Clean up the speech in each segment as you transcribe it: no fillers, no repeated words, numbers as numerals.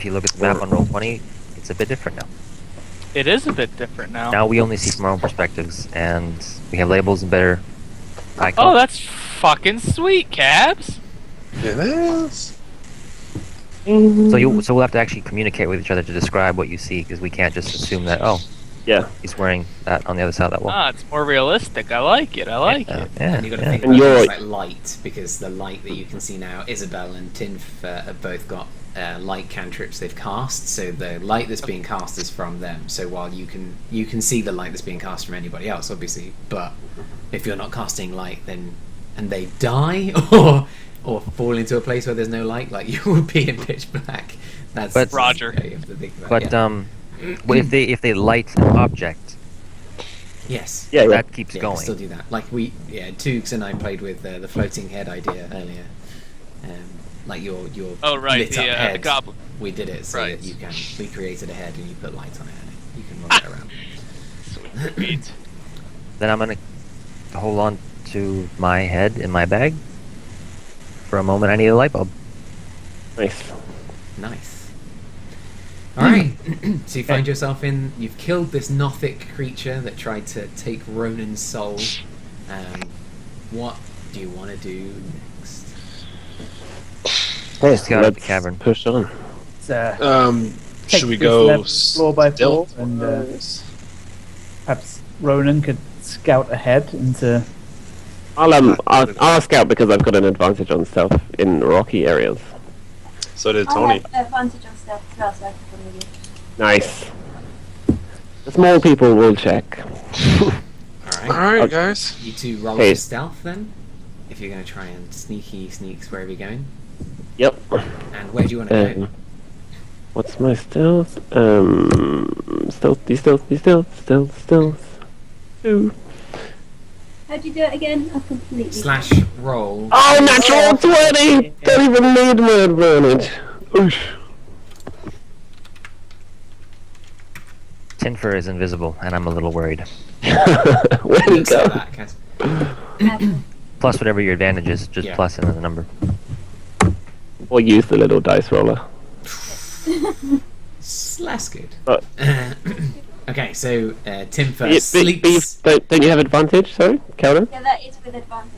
If you look at the map on Roll20, it's a bit different now. It is a bit different now. Now we only see from our own perspectives, and we have labels and better icons. Oh, that's fucking sweet, Cabs. It is. So we'll have to actually communicate with each other to describe what you see, because we can't just assume that, oh, Yeah. he's wearing that on the other side of that wall. Ah, it's more realistic. I like it. I like it. Yeah, And you've got to yeah. think And about you're- things like light, because the light that you can see now, Isabel and Tinf have both got light cantrips they've cast, so the light that's being cast is from them. So while you can see the light that's being cast from anybody else, obviously, but if you're not casting light, then and they die or fall into a place where there's no light, like you would be in pitch black. That's But- Roger. You have to think about, But yeah. what if they light an object, Yes. Yeah, yeah. that keeps Yeah, going. still do that. Like Toogs and I played with the floating head idea earlier. Like your Oh, right, lit up the head. goblin. We did it so Right. that you can. We created a head and you put light on it and you can run it around. Sweet. Then I'm gonna hold on to my head in my bag. For a moment, I need a light bulb. Nice. Nice. All right. So you find yourself in. You've killed this Nothic creature that tried to take Ronan's soul. What do you want to do next? Let's get out of the Let's cavern. push on. Should we Take go this floor by floor, stealth? and perhaps Ronan could scout ahead into. I'll scout because I've got an advantage on stealth in rocky areas. So did I Tony. have advantage on stealth as well, so I can come with you. Nice. The small people will check. All right. Alright, guys. You two roll Okay. for stealth then. If you're going to try and sneaks wherever you're going. Yep. And where do you want to go? What's my stealth? Stealth. Ooh. How'd you do it again? I completely. Slash roll. Oh, natural 20! Don't even need my advantage. Oosh. Tinfer is invisible, and I'm a little worried. Where to Looks like go? that, Cass. Plus whatever your advantage is, just Yeah. plus another number. Or use the little dice roller. That's good. But- Okay, so Timfer Beef, sleeps. don't you have advantage? Sorry, Kelvin? Yeah, that is with advantage.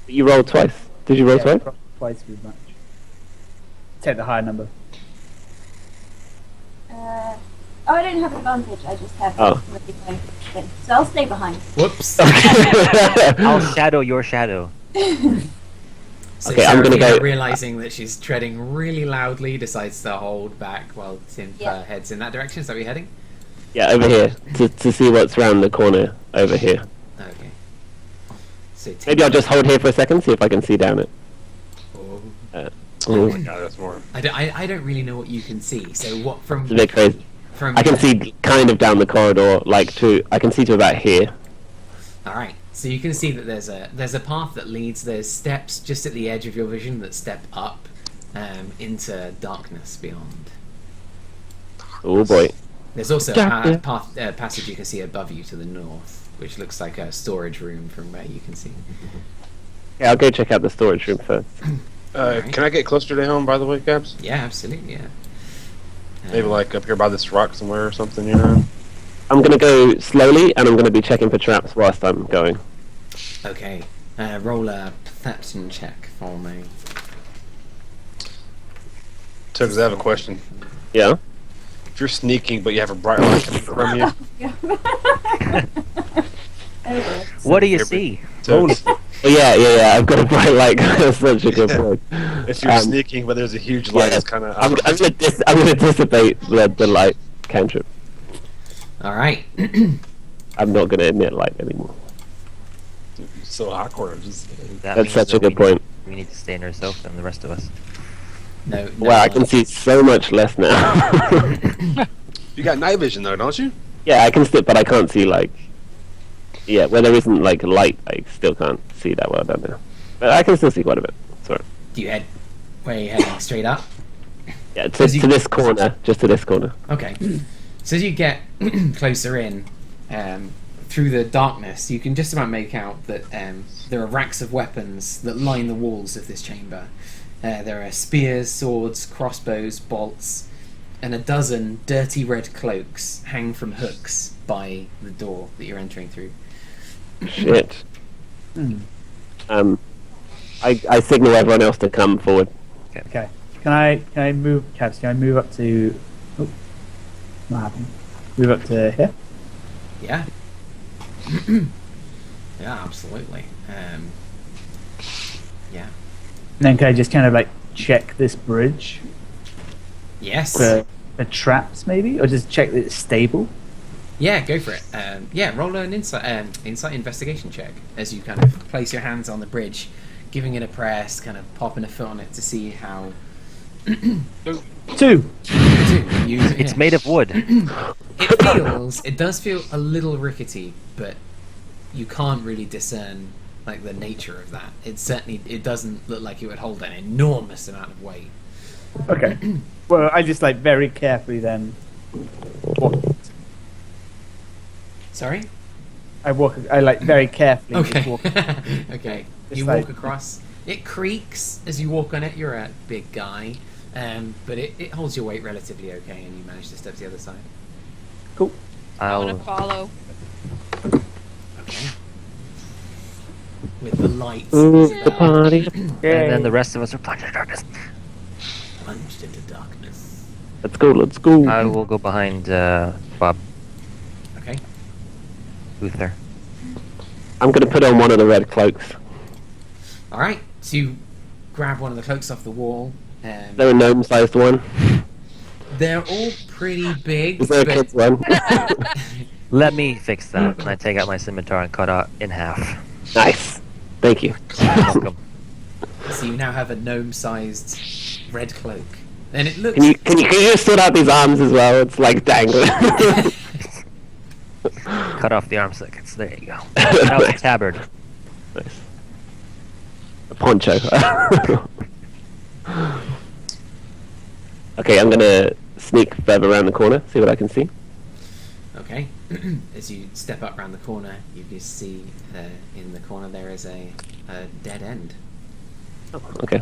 You rolled twice. Did you roll twice? Twice as much. Take the higher number. I don't have advantage. I just have. Oh. Thing. So I'll stay behind. Whoops. I'll shadow your shadow. So Okay, I'm gonna Serafina, go- realizing that she's treading really loudly, decides to hold back while Timfer Yeah. heads in that direction. Is that where you're heading? Yeah, over here. To see what's round the corner over here. Okay. So Maybe I'll just hold here for a second, see if I can see down it. Oh. Oh my god, that's more. I don't really know what you can see. So what from It's a bit crazy. from I can see kind of down the corridor, I can see to about here. All right. So you can see that there's a path that leads. There's steps just at the edge of your vision that step up into darkness beyond. Oh boy. There's also Darkness. a passage you can see above you to the north, which looks like a storage room from where you can see. Yeah, I'll go check out the storage room first. Alright. Can I get closer to home, by the way, Cabs? Yeah, absolutely. Yeah. Maybe like up here by this rock somewhere or something, you know? I'm gonna go slowly, and I'm gonna be checking for traps whilst I'm going. Okay. Roll a perception check for me. Tugs, I have a question. Yeah? If you're sneaking but you have a bright light coming from you, What do you Here, see? Tugs, Oh, yeah, I've got a bright light. That's such a good point. if you're sneaking but there's a huge light, it's kind of. I'm gonna dissipate the light cantrip. All right. I'm not gonna emit light anymore. so awkward. Just, That That's means such that a good point. We need to stay in ourselves than the rest of us. No. Wow, I can see so much less now. you got night vision though, don't you? Yeah, I can see, but I can't see where there isn't light, I still can't see that well down there. But I can still see quite a bit. Sorry. Do you head? Where are you heading? Straight up. Yeah, to this corner, just to this corner. Okay. So as you get closer in, through the darkness, you can just about make out that there are racks of weapons that line the walls of this chamber. There are spears, swords, crossbows, bolts, and a dozen dirty red cloaks hang from hooks by the door that you're entering through. Shit. Hmm. I signal everyone else to come forward. Okay. Can I move, Cabs? Can I move up to? Oh, not happening. Move up to here. Yeah. Yeah, absolutely. Yeah. And then can I just kind of like check this bridge Yes. for traps, maybe, or just check that it's stable? Yeah, go for it. Yeah, roll an insight investigation check as you kind of place your hands on the bridge, giving it a press, kind of popping a foot on it to see how. 2. It's made of wood. It does feel a little rickety, but you can't really discern like the nature of that. It doesn't look like it would hold an enormous amount of weight. Okay. Well, I just like very carefully then walk. Sorry? I like very carefully Okay. just walk. Okay. Just You like- walk across. It creaks as you walk on it. You're a big guy, but it holds your weight relatively okay, and you manage to step to the other side. Cool. I'm gonna I'll follow. Okay. With the lights The party. and then the rest of us are plunged in darkness. plunged into darkness. Let's go. Let's go. I will go behind Bob Okay. Luther. I'm gonna put on one of the red cloaks. All right. So you grab one of the cloaks off the wall. Is there a gnome-sized one? They're all pretty big. Is there a but- kid's one? Let me fix that. And I take out my scimitar and cut it in half. Nice. Thank you. Welcome. So you now have a gnome-sized red cloak, and it looks. Can you just sort out these arms as well? It's like dangling. Cut off the arm sockets. There you go. Cut out the tabard. Nice. A poncho. Okay, I'm gonna sneak further around the corner, see what I can see. Okay. As you step up around the corner, you just see in the corner there is a dead end. Okay.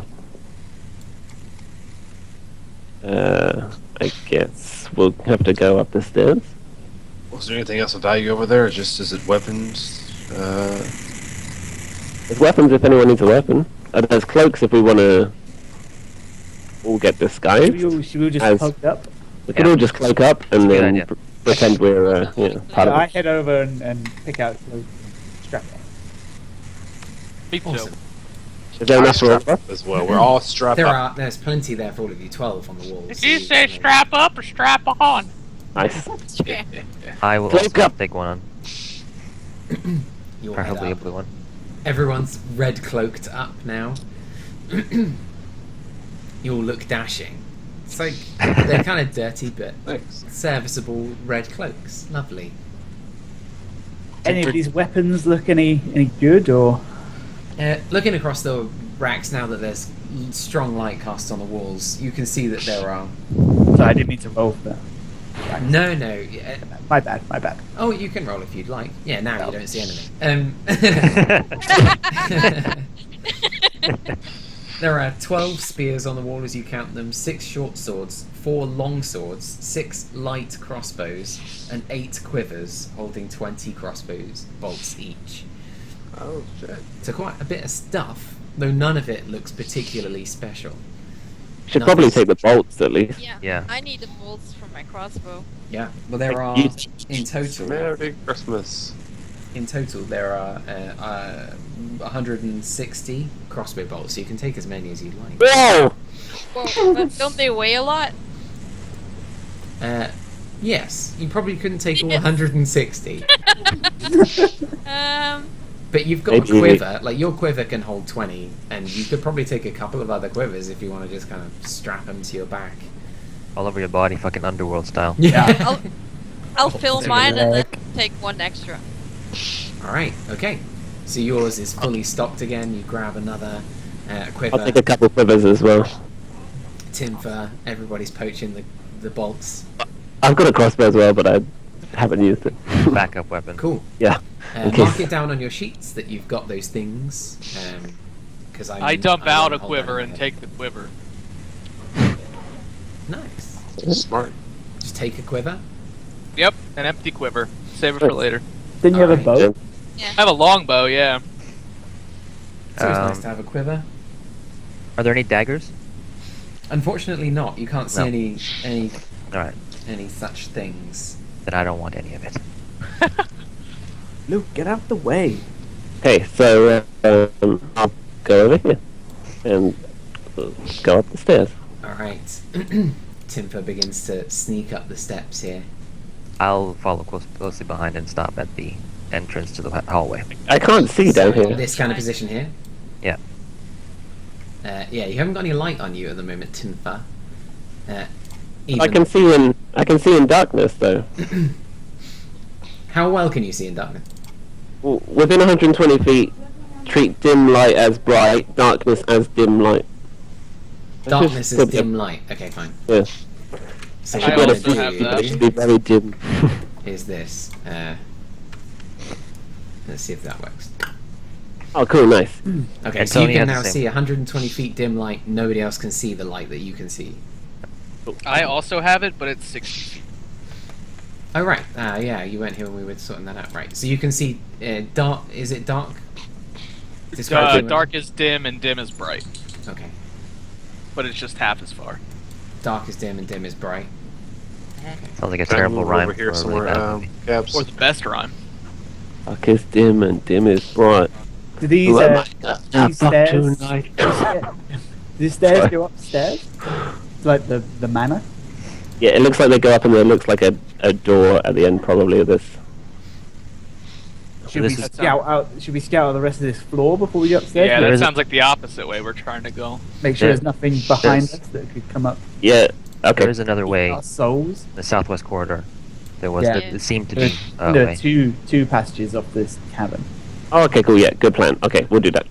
I guess we'll have to go up the stairs. Was there anything else of value over there? Or just is it weapons? There's weapons if anyone needs a weapon. There's cloaks if we want to all get disguised. Should we just As- cloak up? We can Yeah. all just cloak up and That's a good then idea. pretend we're part So of I it. head over and pick out the strap on. Me too. Awesome. Is there I'm enough for all of strapped us? up as well. We're all strapped up. There's plenty there for all of you. 12 on the wall. Did so you say know, strap up or strap on? Nice. Yeah. I will Cloak also up. take one on. you'll head Preferably a up. blue one. Everyone's red cloaked up now. You all look dashing. It's like they're kind of dirty, but Thanks. serviceable red cloaks. Lovely. Any of these weapons look any good, or Looking across the racks now that there's strong light cast on the walls, you can see that there are. sorry, I didn't mean to roll for that. No. My bad. Oh, you can roll if you'd like. Yeah, now you don't see anything. There are 12 spears on the wall as you count them, 6 short swords, 4 long swords, 6 light crossbows, and 8 quivers holding 20 crossbows bolts each. Oh shit. So quite a bit of stuff, though none of it looks particularly special. Should Nice. probably take the bolts at least. Yeah. Yeah. I need the bolts for my crossbow. Yeah, well there are You- in total Merry Christmas. there are 160 crossbow bolts, so you can take as many as you'd like. Whoa! Well, but don't they weigh a lot? Yes, you probably couldn't take all Yes. 160, but you've got Maybe- a quiver. Like your quiver can hold 20, and you could probably take a couple of other quivers if you want to just kind of strap them to your back. All over your body, fucking underworld style. Yeah. I'll fill Take a mine and then leg. take one extra. All right. Okay. So yours is fully stocked again. You grab another quiver. I'll take a couple quivers as well. Tin for everybody's poaching the bolts. I've got a crossbow as well, but I haven't used it. Backup weapon. Cool. Yeah. in Mark case- it down on your sheets that you've got those things. because I dump out a won't hold quiver down and the take the quiver. head. Nice. Smart. Just take a quiver. Yep, an empty quiver. Save it for later. Didn't you have a Alright. bow? I have a longbow, yeah. It's always nice Um, to have a quiver. Are there any daggers? Unfortunately, not. You can't see No. any Alright, such things. then I don't want any of it. Luke, get out the way. Okay, so I'll go over here and go up the stairs. All right. Timfer begins to sneak up the steps here. I'll follow closely behind and stop at the entrance to the hallway. I can't see down So, here. this kind of position here. Yeah. Yeah, you haven't got any light on you at the moment, Timfer. I Even- can see in darkness though. How well can you see in darkness? Within 120 feet, treat dim light as bright, darkness as dim light. Darkness is Just- dim light. Okay, fine. Yeah. So I what I'm also gonna have do that. It should be very dim. is this. Let's see if that works. Oh, cool, nice. Okay, And so you Tony can has now the same. see 120 feet dim light. Nobody else can see the light that you can see. I also have it, but it's 60 feet. Oh right, yeah, you weren't here when we were sorting that out. Right, so you can see dark. Is it dark? Describe it. Dark is dim and dim is bright, Okay, but it's just half as far. dark is dim and dim is bright. Sounds like a Can I terrible move rhyme over here for a really somewhere, bad movie. Caps. Or the best rhyme. Dark is dim and dim is bright. Do these, Who am uh, I gonna these fuck stairs, tonight? do these stairs go upstairs? It's like the manor? Yeah, it looks like they go up and there looks like a door at the end probably of this. Should we this is- scout out? Should we scout out the rest of this floor before we go upstairs? Yeah, there that is a- sounds like the opposite way we're trying to go. Make sure there- there's nothing behind there's- us that could come up. Yeah, okay. There is another way, Our souls. the southwest corridor. There Yeah. seemed to There, be a there are way. two passages off this cavern. Oh, okay, cool, yeah, good plan. Okay, we'll do that.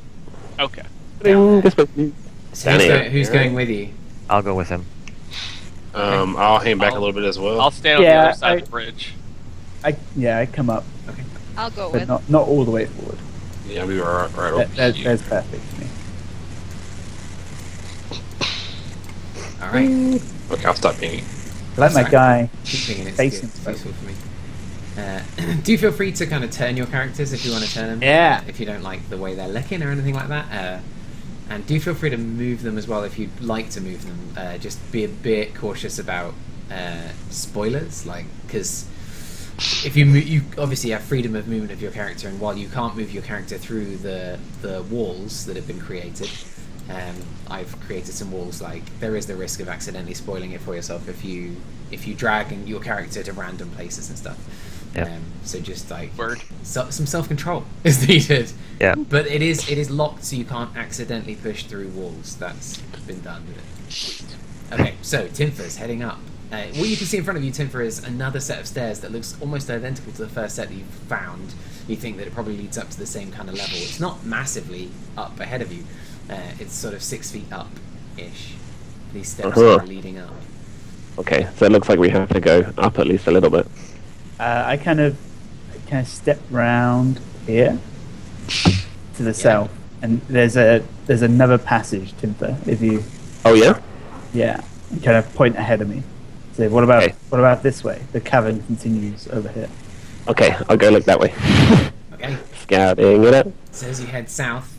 Okay. Ding, this way. So Down here. who's going with you? I'll go with him. I'll hang back a little bit as well. I'll stand on the Yeah, other side I- of the bridge. I come up, I'll go but with. not all the way forward. Yeah, we were right over you. That's perfect for me. All right. Okay, I'll stop pinging. I like my Sorry. guy. Keep thinking it's Facing good. It's useful for me. Do you feel free to kind of turn your characters if you want to turn them? Yeah. If you don't like the way they're looking or anything like that. And do feel free to move them as well if you'd like to move them. Just be a bit cautious about spoilers, like because if you obviously have freedom of movement of your character, and while you can't move your character through the walls that have been created, I've created some walls. Like there is the risk of accidentally spoiling it for yourself if you drag your character to random places and stuff. Yeah. So just like Word. some self-control is needed. Yeah. But it is locked, so you can't accidentally push through walls. That's been done with it. Okay, so Timfer's heading up. What you can see in front of you, Timfer, is another set of stairs that looks almost identical to the first set that you found. You think that it probably leads up to the same kind of level. It's not massively up ahead of you. It's sort of 6 feet up-ish. These steps Uh-huh. are leading up. Okay, so it looks like we have to go up at least a little bit. I kind of step round here to the south, and there's another passage, Timfer. If you Oh yeah? and kind of point ahead of me. Say, what about Okay. this way? The cavern continues over here. Okay, I'll go look that way. Okay. Scouting it up. So as you head south,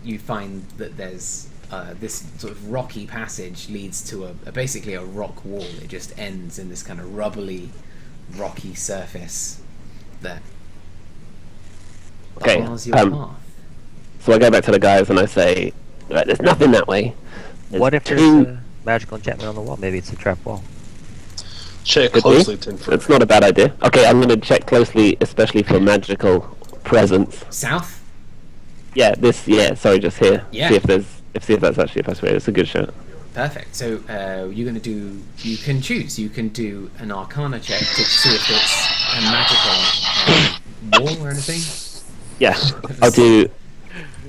you find that there's this sort of rocky passage leads to basically a rock wall. It just ends in this kind of rubbly, rocky surface that Okay, bars your path. So I go back to the guys and I say, right, there's nothing that way. There's What if there's two- a magical enchantment on the wall? Maybe it's a trap wall. Check Could be. closely, Tinfer. It's not a bad idea. Okay, I'm going to check closely, especially for magical presence. South? Sorry, just here. Yeah. See if that's actually a password. It's a good shot. Perfect. So you're going to do. You can choose. You can do an Arcana check to see if it's a magical wall or anything. Yeah, I'll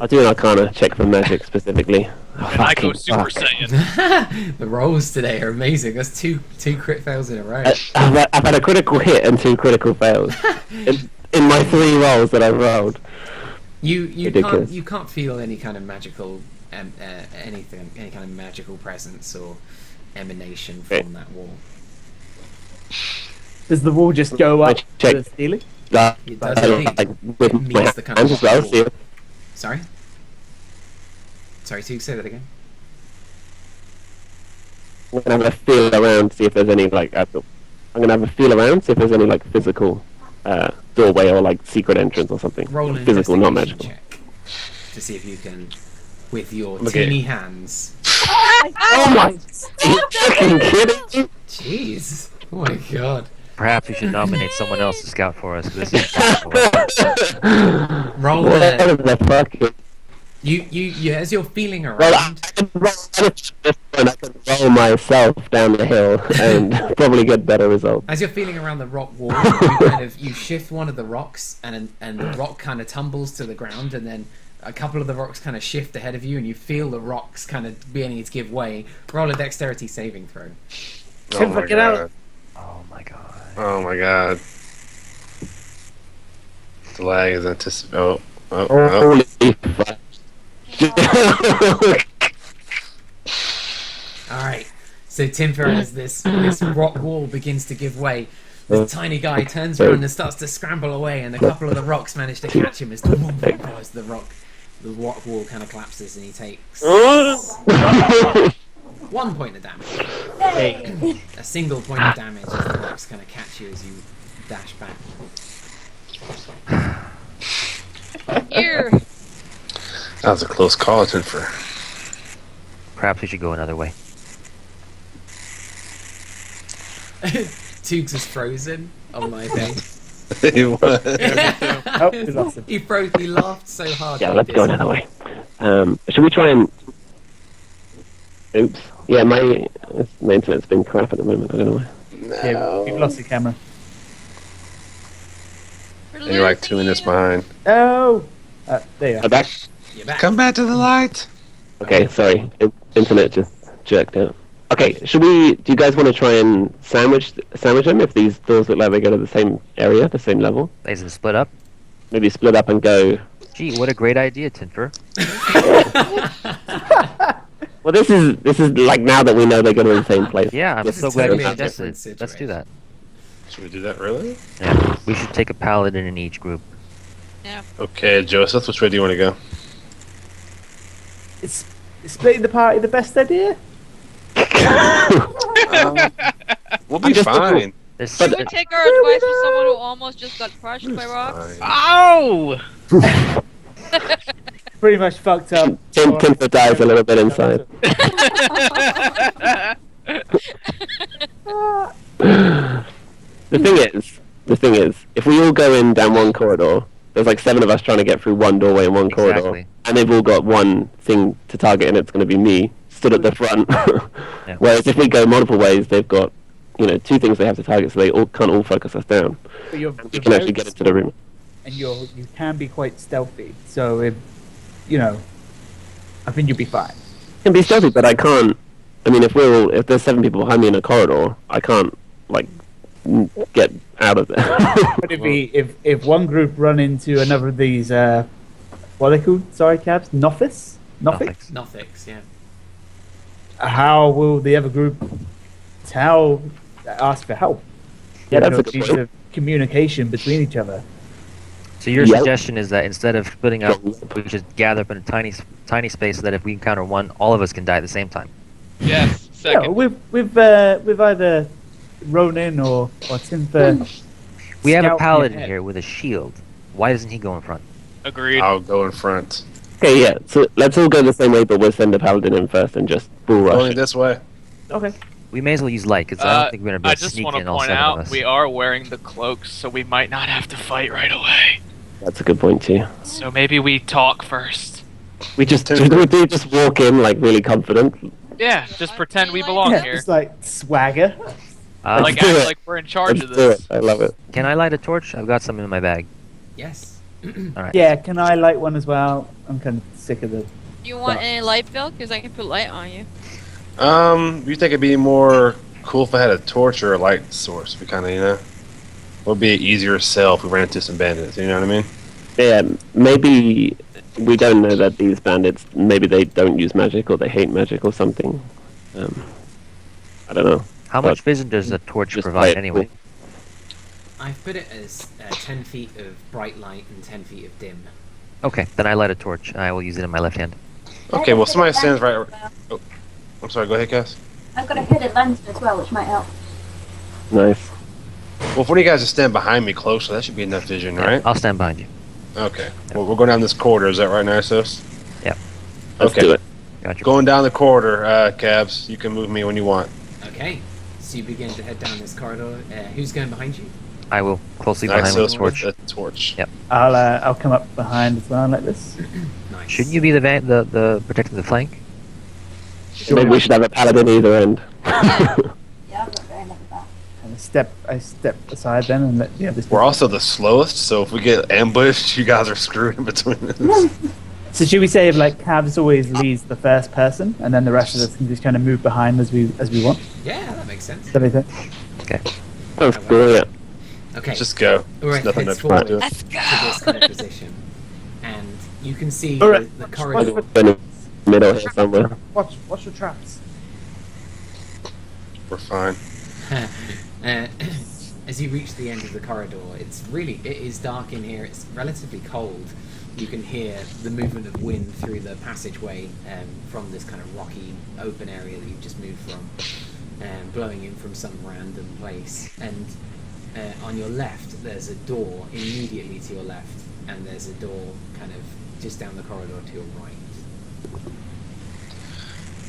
do an Arcana check for magic specifically. Oh, And I go fucking Super fuck. Saiyan. The rolls today are amazing. That's two crit fails in a row. I've had a critical hit and 2 critical fails in my 3 rolls that I've rolled. You Ridiculous. can't feel any kind of magical anything, any kind of magical presence or emanation Okay. from that wall. Does the wall just go up Check. to the ceiling? It does indeed. Like, with It my meets the kind hands of as well. wall. See if Sorry? Sorry, Tug, say that again. I'm gonna have a feel around, see if there's any like actual. I'm gonna have a feel around, see if there's any like physical doorway or like secret entrance or something. Roll an Physical, not investigation magical. check to see if you can, with your Look teeny hands. Oh my! Are you fucking kidding me? Jeez! Oh my god! Perhaps we should nominate someone else to scout for us. 'Cause this is impossible. Roll What the. the fuck? You as you're feeling Well, I around. can roll at this point. I can roll myself down the hill and probably get better results. As you're feeling around the rock wall, you shift one of the rocks, and the rock kind of tumbles to the ground, and then a couple of the rocks kind of shift ahead of you, and you feel the rocks kind of beginning to give way. Roll a dexterity saving throw. Oh my Get out. god. Oh my god. Oh my god. The lag is anticipated. Oh. Holy fuck. All right. So Timfer, as this rock wall begins to give way, the tiny guy turns around and starts to scramble away, and a couple of the rocks manage to catch him as the rock wall kind of collapses, and he takes 1 point of damage. Hey. A single point of damage as the rocks kind of catch you as you dash back. Here. That was a close call, Jennifer. Perhaps we should go another way. Toogs is frozen on my thing. Oh, we lost him. He froze. He laughed so hard. Yeah, that let's he go did. another way. Should we try and? Oops. Yeah, my internet's been crap at the moment. I don't know why. Yeah, we've lost the camera. And you're like 2 minutes behind. Oh! There you I'm are. back. You're back. Come back to the light. Okay, sorry. Internet just jerked out. Okay, do you guys want to try and sandwich them if these doors look like they go to the same area, the same level? They can split up. Maybe split up and go. Gee, what a great idea, Tinfer. Well, this is like now that we know they go to the same place. Yeah, I'm This so is glad totally you a suggested different it. Let's do that. Should we do that really? Yeah, we should take a paladin in each group. Okay, Joseph, which way do you want to go? Is splitting the party the best idea? We'll I'm be just fine. This, Should we take our advice from someone who almost just got crushed by rocks? Fine. Oh! Pretty much fucked up. Timber dies a little bit inside. The thing is, if we all go in down one corridor, there's like 7 of us trying to get through one doorway in one corridor, Exactly. and they've all got one thing to target, and it's going to be me stood at the front. Yeah. Whereas if we go multiple ways, they've got 2 things they have to target, so they can't all focus us down. But you're We can actually get into the room. and you can be quite stealthy. So if I think you'll be fine. I can be stealthy, but I can't. I mean, if there's 7 people behind me in a corridor, I can't get out of there. But if one group run into another of these what are they called? Sorry, cabs. Nothics. Nothics. Nothics, yeah. How will the other group ask for help? Yeah, There's that's no a good piece point. of communication between each other. So your Yep. suggestion is that instead of splitting up, we should gather up in a tiny space so that if we encounter one, all of us can die at the same time. Yes, Yeah, second. with either Ronin or Tinfer. We have a scouting paladin ahead. here with a shield. Why doesn't he go in front? Agreed. I'll go in front. Okay, yeah. So let's all go the same way, but we'll send the paladin in first and just bull rush. Going this way. Okay. We may as well use light, because I don't think we're going to be I able to just sneak want in to all point 7 of out us. we are wearing the cloaks, so we might not have to fight right away. That's a good point too. So maybe we talk first. We just walk in like really confident. Yeah, just pretend we belong Yeah, here. it's like swagger. Like Let's do act it. like we're in charge Let's of do this. it. I love it. Can I light a torch? I've got some in my bag. Yes. Alright. Yeah, can I light one as well? I'm kind of sick of the. Do you want any light, Bill? Because I can put light on you. You think it'd be more cool if I had a torch or a light source? We kind of, would be an easier sell if we ran into some bandits. You know what I mean? Yeah, maybe we don't know that these bandits, maybe they don't use magic or they hate magic or something. I don't know. How much vision does the torch Just play provide it anyway? cool. I've put it as 10 feet of bright light and 10 feet of dim. Okay, then I light a torch. I will use it in my left hand. Okay, well, somebody stands right. Oh, I'm sorry. Go ahead, Cass. I've got a hooded lantern as well, which might help. Nice. Well, if one of you guys just stand behind me closer, that should be enough vision, Yeah, right? I'll stand behind you. Okay. Well, we're going down this corridor. Is that right, Nysos? Yep. Let's Okay. do it. Gotcha. Going down the corridor, Cabs. You can move me when you want. Okay, so you begin to head down this corridor. Who's going behind you? I will closely behind with Nysos the torch. with the torch. Yep. I'll come up behind as well like this. Nice. Shouldn't you be the protecting the flank? Maybe we should have a paladin either end. Yeah, I've got very much of that. And I step aside then and let the others. We're also the slowest, so if we get ambushed, you guys are screwed in between us. So should we say if like Cavs always leads the first person, and then the rest of us can just kind of move behind as we want? Yeah, that makes sense. Does that make sense? Okay. Sounds cool, yeah. Okay, Just go. Alright, There's nothing heads to forward do. to this kind of position, and you can see Alright. the corridor. In the middle here somewhere. Watch your traps. We're fine. As you reach the end of the corridor, it is dark in here. It's relatively cold. You can hear the movement of wind through the passageway from this kind of rocky open area that you've just moved from, blowing in from some random place. And on your left, there's a door immediately to your left, and there's a door kind of just down the corridor to your right.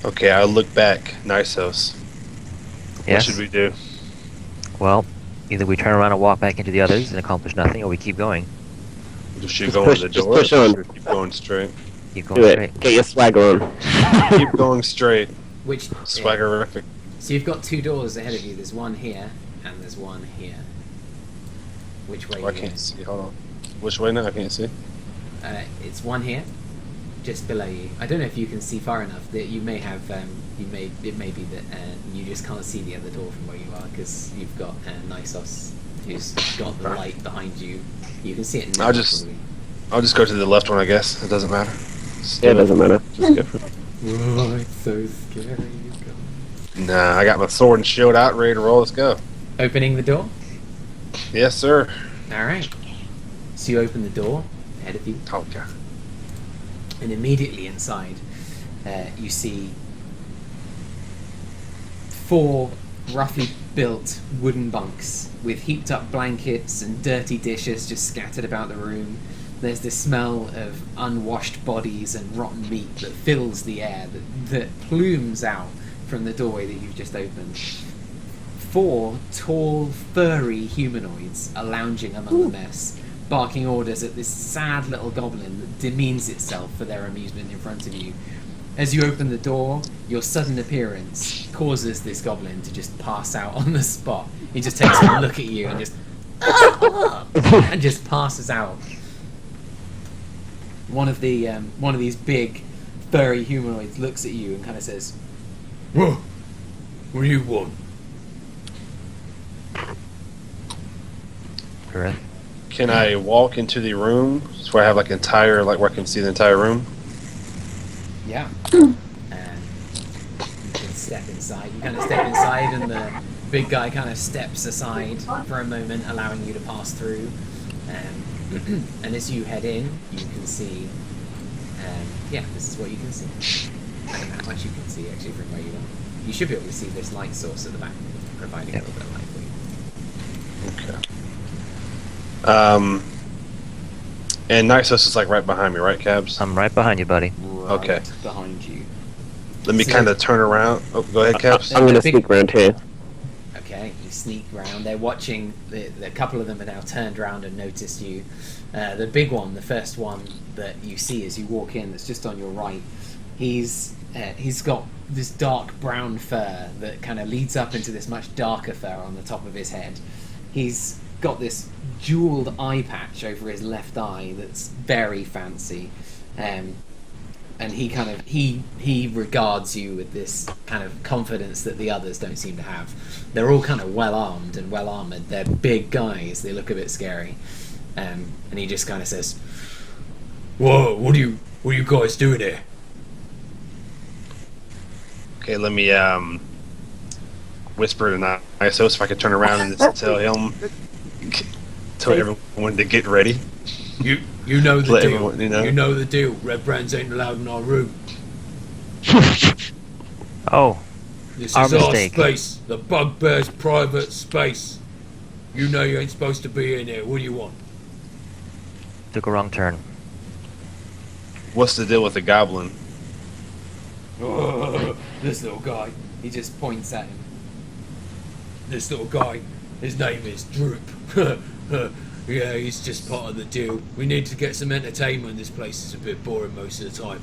Okay, I'll look back. Nysos. What Yes. should we do? Well, either we turn around and walk back into the others and accomplish nothing, or we keep going. Should Just go push- in the just door? push on. Or keep going straight. Keep going Do straight. it. Get your swagger on. Keep going straight. Which Swaggerific. So you've got two doors ahead of you. There's one here and there's one here. Which way? Oh, I you can't see. Hold on. Which way now? I can't see. It's one here, just below you. I don't know if you can see far enough. That you may have. It may be that you just can't see the other door from where you are because you've got Nysos, who's got the light behind you. You can see it now. I'll just- probably. I'll just go to the left one, I guess. It doesn't matter. Just Yeah, it do it. doesn't matter. Just go for it. Oh, it's so scary. Nah, I got my sword and shield out, ready to roll. Let's go. Opening the door. Yes, sir. All right. So you open the door ahead of you. Oh, God. And immediately inside, you see four roughly built wooden bunks with heaped up blankets and dirty dishes just scattered about the room. There's this smell of unwashed bodies and rotten meat that fills the air, that plumes out from the doorway that you've just opened. Four tall, furry humanoids are lounging among the mess, barking orders at this sad little goblin that demeans itself for their amusement in front of you. As you open the door, your sudden appearance causes this goblin to just pass out on the spot. He just takes a look at you and just and just passes out. One of these big furry humanoids looks at you and kind of says, "Whoa, what do you want?" Correct. Can I walk into the room so I have like entire, like where I can see the entire room? Yeah. And you can step inside. You kind of step inside, and the big guy kind of steps aside for a moment, allowing you to pass through. And as you head in, you can see. Yeah, this is what you can see. I don't know how much you can see actually from where you are. You should be able to see this light source at the back, providing a little bit of light for you. Okay. And Nysos is like right behind me, right, Cabs? I'm right behind you, buddy. Okay. Right behind you. Let me So- kind of turn around. Oh, go ahead, Cabs. I'm gonna Big- sneak around here. Okay, you sneak round. They're watching. A couple of them are now turned round and noticed you. The big one, the first one that you see as you walk in, that's just on your right. He's got this dark brown fur that kind of leads up into this much darker fur on the top of his head. He's got this jeweled eye patch over his left eye that's very fancy. And he kind of he regards you with this kind of confidence that the others don't seem to have. They're all kind of well armed and well armored. They're big guys. They look a bit scary. And he just kind of says, Whoa, what are you guys doing here? Okay, let me whisper to Nisos if I could turn around and just tell him, tell everyone to get ready. You know the Let deal. everyone, you know. You know the deal. Red brands ain't allowed in our room. Oh, This Our is our mistake. space. The bugbear's private space. You know you ain't supposed to be in here. What do you want? took a wrong turn. What's the deal with the goblin? This little guy. He just points at him. This little guy. His name is Droop. Yeah, he's just part of the deal. We need to get some entertainment. This place is a bit boring most of the time.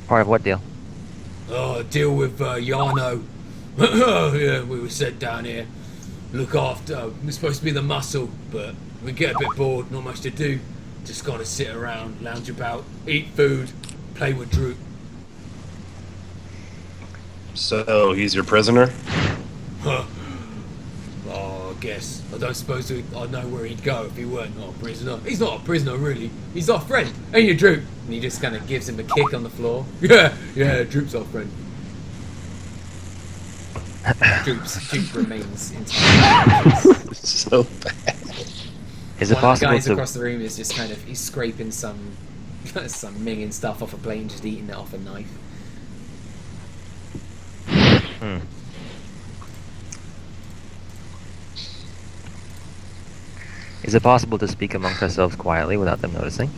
Part of what deal? Deal with Yarno. Yeah, we were sent down here. Look after. We're supposed to be the muscle, but we get a bit bored. Not much to do. Just gotta sit around, lounge about, eat food, play with Droop. So he's your prisoner? Oh, I guess. I don't suppose I'd know where he'd go if he weren't a prisoner. He's not a prisoner, really. He's our friend. Ain't you, Droop? And he just kind of gives him a kick on the floor. Yeah, Droop's our friend. Droop remains entirely. So bad. Is it One of the possible guys to? across the room is just kind of, he's scraping some minging stuff off a plate and just eating it off a knife. Hmm. Is it possible to speak amongst ourselves quietly without them noticing?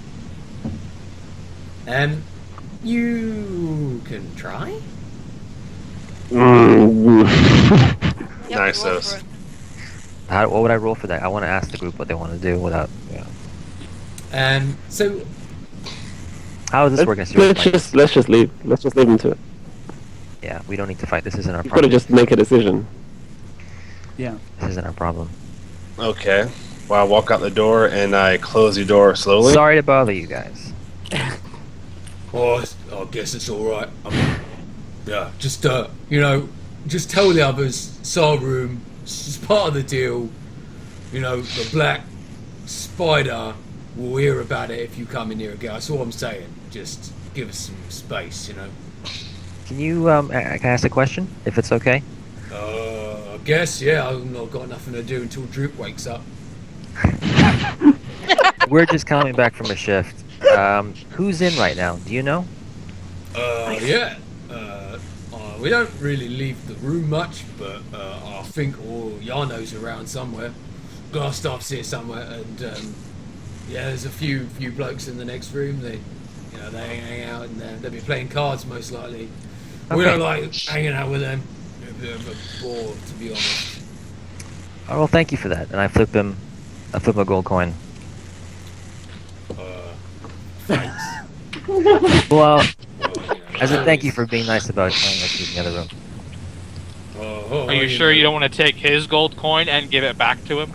You can try? Yep, Nice, roll those. for it. What would I roll for that? I want to ask the group what they want to do without. So How does this work? Let's just leave them to it. Yeah, we don't need to fight. This isn't our You've got to problem. just make a decision. Yeah. This isn't our problem. Okay. Well, I walk out the door and I close the door slowly. Sorry to bother you guys. Oh, I guess it's all right. I mean, yeah, just just tell the others. It's our room. It's just part of the deal. You know, the black spider will hear about it if you come in here again. That's all I'm saying. Just give us some space, you know. Can you can I ask a question, if it's okay? I guess, yeah. I've not got nothing to do until Droop wakes up. We're just coming back from a shift. Who's in right now? Do you know? Yeah. We don't really leave the room much, but I think Yarno's around somewhere. GlassStaff's here somewhere, and yeah, there's a few blokes in the next room. They hang out and they'll be playing cards most likely. We Okay. don't like hanging out with them. They're a bit of a bore, to be honest. Oh, well, thank you for that. And I flip a gold coin. Thanks. Well, Well, as a thank you for being nice about telling us in the other room. Are you sure you don't want to take his gold coin and give it back to him?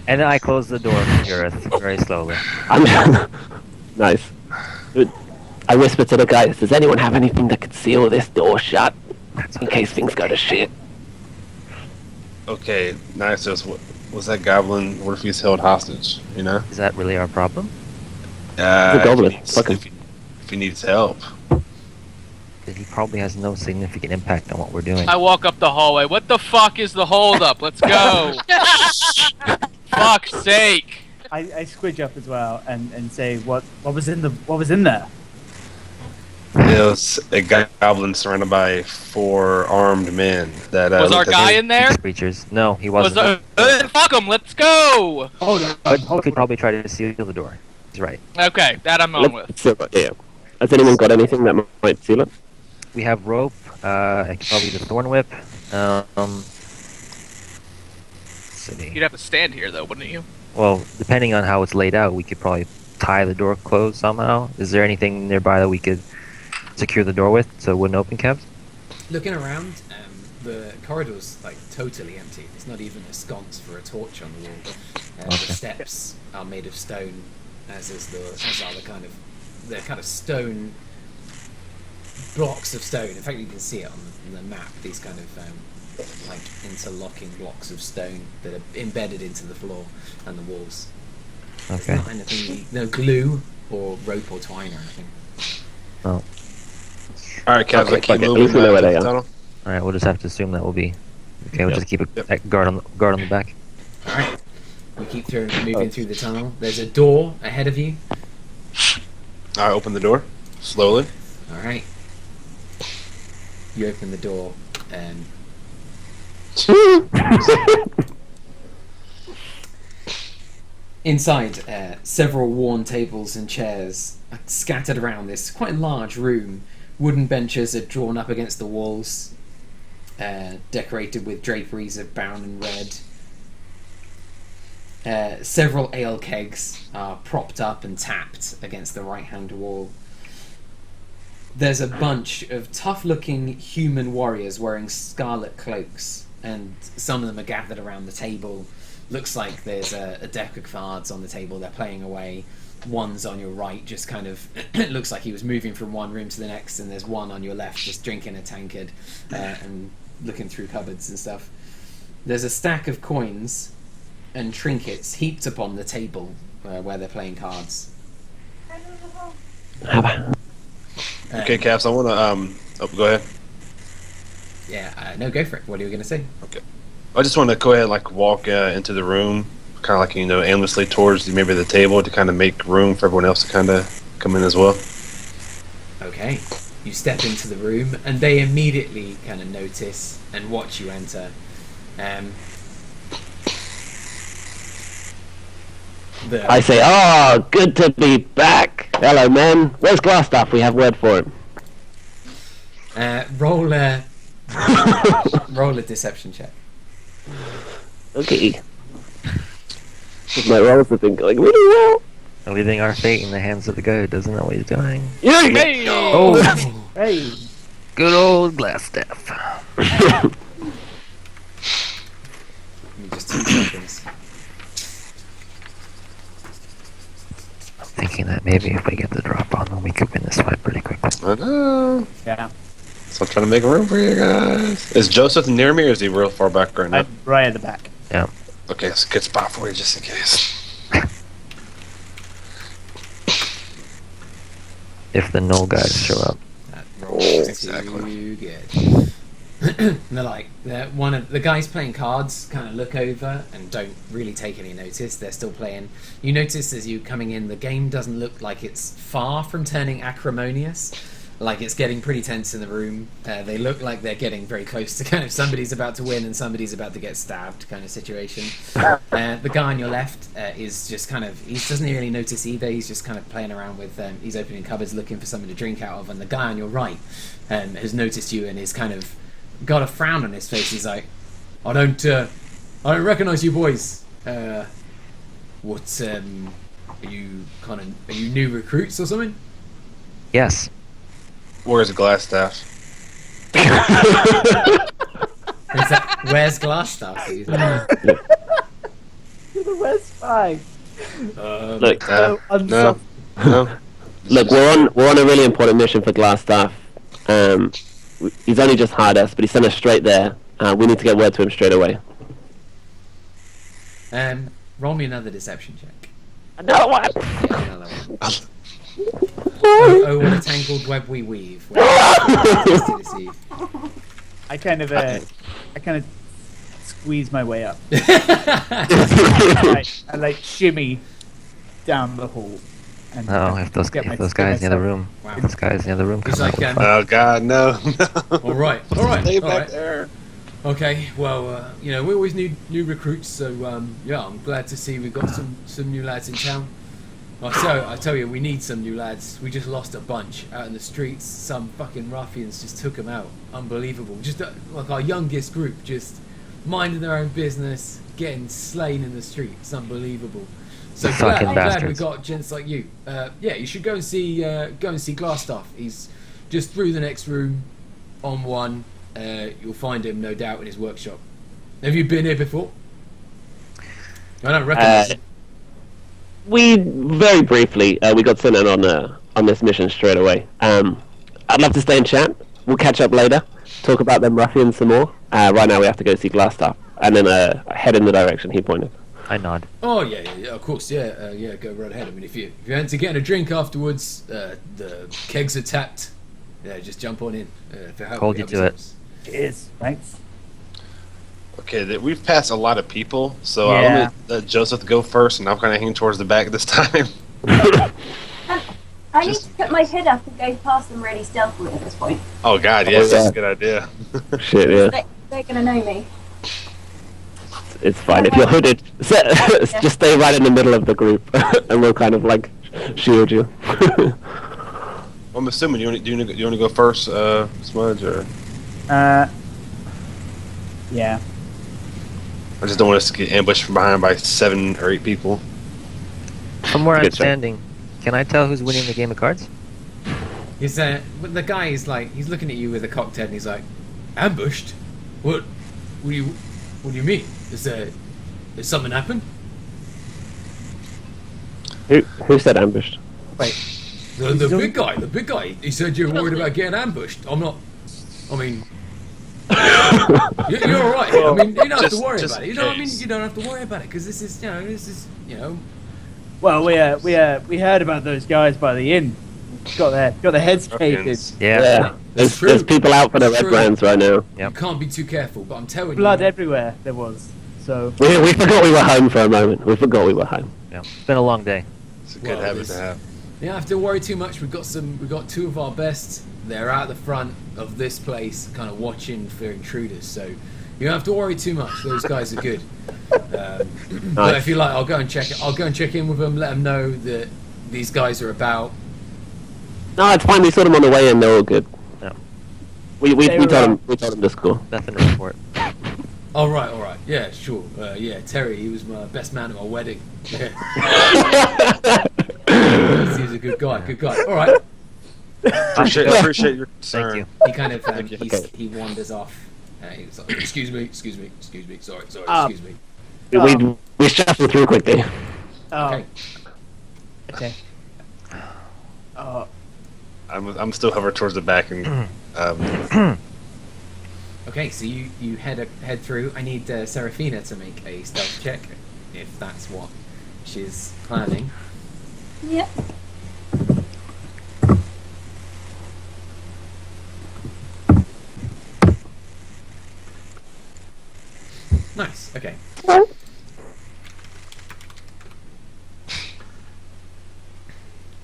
And then I close the door to the earth very slowly. Nice. I whisper to the guys, does anyone have anything that could seal this door shut? In case things go to shit. Okay, nice. What was that goblin? What if he's held hostage? You know? Is that really our problem? The goblin. If he needs help. He probably has no significant impact on what we're doing. I walk up the hallway. What the fuck is the holdup? Let's go. Fuck's sake. I squidge up as well and say what was in there. It was a goblin surrounded by 4 armed men. That Was our looked at guy him. in there? Creatures. No, he Was wasn't. fuck him. Let's go. But he could probably try to seal the door. He's right. Okay, that I'm on with. Yeah. Has anyone got anything that might seal it? We have rope. I could probably use a thorn whip. Let's see. You'd have to stand here though, wouldn't you? Well, depending on how it's laid out, we could probably tie the door closed somehow. Is there anything nearby that we could secure the door with so it wouldn't open, Kev? looking around, the corridor's like totally empty. There's not even a sconce for a torch on the wall. The steps are made of stone, as are the kind of stone blocks of stone. In fact, you can see it on the map. These kind of like interlocking blocks of stone that are embedded into the floor and the walls. There's Okay. not anything, no glue or rope or twine or anything. All right, Cavs, Okay, I keep fuck it. At moving least we know back where to they the are. tunnel. All right, we'll just have to assume that will be. Okay, we'll Yep. just keep Yep. a guard on the back. All right. You keep moving through the tunnel. There's a door ahead of you. I open the door slowly. All right. You open the door and inside, several worn tables and chairs are scattered around this quite large room. Wooden benches are drawn up against the walls, decorated with draperies of brown and red. Several ale kegs are propped up and tapped against the right-hand wall. There's a bunch of tough-looking human warriors wearing scarlet cloaks, and some of them are gathered around the table. Looks like there's a deck of cards on the table. They're playing away. One's on your right, just kind of it looks like he was moving from one room to the next, and there's one on your left just drinking a tankard and looking through cupboards and stuff. There's a stack of coins and trinkets heaped upon the table where they're playing cards. Okay, Cavs, I want to. Go ahead. Yeah, no, go for it. What are you going to say? I just want to go ahead and walk into the room, kind of aimlessly towards maybe the table to kind of make room for everyone else to kind of come in as well. Okay. You step into the room, and they immediately kind of notice and watch you enter. I say, oh, good to be back. Hello, men. Where's GlassStaff? We have word for him. Roll a deception check. Okay. My rolls have been going really well. Leaving our fate in the hands of the good, doesn't know what he's doing. Yeah. Hey! Oh, Hey, good old GlassStaff. Give me just 2 seconds. I'm thinking that maybe if we get the drop on them, we could win this fight pretty quickly. I know. yeah, So I'm trying to make room for you guys. Is Joseph near me, or is he real far back right now? I'm right at the back. Okay, it's a good spot for you, just in case. If the null guys show up. That roll is Exactly. too good. And they're like, one of the guys playing cards kind of look over and don't really take any notice. They're still playing. You notice as you coming in, the game doesn't look like it's far from turning acrimonious. Like it's getting pretty tense in the room. They look like they're getting very close to kind of somebody's about to win and somebody's about to get stabbed kind of situation. The guy on your left is just kind of, he doesn't really notice either. He's just kind of playing around with, he's opening cupboards looking for something to drink out of. And the guy on your right has noticed you and is kind of got a frown on his face. He's like, I don't recognize you boys. Are you new recruits or something? Yes. Where's GlassStaff? Where's GlassStaff? You're the worst spy. Look, So no, unsoft. no. look, we're on a really important mission for GlassStaff. He's only just hired us, but he sent us straight there. We need to get word to him straight away. Roll me another deception check. Another one. Yeah, another one. Oh, what a tangled web we weave. To deceive. I kind of squeeze my way up. I shimmy down the hall. And Oh, if those get guys in the other myself- room, Wow. if those guys in the other room He's come like, out, Oh God, no, no. all right, Stay all back right. there. Okay, well, we always need new recruits, so yeah, I'm glad to see we've got some new lads in town. I tell you, we need some new lads. We just lost a bunch out in the streets. Some fucking ruffians just took them out. Unbelievable. Just like our youngest group, just minding their own business, getting slain in the street. It's unbelievable. So Fucking glad we bastards. got gents like you. Yeah, you should go and see GlassStaff. He's just through the next room, on one. You'll find him, no doubt, in his workshop. Have you been here before? I don't recognise him. We very briefly we got sent in on this mission straight away. I'd love to stay and chat. We'll catch up later, talk about them ruffians some more. Right now we have to go see GlassStaff and then head in the direction he pointed. I nod. Oh yeah, of course, yeah, go right ahead. I mean, if you fancy getting a drink afterwards, the kegs are tapped. Yeah, just jump on in. Hold you to it. Cheers. Thanks. Okay, we've passed a lot of people, so Yeah. let Joseph go first, and I'm kind of hanging towards the back this time. I need to put my head up and go past them really stealthily at this point. Oh God, yes, that's a good idea. Shit, yeah. They're gonna know me. It's fine. If you're hooded, just stay right in the middle of the group, and we'll kind of like shield you. I'm assuming you want to go first, Smudge, or Yeah. I just don't want us to get ambushed from behind by 7 or 8 people. From where I'm Good, sir. standing, can I tell who's winning the game of cards? He's but the guy is like, he's looking at you with a cocked head, and he's like, Ambushed? What do you mean? Has something happened? Who said ambushed? Wait. The big guy. He said you're worried about getting ambushed. I'm not. I mean, you're all right. I mean, you don't have to worry about it. You know what I mean? You don't have to worry about it because this is. Well, we heard about those guys by the inn. Got their heads caved in. Ruffians. Yeah. There's people out for the red brands right now. Yep. You can't be too careful. But I'm telling Blood you. everywhere there was. So We forgot we were home for a moment. We forgot we were home. Yeah. It's been a long day. It's a good habit to have. You don't have to worry too much. We've got 2 of our best. They're out the front of this place, kind of watching for intruders. So you don't have to worry too much. Those guys are good. But if you like, I'll go and check it. I'll go and check in with them. Let them know that these guys are about. No, it's fine. We saw them on the way in. They're all good. Yeah. We They were, told them to score. Nothing to report. All right. Yeah, sure. Yeah, Terry. He was my best man at my wedding. Yeah. He was a good guy. Good guy. All right. Appreciate your concern. Thank you. he kind of, you. he wanders off. He's like, Excuse me. Sorry. Ah. Excuse me. We shuffled through quickly. oh, okay. okay. Oh, I'm still hovering towards the back, and Okay, so you head through. I need Serafina to make a stealth check, if that's what she's planning. Yep. Nice. Okay.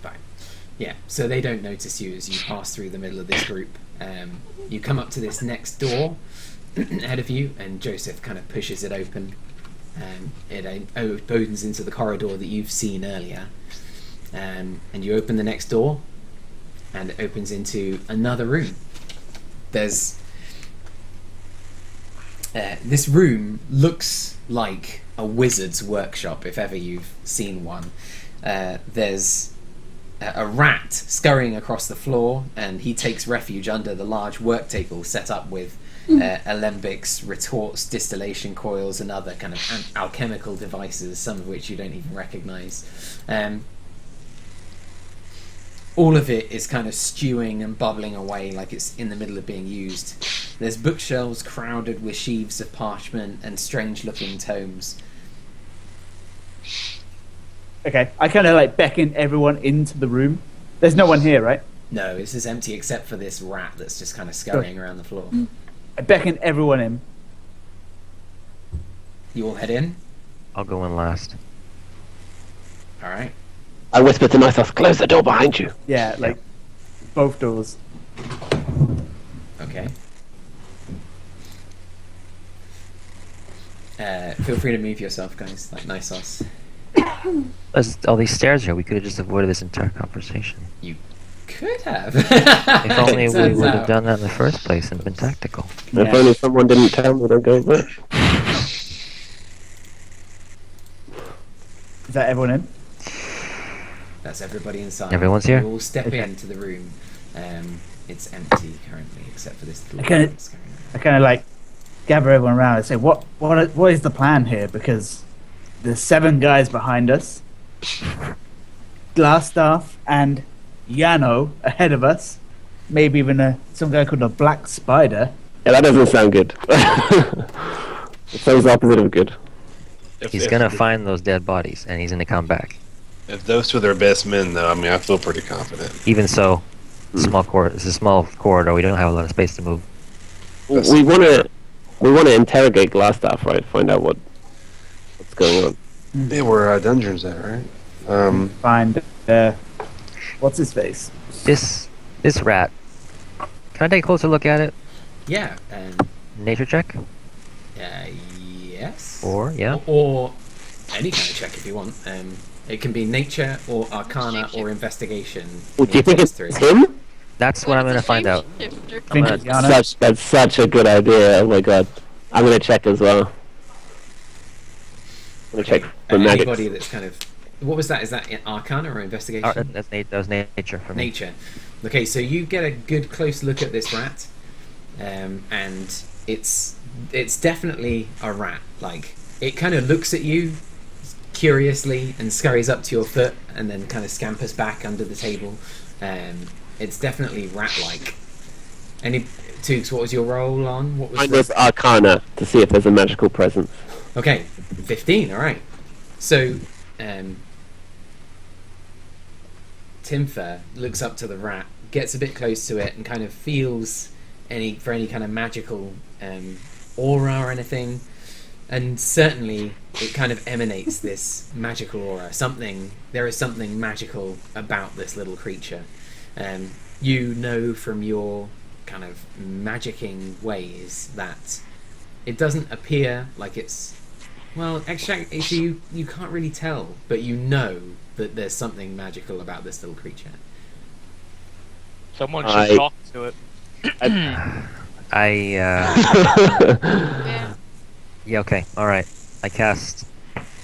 Fine. Yeah. So they don't notice you as you pass through the middle of this group. You come up to this next door ahead of you, and Joseph kind of pushes it open. It opens into the corridor that you've seen earlier. And you open the next door, and it opens into another room. There's this room looks like a wizard's workshop, if ever you've seen one. There's a rat scurrying across the floor, and he takes refuge under the large work table set up with alembics, retorts, distillation coils, and other kind of alchemical devices, some of which you don't even recognize. All of it is kind of stewing and bubbling away like it's in the middle of being used. There's bookshelves crowded with sheaves of parchment and strange-looking tomes. okay. I kind of like beckon everyone into the room. There's no one here, right? No, this is empty except for this rat that's just kind of scurrying around the floor. I beckon everyone in. You all head in? I'll go in last. Alright. I whispered to myself, "Close the door behind you." Yeah, like both doors. Okay. Feel free to move yourself, guys, like nice sauce. There's all these stairs here. We could have just avoided this entire conversation. You could have. If only we Turns would have out. done that in the first place and been tactical. If Yeah. only someone didn't tell me to go there. Is that everyone in? That's everybody inside. Everyone's here? You all step Okay. into the room. It's empty currently, except for this little Okay. rat that's going around. I kind of like gather everyone around and say, what is the plan here? Because there's 7 guys behind us, GlassStaff and Yano ahead of us, maybe even some guy called a Black Spider. Yeah, that doesn't sound good. It sounds the opposite of good. He's gonna find those dead bodies, and he's gonna come back. If those two are their best men, though, I mean, I feel pretty confident. Even so, it's a small corridor. We don't have a lot of space to move. We want to interrogate GlassStaff, right? Find out what's going on. They were dungeons there, right? Find what's his face? This rat. Can I take a closer look at it? Yeah. Nature check? Yes. Or any kind of check if you want. It can be nature or arcana or investigation. Oh, do you think it's Three. him? that's what I'm gonna find out. Think it's Yana. That's such a good idea. Oh my god. I'm gonna check as well. I'm gonna check for magic. Anybody that's kind of. What was that? Is that arcana or investigation? That was nature for me. Nature. Okay, so you get a good close look at this rat, and it's definitely a rat. Like, it kind of looks at you curiously and scurries up to your foot and then kind of scampers back under the table. It's definitely rat-like. Tooks, what was your roll on? What was Mine was Arcana to see if there's a magical presence. Okay, 15. All right. So, Timfer looks up to the rat, gets a bit close to it, and kind of feels any kind of magical aura or anything. And certainly, it kind of emanates this magical aura. There is something magical about this little creature. You know from your kind of magicking ways that it doesn't appear like it's. Well, actually, you can't really tell, but you know that there's something magical about this little creature. Someone should talk to it. Yeah, okay, alright. I cast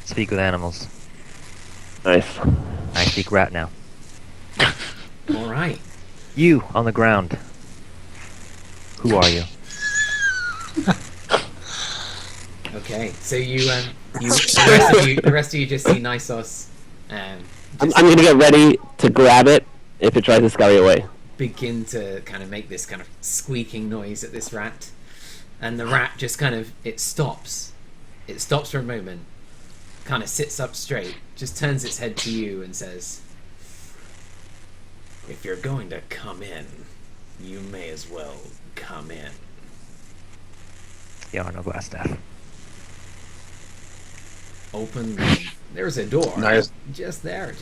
Speak with Animals. Nice. I speak rat now. All right. You, on the ground. Who are you? Okay, so the rest of you just see Nisos I'm gonna get ready to grab it if it tries to scurry away. begin to kind of make this kind of squeaking noise at this rat, and the rat just kind of it stops for a moment, kind of sits up straight, just turns its head to you and says, "If you're going to come in, you may as well come in." Yeah, no GlassStaff. Open. There's a door. Nice. Just there.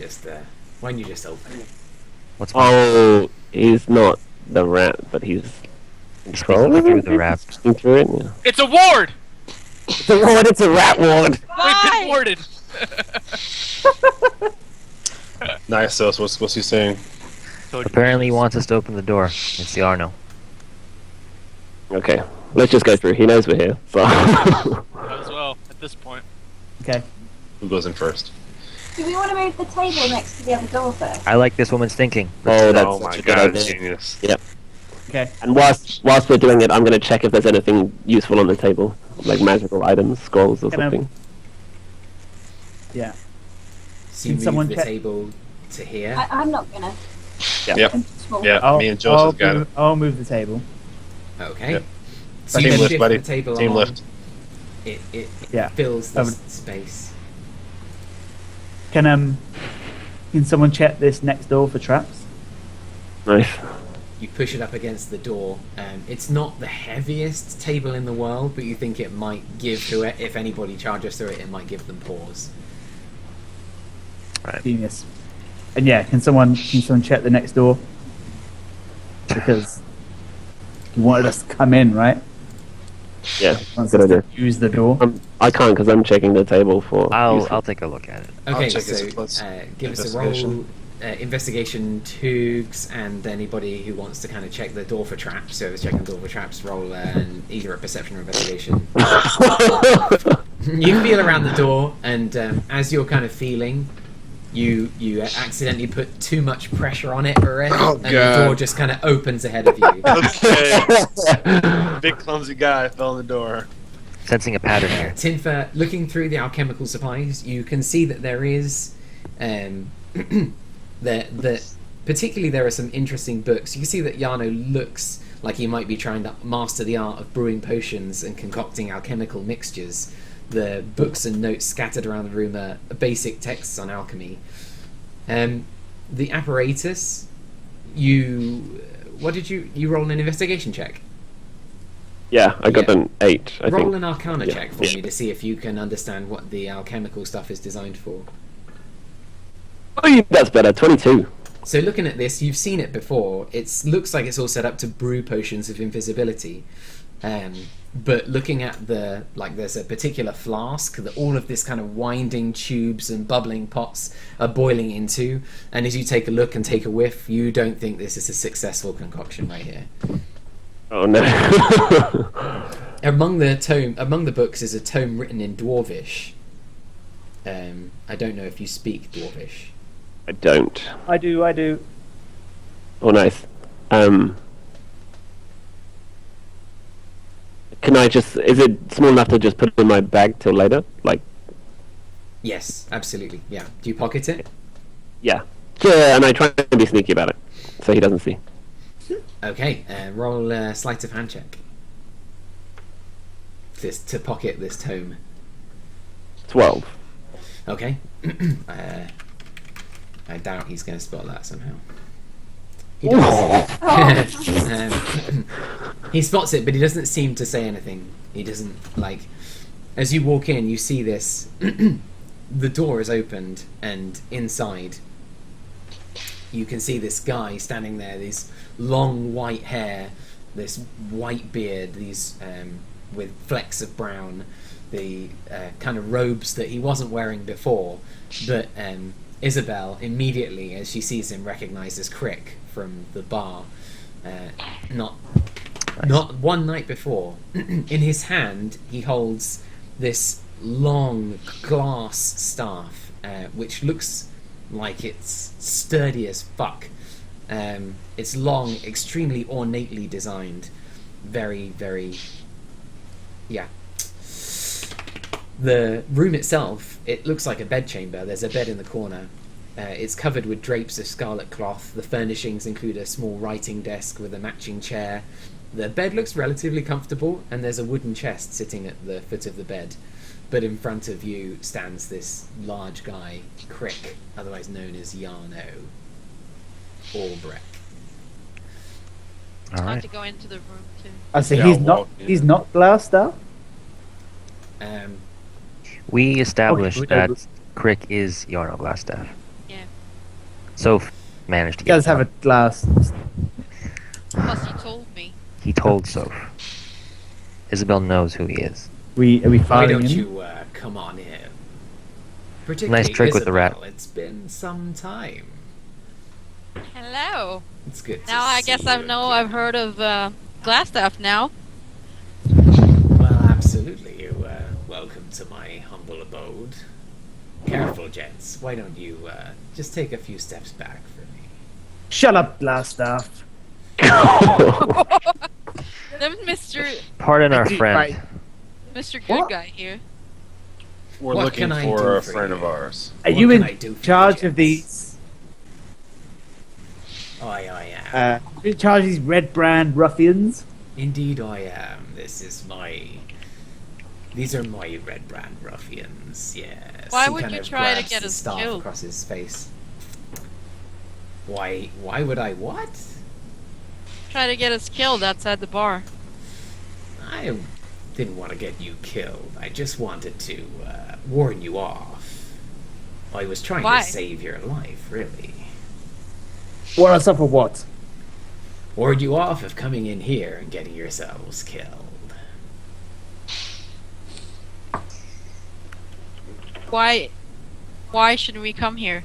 Why don't you just open it? What's Oh, he's not the rat, but he's controlling through the rat? Speaking through it, yeah. It's a ward! It's a ward, it's a rat ward! We've been warded! Nice. So what's he saying? Apparently he wants us to open the door. It's the Arno. Okay, let's just go through. He knows we're here, so... Might as well, at this point. Okay. Who goes in first? Do we want to move the table next to the other door first? I like this woman's thinking. Oh, that's Oh such my a good god, idea. genius. Yep. Okay. And whilst we're doing it, I'm going to check if there's anything useful on the table, like magical items, scrolls or Can I- something. Yeah. So you Can move someone the check- table to here. I'm not gonna. Yep. I'm too small. Yeah, me and Joseph got it. I'll move the table. Okay. Yep. So Team you lift, shift buddy. the table Team along. lift. It Yeah. fills I this would- space. Can someone check this next door for traps? Nice. You push it up against the door. It's not the heaviest table in the world, but you think it might give to it. If anybody charges through it, it might give them pause. Genius. And yeah, can someone check the next door? Because you wanted us to come in, right? Yeah, Wants good us to idea. use the door. I can't because I'm checking the table for... I'll take a look at it. Okay, check this so plus give us a roll. investigation. Investigation Toogs, and anybody who wants to kind of check the door for traps. So it's checking the door for traps. Roll either a perception or investigation. You feel around the door, and as you're kind of feeling, you accidentally put too much pressure on it, Areth, and the God. door just kind of opens ahead of you. Okay. Big clumsy guy fell in the door. Sensing a pattern here. Tinfa, looking through the alchemical supplies, you can see that there is, particularly there are some interesting books. You can see that Yano looks like he might be trying to master the art of brewing potions and concocting alchemical mixtures. The books and notes scattered around the room are basic texts on alchemy. The apparatus, you roll an investigation check? Yeah, I got Yeah. an 8, I Roll think. an arcana Yeah. check for me to see if you can understand what the alchemical stuff is designed for. Oh, that's better. 22. So looking at this, you've seen it before. It looks like it's all set up to brew potions of invisibility. But looking at there's a particular flask that all of this kind of winding tubes and bubbling pots are boiling into. And as you take a look and take a whiff, you don't think this is a successful concoction right here. Oh, no. Among the books is a tome written in Dwarvish. I don't know if you speak Dwarvish. I don't. I do. Oh, nice. Can I just... Is it small enough to just put it in my bag till later? Like, Yes, absolutely. Yeah. Do you pocket it? yeah. Yeah, and I try to be sneaky about it, so he doesn't see. Okay. Roll a sleight of hand check. To pocket this tome. 12. Okay. I doubt he's going to spot that somehow. He does. He spots it, but he doesn't seem to say anything. He doesn't, like... As you walk in, you see this... the door is opened, and inside you can see this guy standing there, these long white hair, this white beard, these with flecks of brown, the kind of robes that he wasn't wearing before. But Isabel, immediately, as she sees him, recognizes Crick from the bar. Not one night before. In his hand, he holds this long glass staff, which looks like it's sturdy as fuck. It's long, extremely ornately designed. Very, very... Yeah. The room itself, it looks like a bedchamber. There's a bed in the corner. It's covered with drapes of scarlet cloth. The furnishings include a small writing desk with a matching chair. The bed looks relatively comfortable, and there's a wooden chest sitting at the foot of the bed. But in front of you stands this large guy, Crick, otherwise known as Yarno. Albrecht. All Time right. to go into the room too. I see. Yeah, he's I'll not. walk in. He's not GlassStaff. We established Okay, that Crick is Yarno GlassStaff. Yeah. Soph managed to He get does have a him. glass. Plus, he told me. He told Soph. Isabel knows who he is. Are we Why filing don't him? you come on in? Particularly Nice trick with the rat. Isabel, it's been some time. Hello. It's good to Now I guess see I you know again. I've heard of GlassStaff now. Well, absolutely. You welcome to my humble abode. Careful, gents. Why don't you just take a few steps back for me? Shut up, GlassStaff. There's Mr. Pardon our friend. Right. Mr. Good What? Guy here. We're What looking can I for do a for friend you? of ours. Are What you can in I do for you, charge of gents? these? I am. In charge of these red brand ruffians? Indeed, I am. These are my red brand ruffians. Yes. Why He would kind you of try to grabs get the us staff killed? across his face. Why would I what? Try to get us killed outside the bar. I didn't want to get you killed. I just wanted to warn you off. I was trying Why? to save your life, really. Warn us up for what? Warned you off of coming in here and getting yourselves killed. Why should we come here?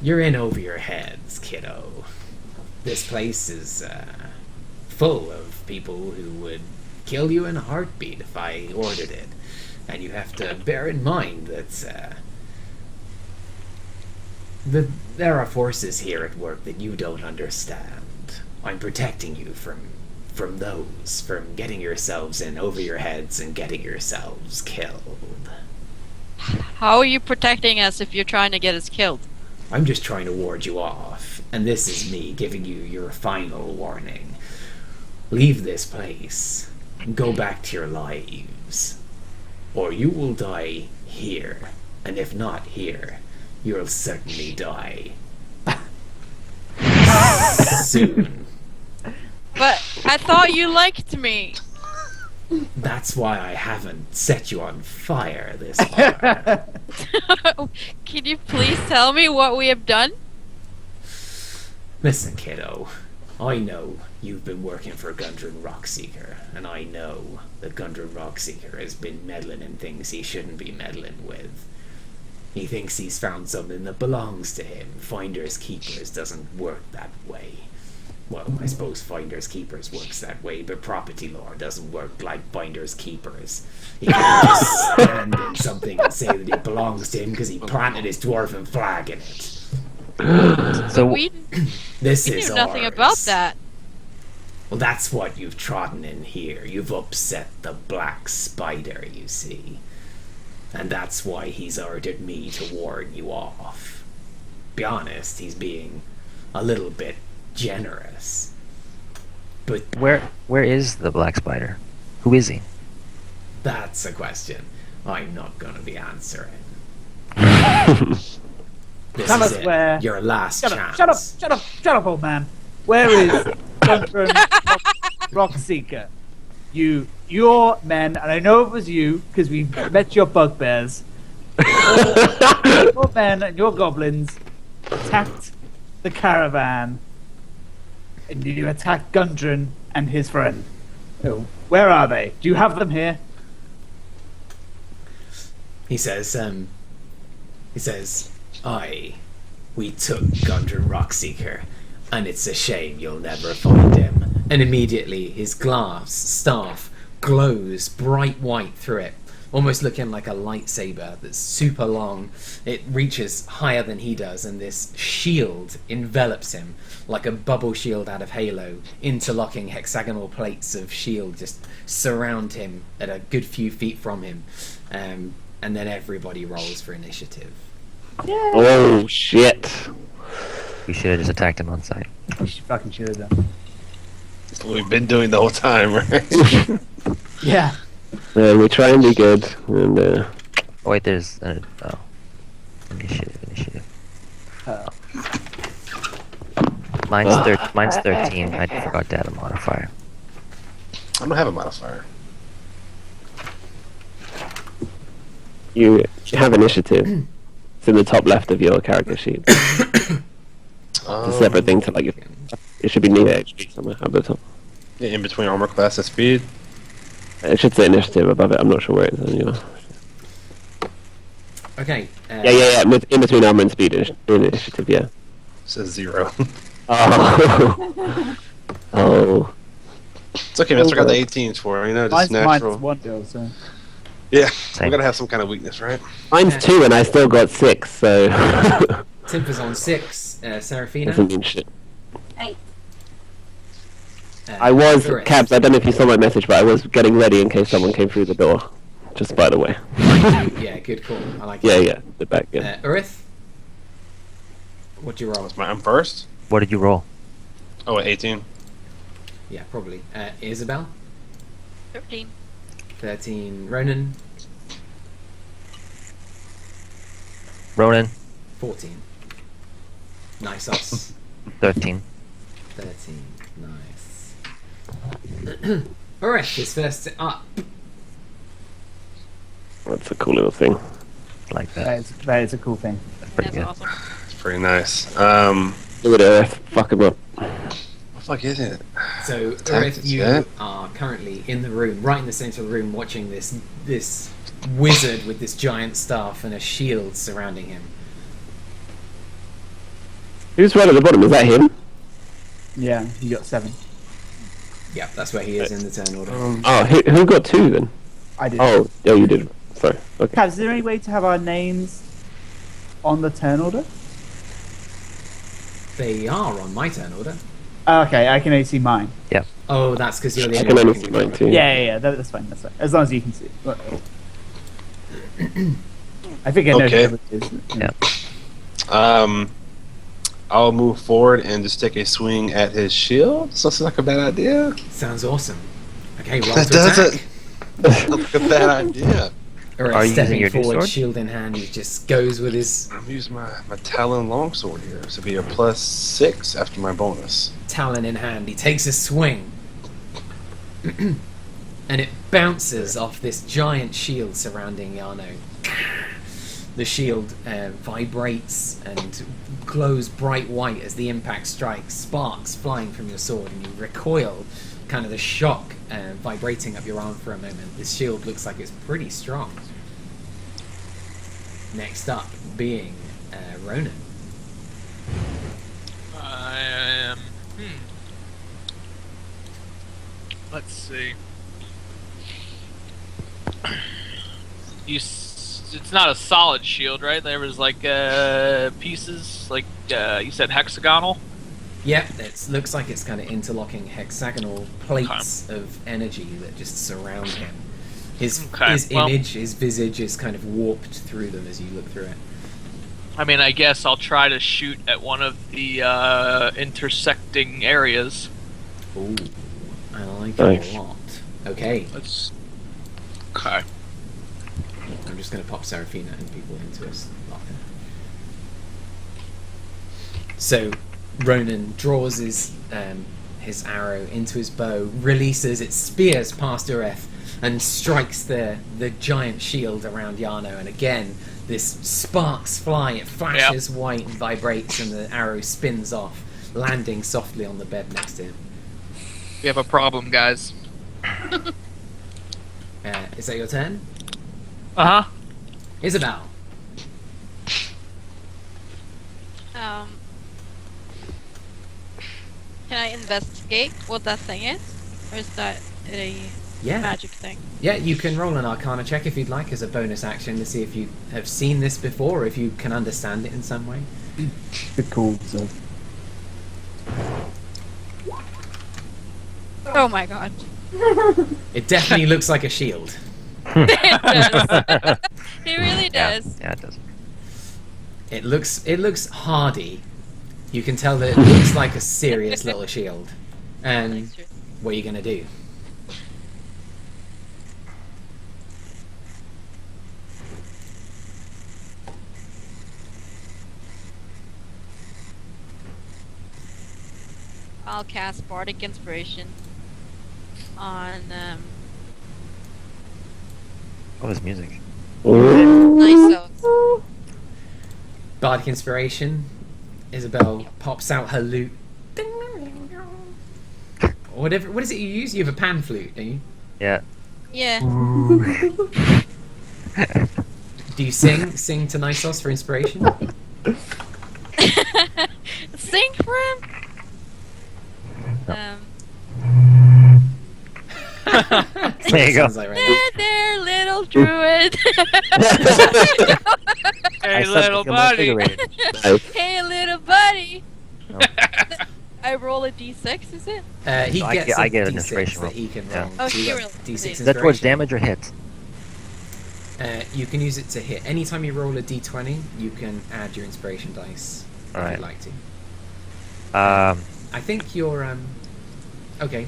You're in over your heads, kiddo. This place is full of people who would kill you in a heartbeat if I ordered it. And you have to bear in mind that there are forces here at work that you don't understand. I'm protecting you from those, from getting yourselves in over your heads and getting yourselves killed. How are you protecting us if you're trying to get us killed? I'm just trying to ward you off, and this is me giving you your final warning. Leave this place and go back to your lives. or you will die here. And if not here, you'll certainly die. Soon. But I thought you liked me. That's why I haven't set you on fire this far. Can you please tell me what we have done? Listen, kiddo. I know you've been working for Gundren Rockseeker, and I know that Gundren Rockseeker has been meddling in things he shouldn't be meddling with. He thinks he's found something that belongs to him. Finders Keepers doesn't work that way. Well, I suppose Finders Keepers works that way, but property law doesn't work like Finders Keepers. He can't just stand in something and say that it belongs to him because he planted his dwarven flag in it. So We This knew is nothing ours. about that. Well, that's what you've trodden in here. You've upset the black spider, you see. And that's why he's ordered me to warn you off. Be honest, he's being a little bit generous. But where is the black spider? Who is he? that's a question I'm not going to be answering. This Tell is us it. where- Your last Shut chance. up! Shut up! Shut up, old man. Where is Gundren Rockseeker? Your men, and I know it was you because we met your bugbears. Your men and your goblins attacked the caravan, and you attacked Gundren and his friend. Oh, where are they? Do you have them here? He says, we took Gundren Rockseeker, and it's a shame you'll never find him. And immediately his glass staff glows bright white through it, almost looking like a lightsaber that's super long. It reaches higher than he does, and this shield envelops him like a bubble shield out of Halo. Interlocking hexagonal plates of shield just surround him at a good few feet from him. And then everybody rolls for initiative. Oh shit! We should have just attacked him on sight. You fucking should have done. That's what we've been doing the whole time, right? Yeah. We try and be good, and Oh wait, there's initiative. Mine's 13. I forgot to add a modifier. I don't have a modifier. you have initiative. It's in the top left of your character sheet. It's a separate thing to like your. It should be near HP somewhere up the top. Yeah, in between armor class and speed. It should say initiative above it. I'm not sure where it is on your. Okay. Yeah. In between armor and speed initiative. Yeah. It says 0. Oh. Oh. It's okay, man. I still got the 18s for it, you know, just Mine's natural. one deal, so. Yeah, Same. we gotta have some kind of weakness, right? Mine's 2 and I still got 6. So. Timper's on 6. Seraphina. Doesn't mean shit. 8. I was Doris. Cabs. I don't know if you saw my message, but I was getting ready in case someone came through the door. Just by the way. Yeah, good call. I like Yeah, it. yeah. The back. Yeah. Urith? What'd you roll? I'm first. What did you roll? Oh, 18. Yeah, probably. Isabel? 13. 13. Ronan? Ronan, 14. Nice us. 13. 13. Nice. Urith is first up. That's a cool little thing. Like that. That is a cool thing. That's pretty That's good. awesome. It's pretty nice. Look at Earth. Fuck him up. What the fuck is it? So, Tactics, Urith, you yeah. are currently in the room, right in the center of the room, watching this wizard with this giant staff and a shield surrounding him. Who's right at the bottom? Is that him? Yeah, you got 7. Yeah, that's where he is in the turn order. Oh, who got 2 then? I did. Oh, you did. Sorry. Okay. Kat, is there any way to have our names on the turn order? They are on my turn order. Oh, okay, I can only see mine. Oh, that's because you're the I only can one only who see can mine control too. Yeah, that's fine. That's fine. As long as you can see. I think I know Okay. who it is. Yeah. I'll move forward and just take a swing at his shield. Sounds like a bad idea. it. Sounds awesome. Okay, roll That to attack. doesn't. Sounds like a bad idea. Are Alright, you using stepping your new forward, sword? shield in hand, he just goes with his I'm using my Talon longsword here. This will be a +6 after my bonus. talon in hand. He takes a swing. And it bounces off this giant shield surrounding Yano. The shield vibrates and glows bright white as the impact strikes, sparks flying from your sword, and you recoil, kind of the shock vibrating up your arm for a moment. This shield looks like it's pretty strong. Next up being Ronan. Let's see. It's not a solid shield, right? There was like pieces, like you said, hexagonal. Yeah, it looks like it's kind of interlocking hexagonal plates of energy that just surround him. His image, his visage is kind of warped through them as you look through it. I mean, I guess I'll try to shoot at one of the intersecting areas. Ooh, I like Nice. it a lot. Okay, Okay. I'm just going to pop Serafina and people into a slot. So, Ronan draws his arrow into his bow, releases it, spears past Ureth, and strikes the giant shield around Yano. And again, this sparks fly, it flashes white and vibrates, and the arrow spins off, landing softly on the bed next to him. We have a problem, guys. Is that your turn? Uh huh. Isabel. Can I investigate what that thing is? Or is that a Yeah. magic thing? Yeah, you can roll an Arcana check if you'd like as a bonus action to see if you have seen this before or if you can understand it in some way. Good call, so. Oh my god. It definitely looks like a shield. It does. It really does. Yeah, it does. It looks hardy. You can tell that it looks like a serious little shield. And Thanks, Drew. what are you gonna do? I'll cast Bardic Inspiration on What was music? Nysos. Bardic Inspiration. Isabel pops out her lute. Or whatever. What is it you use? You have a pan flute, don't you? Yeah. Yeah. Do you sing to Nysos for inspiration? Sing for him. There you go. Sounds like right. There, little druid. Hey, I little suddenly feel buddy. invigorated. Hey, little buddy. No. I roll a d6, is it? He So gets I a get an D6 inspiration that roll. he can Yeah. roll. Oh, So he you rolls got the D6 D6. Is that towards inspiration. damage or hits? You can use it to hit. Anytime you roll a d20, you can add your inspiration dice if Alright. you'd like to. I think you're okay.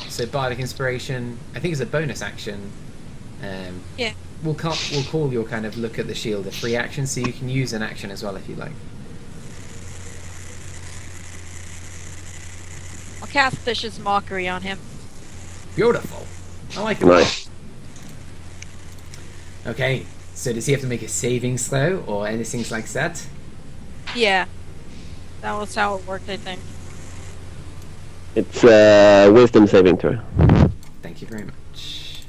So bardic inspiration, I think, is a bonus action. Yeah. We'll call your kind of look at the shield a free action, so you can use an action as well if you like. I'll cast Vicious Mockery on him. Beautiful. I like it. Nice. Okay. So does he have to make a saving throw or anything like that? Yeah. That was how it worked, I think. It's a wisdom saving throw. Thank you very much.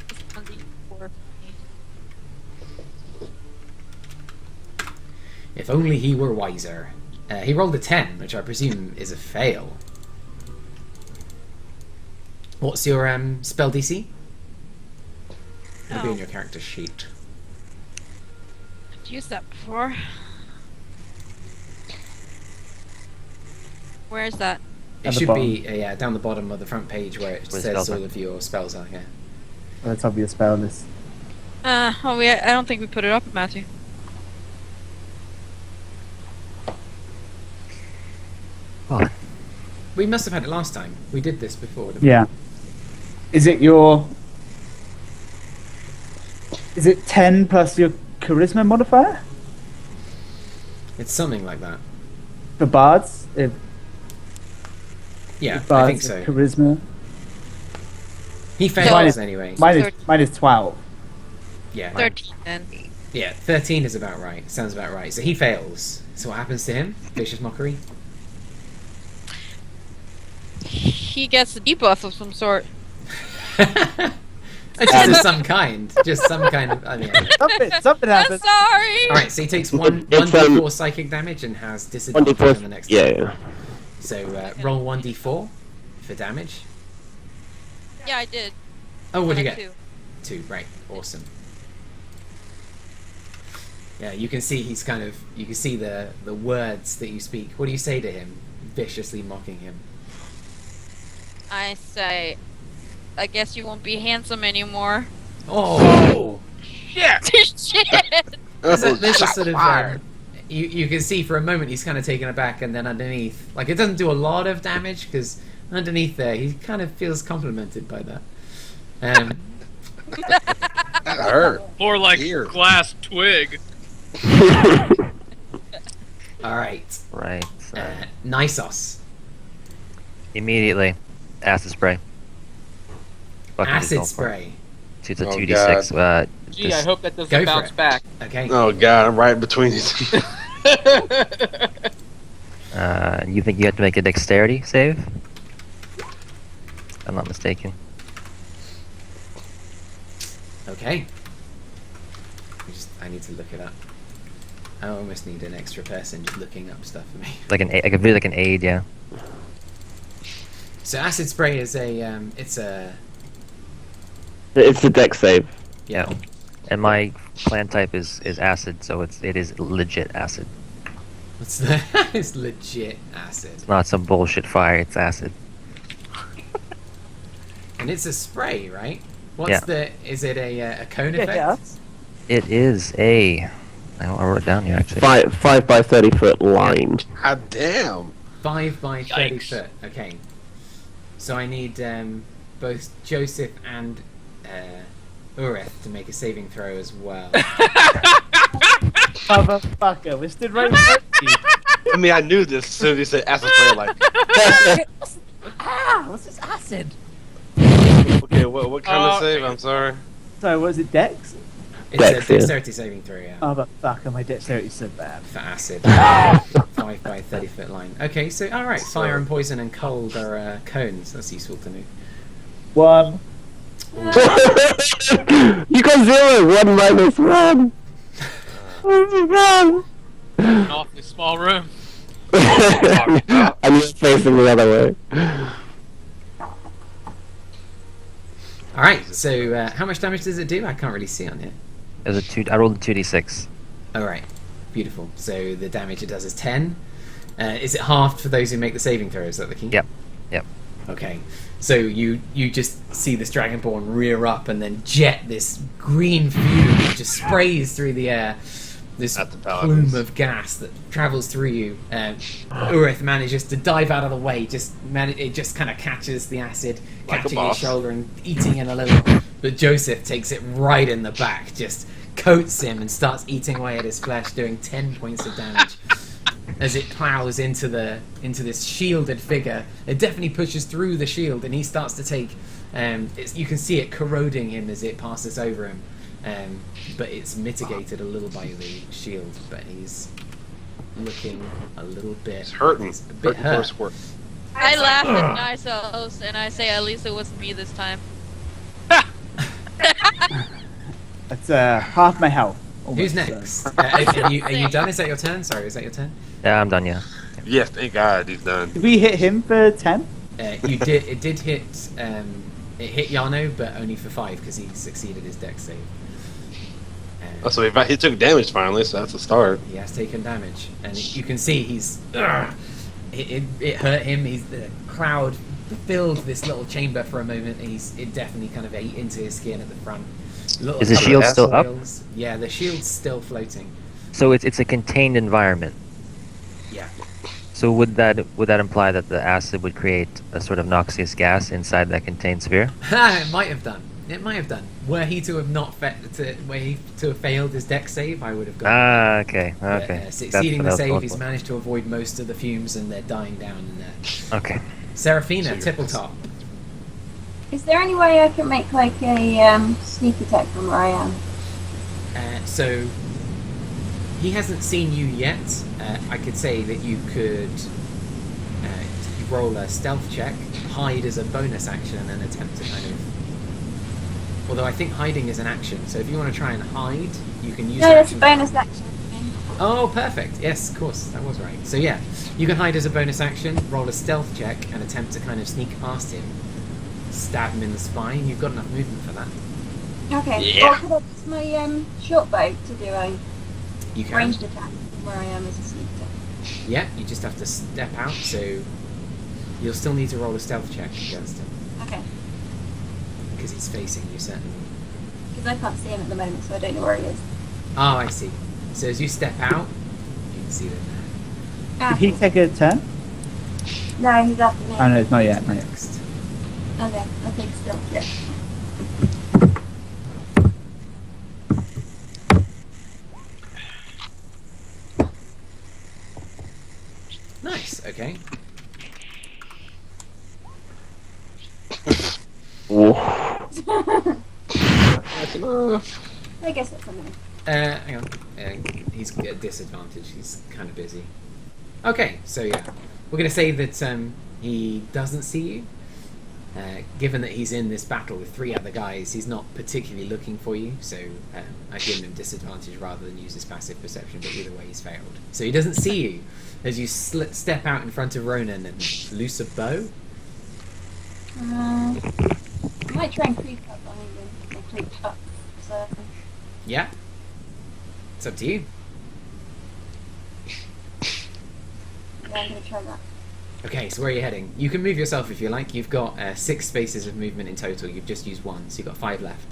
It's on D4. If only he were wiser. He rolled a 10, which I presume is a fail. What's your spell DC? It'll be on your character sheet. I've used that before. Where is that? It At the should bottom. be yeah, down the bottom of the front page where it Where says spells all are. of your spells are. Yeah. On the top of your spell list. I don't think we put it up, Matthew. Oh, We must have had it last time. We did this before. Didn't we? Yeah. Is it your Is it 10 plus your charisma modifier? It's something like that. For bards? If Yeah, I bards think have so. Charisma. He Mine fails is- anyway. Mine is 12. Yeah, 13 then. yeah, 13 is about right. Sounds about right. So he fails. So what happens to him? Vicious mockery. He gets a debuff of some sort. Just of some kind. Just some kind of. I mean, Something I'm happens. sorry! all right. So he takes one It's, d4 psychic damage and has disadvantage 1d4. on the next. Yeah. So roll 1d4 for damage. Yeah, I did. Oh, what'd you I get? had 2. Right. Awesome. Yeah, you can see he's kind of. You can see the words that you speak. What do you say to him? Viciously mocking him. I say, I guess you won't be handsome anymore. Oh. Shit! Shit! There's a sort of you can see for a moment he's kind of taken aback, and then underneath, like, it doesn't do a lot of damage because underneath there he kind of feels complimented by that. That hurt. More like Ear. glass twig. All right, Right. So Nisos, immediately, acid spray. Bucket is acid all for it. spray. So it's a Oh, 2d6. Gee, I hope that Go doesn't for bounce it. back. Okay. Oh god, I'm right between these. You think you have to make a dexterity save? If I'm not mistaken. Okay. I need to look it up. I almost need an extra person just looking up stuff for me. Like an aid, I could be like an aid, yeah. So acid spray is it's a It's a deck save. Yeah. And my clan type is acid, so it is legit acid. what's the it's legit acid, It's not some bullshit fire. It's acid. and it's a spray, right? What's Yeah. is it a cone Yeah, effect? yeah. It is a. I wrote it down here actually. 5 by 30-foot line. God damn. 5 by 30 Yikes. foot. Okay. So I need both Joseph and Ureth to make a saving throw as well. Motherfucker, we stood right in front of you. I mean, I knew this as soon as he said acid spray. Like, What's this acid? okay, what kind Oh, of save? I'm sorry. So, was it Dex? It's Dex, a yeah. dexterity saving throw, yeah. Motherfucker, my dexterity's so bad. For acid. 5 by 30 foot line. Okay, so alright, fire and poison and cold are cones. That's useful to know. 1. You got 0. 1 minus 1. Run. An awfully small room. And you're facing the other way. Alright, so how much damage does it do? I can't really see on here. It was a 2. I rolled a 2d6. Alright, beautiful. So the damage it does is 10. Is it halved for those who make the saving throw? Is that the key? Yep. Yep. Okay. So you just see this dragonborn rear up and then jet this green fume that just sprays through the air. This At the plume paladins. of gas that travels through you. Ureth manages to dive out of the way. It just kind of catches the acid, Like a catching boss. his shoulder and eating it a little. But Joseph takes it right in the back, just coats him and starts eating away at his flesh, doing 10 points of damage. As it plows into this shielded figure, it definitely pushes through the shield, and he starts to take. You can see it corroding him as it passes over him, but it's mitigated a little by the shield. But he's looking a little bit. It's hurting. He's a bit Hurting for hurt. a squirt. I laugh at Nisos and I say, at least it wasn't me this time. That's half my health. Who's almost, next? Are you done? Is that your turn? Sorry, is that your turn? Yeah, I'm done. Yeah. Yes, thank God he's done. Did we hit him for 10? You did. It did hit. It hit Yano, but only for 5 because he succeeded his dex save. Oh, so he took damage finally, so that's a start. He has taken damage, and you can see he's. It hurt him. The cloud filled this little chamber for a moment. And it definitely kind of ate into his skin at the front. Little Is the couple shield of still up? soils. Yeah, the shield's still floating. So it's a contained environment. Yeah. So would that imply that the acid would create a sort of noxious gas inside that contained sphere? It might have done. It might have done. Were he to have failed his deck save, I would have gone. Ah, okay, But, okay. succeeding That's the what I save, was he's going managed to avoid most of the fumes, and they're dying down in there. for. Okay. Seraphina, Tippletop. Is there any way I can make like a sneak attack from where I am? So he hasn't seen you yet. I could say that you could roll a stealth check, hide as a bonus action, and then attempt to kind of. Although I think hiding is an action, so if you want to try and hide, you can use. No, that's a action. bonus action. Oh, perfect. Yes, of course, that was right. So yeah, you can hide as a bonus action, roll a stealth check, and attempt to kind of sneak past him, stab him in the spine. You've got enough movement for that. Okay. Yeah. Or could I use my short bow to do a You can. ranged attack from where I am as a sneak attack? Yeah, you just have to step out, so you'll still need to roll a stealth check against him Okay. because he's facing you, certainly. Because I can't see him at the moment, so I don't know where he is. Oh, I see. So as you step out, you can see them there. Did he take a turn? No, he's after me. Oh no, it's not yet. Not yet. Next. Okay, I'll take still. Yeah. Nice. Okay. I guess that's something. Hang on. He's at disadvantage. He's kind of busy. Okay, so yeah, we're going to say that he doesn't see you. Given that he's in this battle with 3 other guys, he's not particularly looking for you, so I've given him disadvantage rather than use his passive perception, but either way he's failed. So he doesn't see you as you step out in front of Ronan and loose a bow. I might try and creep up on him and creep up. So Yeah? It's up to you. yeah, I'm gonna try that. Okay, so where are you heading? You can move yourself if you like. You've got 6 spaces of movement in total. You've just used 1, so you've got 5 left.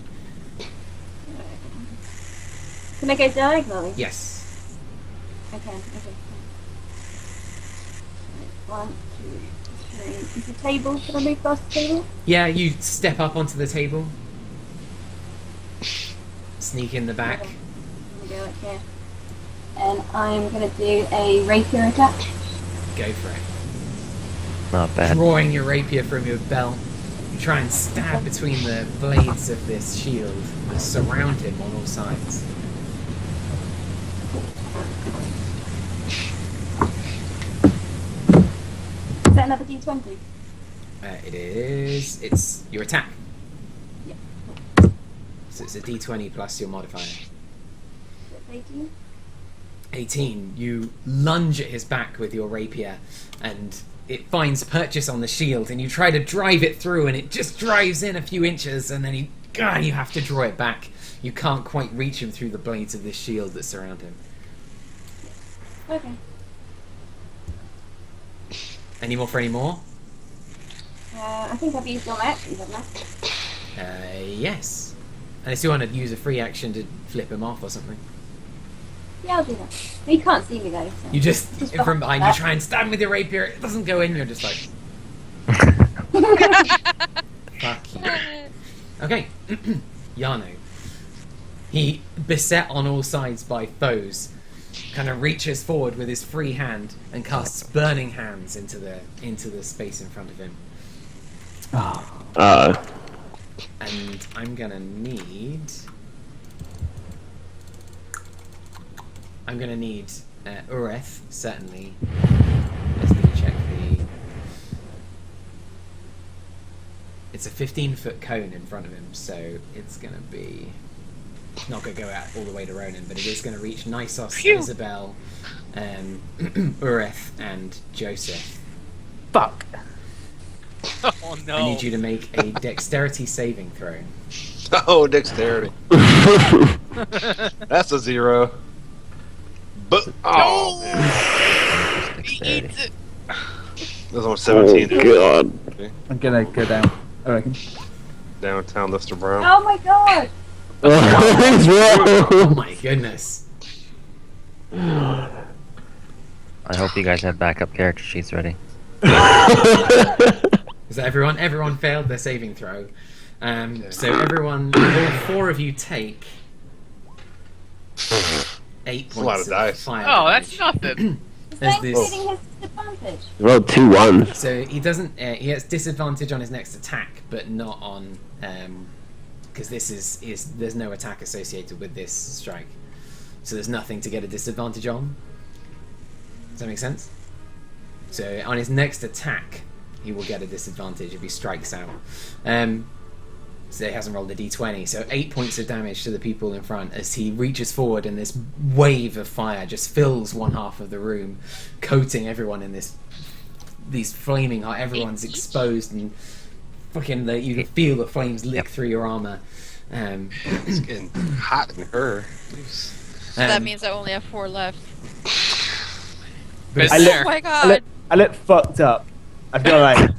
Can I go diagonally? Yes. Okay. 1, 2, 3. Is the table? Can I move past the table? Yeah, you step up onto the table. Sneak in the back. Okay. I'm gonna go like here. And I'm gonna do a rapier attack. Go for it. Not bad. Drawing your rapier from your belt, you try and stab between the blades of this shield that surround him on all sides. Is that another D20? It is. It's your attack. Yeah. So it's a d20 plus your modifier. That's 18. 18. You lunge at his back with your rapier, and it finds purchase on the shield, and you try to drive it through, and it just drives in a few inches, and then you have to draw it back. You can't quite reach him through the blades of this shield that surround him. Okay. Any more for any more? I think I've used all my actions, haven't I? Yes. Unless you want to use a free action to flip him off or something. Yeah, I'll do that. He can't see me though. So. You just, from behind, you that. try and stab him with your rapier, it doesn't go in, you're just like, fuck you. Okay, Yano. He, beset on all sides by foes, kind of reaches forward with his free hand and casts burning hands into the space in front of him. And I'm gonna need Ureth, certainly. Let's need to check the. It's a 15-foot cone in front of him, so it's gonna be not gonna go out all the way to Ronan, but it is gonna reach Nisos, Isabel, Ureth, and Joseph. Fuck. Oh no. I need you to make a dexterity saving throw. Oh, dexterity. That's a 0. But oh, man. He eats it. That's almost 17. God. I'm gonna go down, I reckon. Downtown Lester Brown. Oh my god! What's Oh wrong? my goodness. I hope you guys have backup character sheets ready. Is that everyone? Everyone failed their saving throw. So everyone, all 4 of you take 8 That's a lot points of of dice. fire Oh, that's damage. nothing. Is There's that this- including his disadvantage? You rolled 2 1s. So he doesn't. He has disadvantage on his next attack, but not on because this is there's no attack associated with this strike, so there's nothing to get a disadvantage on. Does that make sense? So on his next attack, he will get a disadvantage if he strikes out. So he hasn't rolled a d20. So 8 points of damage to the people in front as he reaches forward and this wave of fire just fills one half of the room, coating everyone in these flaming hot. Everyone's exposed and fucking you can feel the flames lick through your armor. It's getting hot in her. So that means I only have 4 left. Been I there. Oh my god. I look fucked up. I feel like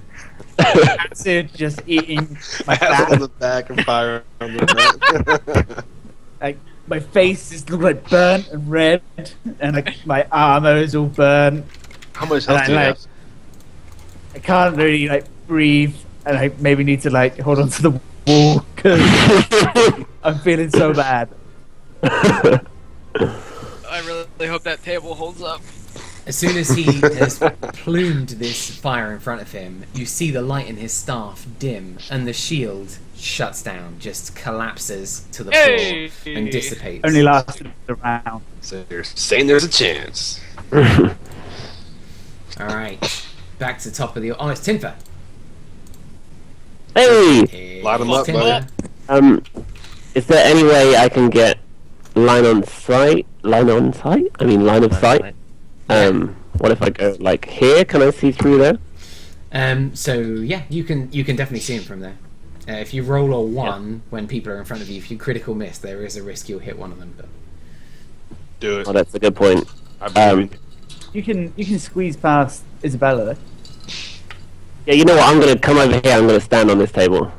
acid just eating my Acid on back. the back and fire on the front. Like my face just looks like burnt and red, and like my armor is all burnt. How much health And do you I, have? I can't really like breathe, and I maybe need to like hold on to the wall because I'm feeling so bad. I really hope that table holds up. As soon as he has plumed this fire in front of him, you see the light in his staff dim, and the shield shuts down, just collapses to the Hey! floor and dissipates. Only lasted a round. So you're saying there's a chance. Alright, back to the top of the... Oh, it's Tinfa. Hey! Light 'em up, Tinfa. buddy. Is there any way I can get line on sight? Line on sight? I mean, line of sight? What if I go like here? Can I see through there? So yeah, you can definitely see him from there. If you roll a 1 when people are in front of you, if you critical miss, there is a risk you'll hit one of them. But Do it. Oh, that's a good point. I believe in you. You can squeeze past Isabella. Yeah, you know what? I'm gonna come over here. I'm gonna stand on this table.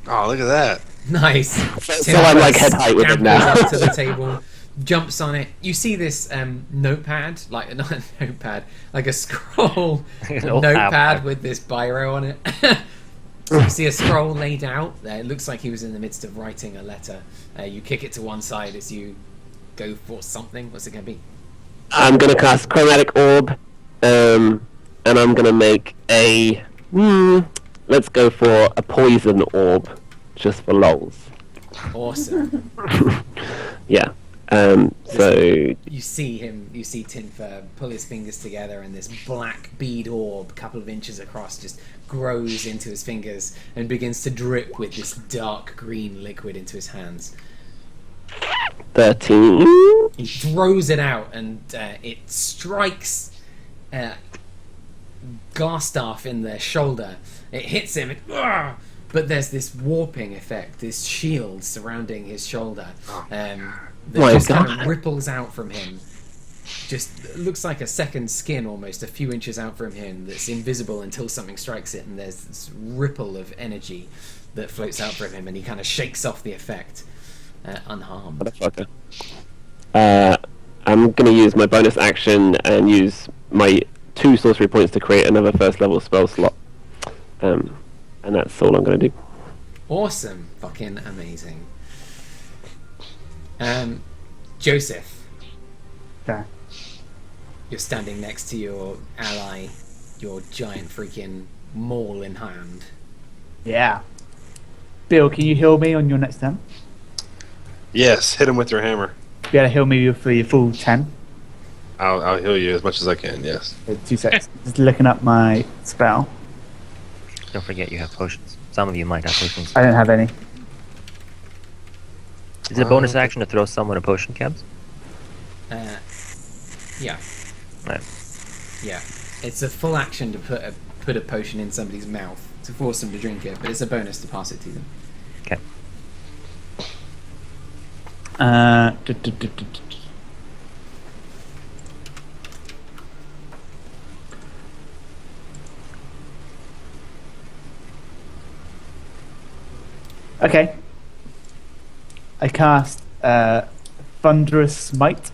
Oh, look at that. nice. So I'm like head height with it Scampers now. up to the table, jumps on it. You see this notepad, like not a notepad, like a scroll notepad with this biro on it. So you see a scroll laid out. It looks like he was in the midst of writing a letter. You kick it to one side as you go for something. What's it going to be? I'm gonna cast chromatic orb, and I'm gonna make a. Let's go for a poison orb, just for lols. Awesome. Yeah. So You see Tinfa pull his fingers together, and this black bead orb, a couple of inches across, just grows into his fingers and begins to drip with this dark green liquid into his hands. 13. He throws it out, and it strikes GlassStaff in the shoulder. It hits him, but there's this warping effect, this shield surrounding his shoulder. That My just kind God. of ripples out from him. Just looks like a second skin almost, a few inches out from him, that's invisible until something strikes it, and there's this ripple of energy that floats out from him, and he kind of shakes off the effect unharmed. Motherfucker. I'm gonna use my bonus action and use my 2 sorcery points to create another first level spell slot. And that's all I'm gonna do. Awesome. Fucking amazing. Joseph, Okay. you're standing next to your ally, your giant freaking maul in hand. Yeah. Bill, can you heal me on your next turn? Yes, hit him with your hammer. Be able to heal me for your full 10. I'll heal you as much as I can. Yes. 2 seconds. Just looking up my spell. Don't forget you have potions. Some of you might have potions. I don't have any. Is it a bonus action to throw someone a potion, Cabs? Yeah. Right. Yeah. It's a full action to put a potion in somebody's mouth to force them to drink it, but it's a bonus to pass it to them. Okay. Okay. I cast Thunderous Smite.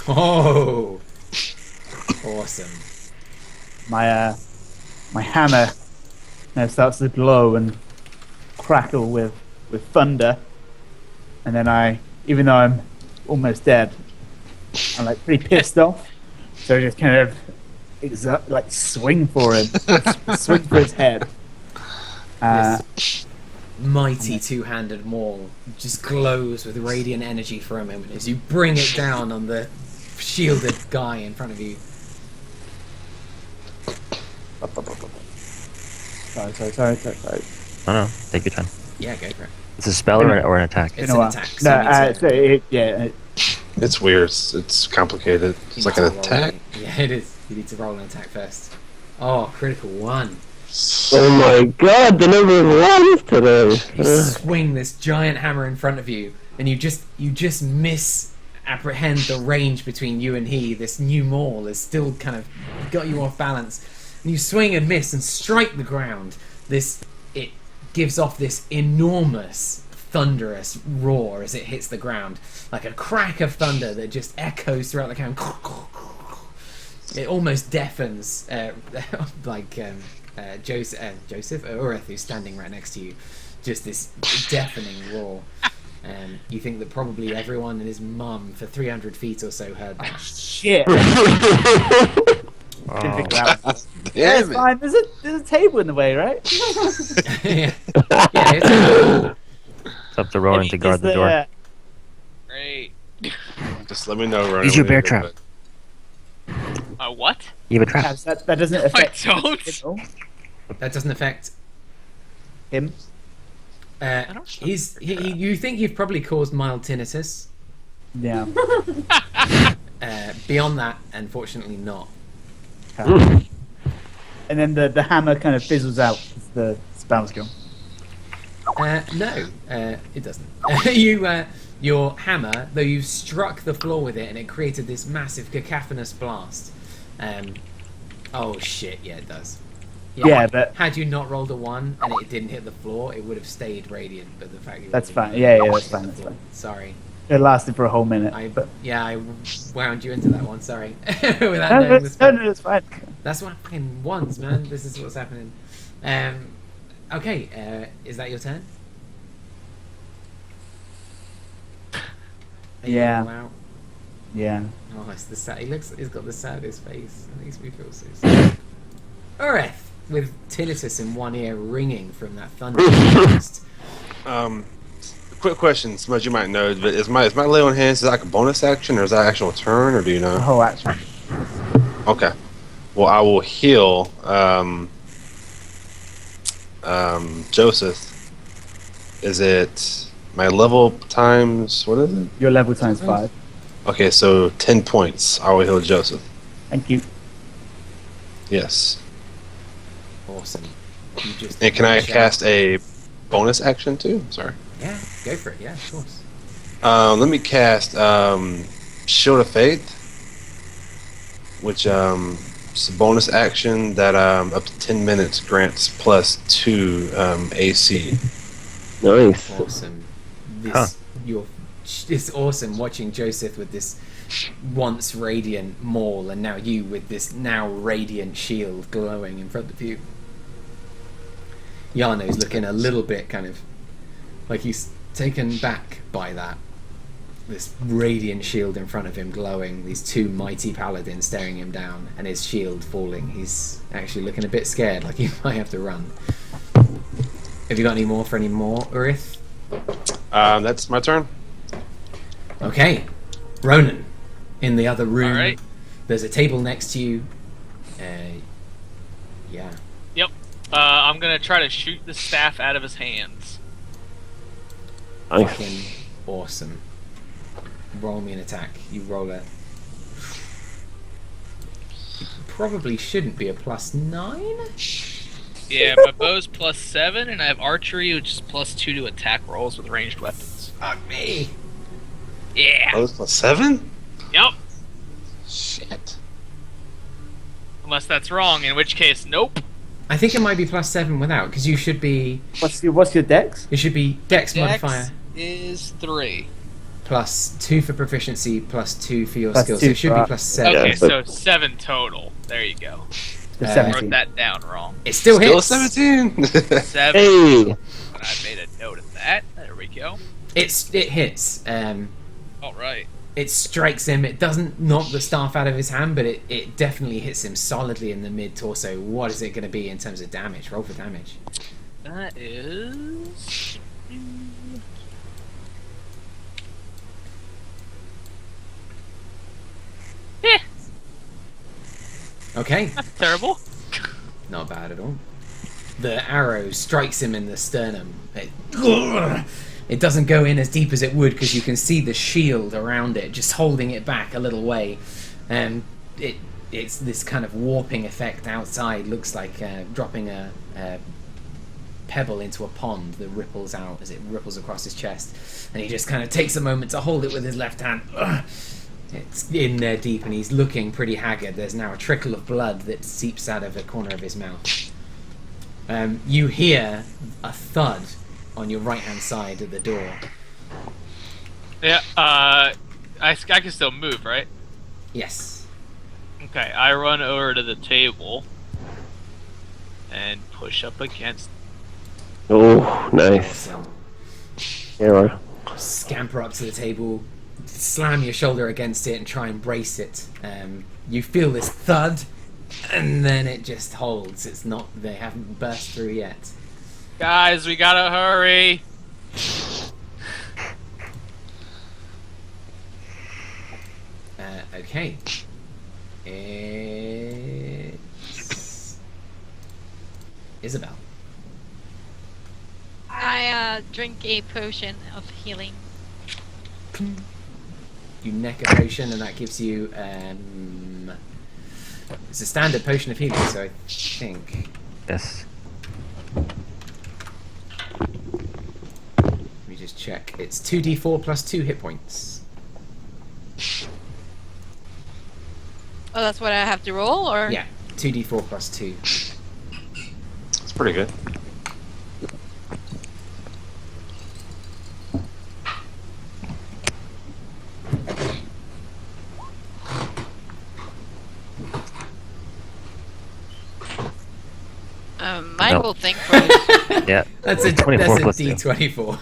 Oh! Awesome. My hammer now starts to glow and crackle with thunder, and then even though I'm almost dead, I'm like pretty pissed off. So I just kind of swing for him, swing for his head. This mighty two-handed maul just glows with radiant energy for a moment as you bring it down on the shielded guy in front of you. Sorry. Oh no, take your time. Yeah, go for it. It's a spell or an attack? It's an attack. So It's weird. It's complicated. It's like an attack. Yeah, it is. You need to roll an attack first. Oh, critical 1. Oh my god, the number of ones today. You swing this giant hammer in front of you, and you just misapprehend the range between you and he. This new maul has still kind of got you off balance. And you swing and miss and strike the ground. It gives off this enormous, thunderous roar as it hits the ground, like a crack of thunder that just echoes throughout the camp. It almost deafens, Joseph Oreth, who's standing right next to you. Just this deafening roar. You think that probably everyone and his mum for 300 feet or so heard that. Shit. Damn It's fine. There's a table in the way, right? Yeah, it's It's up to Ronan to guard the door. Great. Just let me know, Ronan. Use your bear trap. What? You have a trap. That doesn't affect I don't. that doesn't affect him. You think you've probably caused mild tinnitus. Yeah. Beyond that, unfortunately not. Okay. And then the hammer kind of fizzles out as the spell's gone. No, it doesn't. Your hammer, though you've struck the floor with it and it created this massive cacophonous blast. Oh shit, yeah it does. Yeah, but had you not rolled a 1 and it didn't hit the floor, it would have stayed radiant, but the fact you that's rolled a fine. 1 Yeah, that's fine. That's fine. Sorry. It lasted for a whole minute. I but... wound you into that one, sorry. Without No, knowing the spell. it's fine. That's what fucking ones, man. This is what's happening. Okay, is that your turn? Yeah. Wow. Yeah. Oh, it's the sad. He's got the saddest face. It makes me feel so sad. Oreth, with tinnitus in one ear ringing from that thunder blast. Quick question, Smudge, you might know, but is my lay on hands, is that like a bonus action, or is that actual turn, or do you know? The whole action. Okay. Well, I will heal Joseph. Is it my level times, what is it? Your level times 5. Okay, so 10 points. I will heal Joseph. Thank you. Yes. Awesome. And can I cast a bonus action too? Sorry. Yeah, go for it. Yeah, of course. Let me cast Shield of Faith, which is a bonus action that up to 10 minutes grants plus 2 AC. Nice. Awesome. It's awesome watching Joseph with this once radiant maul, and now you with this now radiant shield glowing in front of you. Yano's looking a little bit kind of like he's taken back by that. This radiant shield in front of him glowing, these 2 mighty paladins staring him down, and his shield falling. He's actually looking a bit scared, like he might have to run. Have you got any more for any more, Urith? That's my turn. Okay. Ronan, in the other room. All right. There's a table next to you. Yeah. Yep. I'm gonna try to shoot the staff out of his hands. Nice. Fucking awesome. Roll me an attack. You roll a... It probably shouldn't be a +9? Yeah, my bow's +7, and I have archery, which is +2 to attack rolls with ranged weapons. Fuck me. Yeah. Oh, it's +7? Yep. Shit. Unless that's wrong, in which case, nope. I think it might be +7 without, because you should be... What's your dex? It should be Dex Dex modifier is 3. +2 for proficiency, +2 for your Plus skill. 2 So it should be for- +7. Okay, Yeah, so 7 total. There you go. The Uh, I 17. wrote that down wrong. It still Still hits. 17. 7. Hey! and I made a note of that. There we go. It hits. All right. It strikes him. It doesn't knock the staff out of his hand, but it definitely hits him solidly in the mid-torso. What is it going to be in terms of damage? Roll for damage. That is... Eh, Okay. that's terrible. Not bad at all. The arrow strikes him in the sternum. It doesn't go in as deep as it would because you can see the shield around it, just holding it back a little way. It's this kind of warping effect outside. Looks like dropping a pebble into a pond that ripples out as it ripples across his chest. And he just kind of takes a moment to hold it with his left hand. It's in there deep, and he's looking pretty haggard. There's now a trickle of blood that seeps out of the corner of his mouth. You hear a thud on your right-hand side of the door. Yeah, I can still move, right? Yes. Okay, I run over to the table and push up against. Oh, nice. Awesome. Hero. Scamper up to the table, slam your shoulder against it, and try and brace it. You feel this thud, and then it just holds. It's not. They haven't burst through yet. Guys, we gotta hurry. Okay. It's Isabel. I drink a potion of healing. You neck a potion, and that gives you it's a standard potion of healing, so I think. Yes. Let me just check. It's 2d4 plus 2 hit points. Oh, that's what I have to roll, or? Yeah, 2d4 plus 2. It's pretty good. My No. whole thing froze. Yeah. That's a 24 plus two. d24.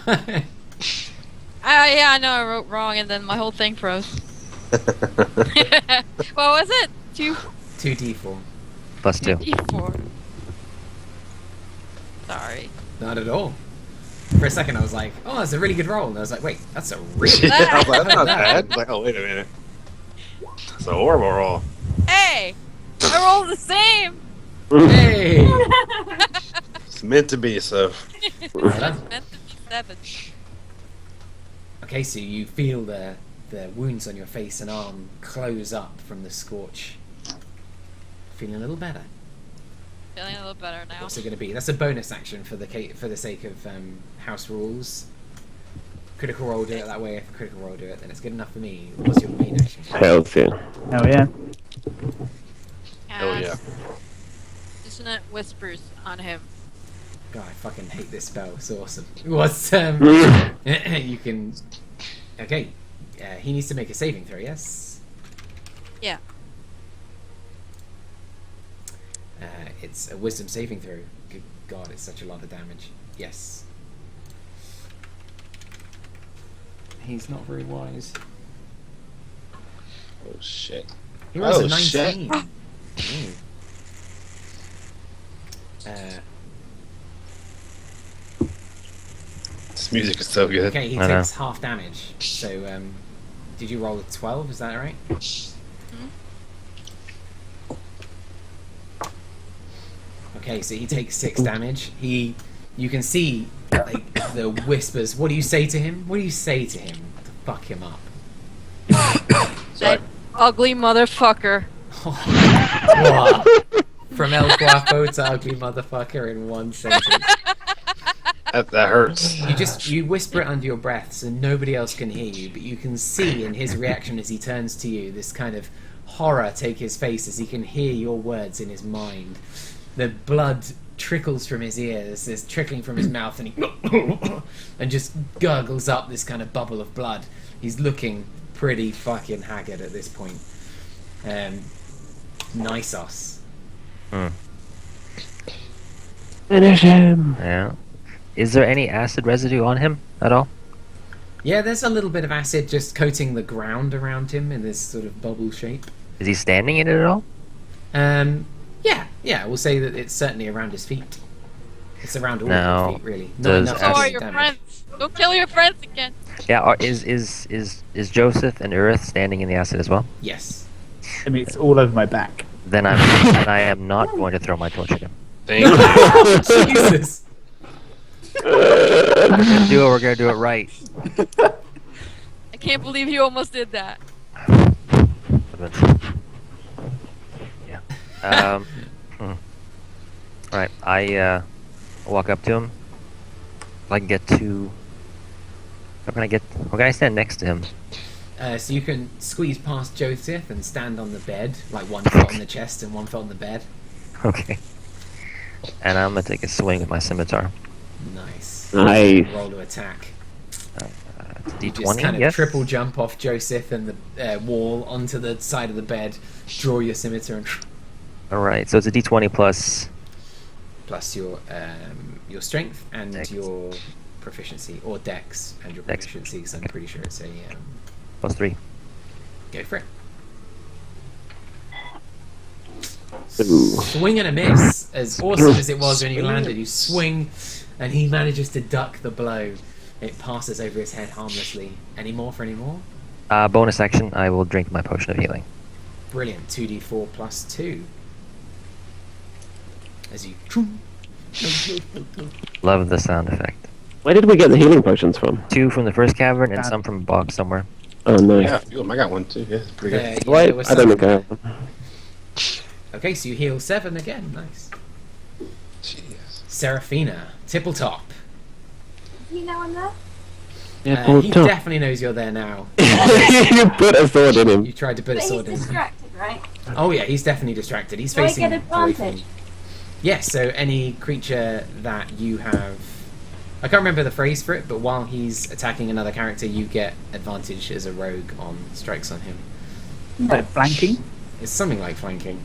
Yeah, I know I wrote wrong, and then my whole thing froze. What was it? 2d4. Plus 2. 4. Sorry. Not at all. For a second I was like, oh, that's a really good roll. And I was like, wait, that's a really Yeah, I was like, that's not bad. I was like, oh, wait a minute. It's a horrible roll. Hey! I rolled the same! Hey! It's meant to be, so. Well done. It's meant to be 7. Okay, so you feel the wounds on your face and arm close up from the scorch. Feeling a little better. Feeling a little better now. What's it going to be? That's a bonus action for the sake of house rules. Critical roll, do it that way. If a critical roll, do it, then it's good enough for me. What's your main action? Hells yeah. Oh yeah. Oh, yeah. Dissonant whispers on him. God, I fucking hate this spell. It's awesome. What's you can. Okay, he needs to make a saving throw. Yes. Yeah. It's a wisdom saving throw. Good God, it's such a lot of damage. Yes. He's not very wise. Oh, shit. He rolls Oh, a shit. 19. This music is so good. Okay, he I know. takes half damage. So, did you roll a 12? Is that right? Okay, so he takes 6 damage. You can see like the whispers. What do you say to him? What do you say to him to fuck him up? That ugly motherfucker. Wow. From El Guapo to ugly motherfucker in one sentence. That hurts. You whisper it under your breath so nobody else can hear you, but you can see in his reaction as he turns to you this kind of horror take his face as he can hear your words in his mind. The blood trickles from his ears, there's trickling from his mouth, and he and just gurgles up this kind of bubble of blood. He's looking pretty fucking haggard at this point. Nisos. Hmm. Finish him. Yeah. Is there any acid residue on him at all? Yeah, there's a little bit of acid just coating the ground around him in this sort of bubble shape. Is he standing in it at all? Yeah, we'll say that it's certainly around his feet. It's around all Now, of his feet, really. Not does enough So to are do your damage. friends. Don't kill your friends again. Yeah. Is Joseph and Urith standing in the acid as well? Yes. I mean, it's all over my back. Then I am not going to throw my torch at him. Thank you. Jesus. We're gonna do it right. I can't believe you almost did that. Yeah. All right. I walk up to him. If I can get to. How can I stand next to him? So you can squeeze past Joseph and stand on the bed, like one foot on the chest and one foot on the bed. Okay. And I'm gonna take a swing with my scimitar. Nice. Nice. Roll to attack. It's You D20. just kind of Yes. triple jump off Joseph and the wall onto the side of the bed, draw your scimitar, and All right. So it's a D20 plus. plus your strength and Dex. your proficiency, or dex and your Dex. proficiency, because I'm pretty sure it's a Plus 3. go for it. Ooh. Swing and a miss. As awesome as it was when you landed, you swing, and he manages to duck the blow. It passes over his head harmlessly. Any more for any more? Bonus action. I will drink my potion of healing. Brilliant. 2d4 plus 2. As you. Love the sound effect. Where did we get the healing potions from? 2 from the first cavern and some from a box somewhere. Oh, nice. Yeah, a few of 'em. I got one too. Yeah, it's pretty good. Yeah, Why? there was I don't some- think I have. Okay, so you heal 7 again. Nice. Jeez. Seraphina. Tippletop. Do you know I'm there? Yeah, He definitely knows you're there now. You put a sword in him. You tried to put a But he's sword in. distracted, right? Oh yeah, he's definitely distracted. He's Do I facing get away from advantage? you. Yes, so any creature that you have... I can't remember the phrase for it, but while he's attacking another character, you get advantage as a rogue on strikes on him. No. Like flanking. It's something like flanking.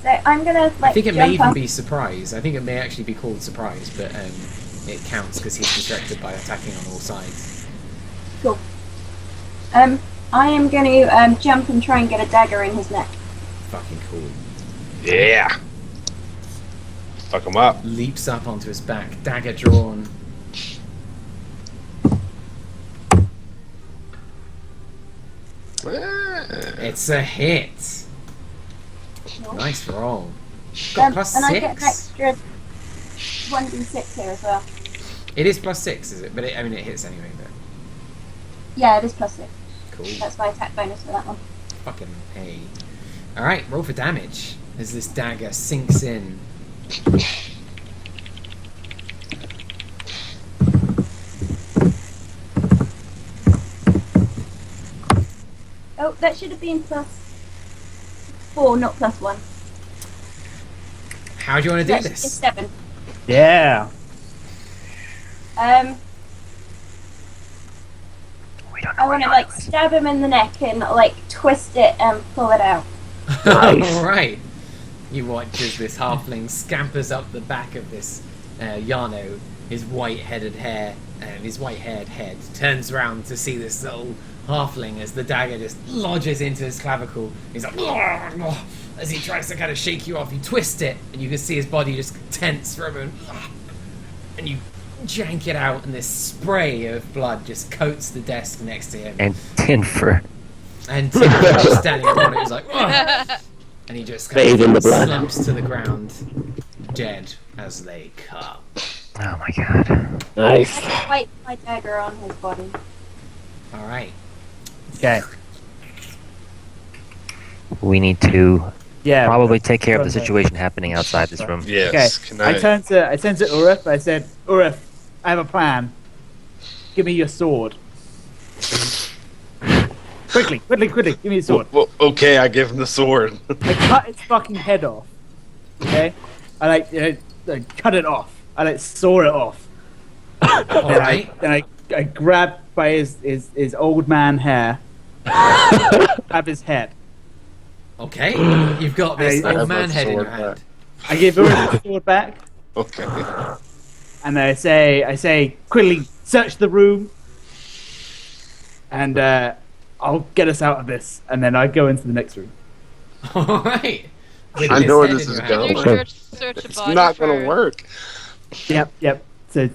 So I'm gonna like I think it may jump even up. be surprise. I think it may actually be called surprise, but it counts because he's distracted by attacking on all sides. Cool. I am going to jump and try and get a dagger in his neck. Fucking cool. Yeah. Fuck him up. Leaps up onto his back, dagger drawn. It's a hit. Nice roll. Got plus and 6. I get an extra 1d6 here as well. It is plus 6, is it? But I mean, it hits anyway. But Yeah, it is plus 6. cool. That's my attack bonus for that one. Fucking A. All right, roll for damage as this dagger sinks in. Oh, that should have been plus 4, not plus 1. How do you want to do It's this? 7. Yeah. We don't know I where want to Nile like is. stab him in the neck and like twist it and pull it out. Nice. All right. You watch as this halfling scampers up the back of this Yano, his white-headed hair and his white-haired head, turns round to see this little halfling as the dagger just lodges into his clavicle. He's like, "Blah, blah," as he tries to kind of shake you off. You twist it, and you can see his body just tense for a moment. And you jank it out, and this spray of blood just coats the desk next to him. And Tinfer. And Tim just standing upon it, he's like, "Ugh," and he just kind Bathe in the of blood. slumps to the ground, dead as they come. Oh my god. Nice. Wipe my dagger on his body. All right. Okay. We need to Yeah. probably take care of the Okay. situation happening outside this room. Yes. Okay. Can I turned to Urith. I said, Urith, I have a plan. Give me your sword. Quickly, give me your sword. Well, okay, I give him the sword. I cut its fucking head off. Okay? I cut it off. I saw it off. All right. Then I grabbed by his old man hair. Grab his head. Okay. You've got this I old have man my head in your sword hand. back. I gave Urith the sword back. Okay. and I say, quickly search the room, and I'll get us out of this. And then I go into the next room. All right. With I this know where head this in is your Can hand. you going. search the It's body not gonna for- work. Yep. So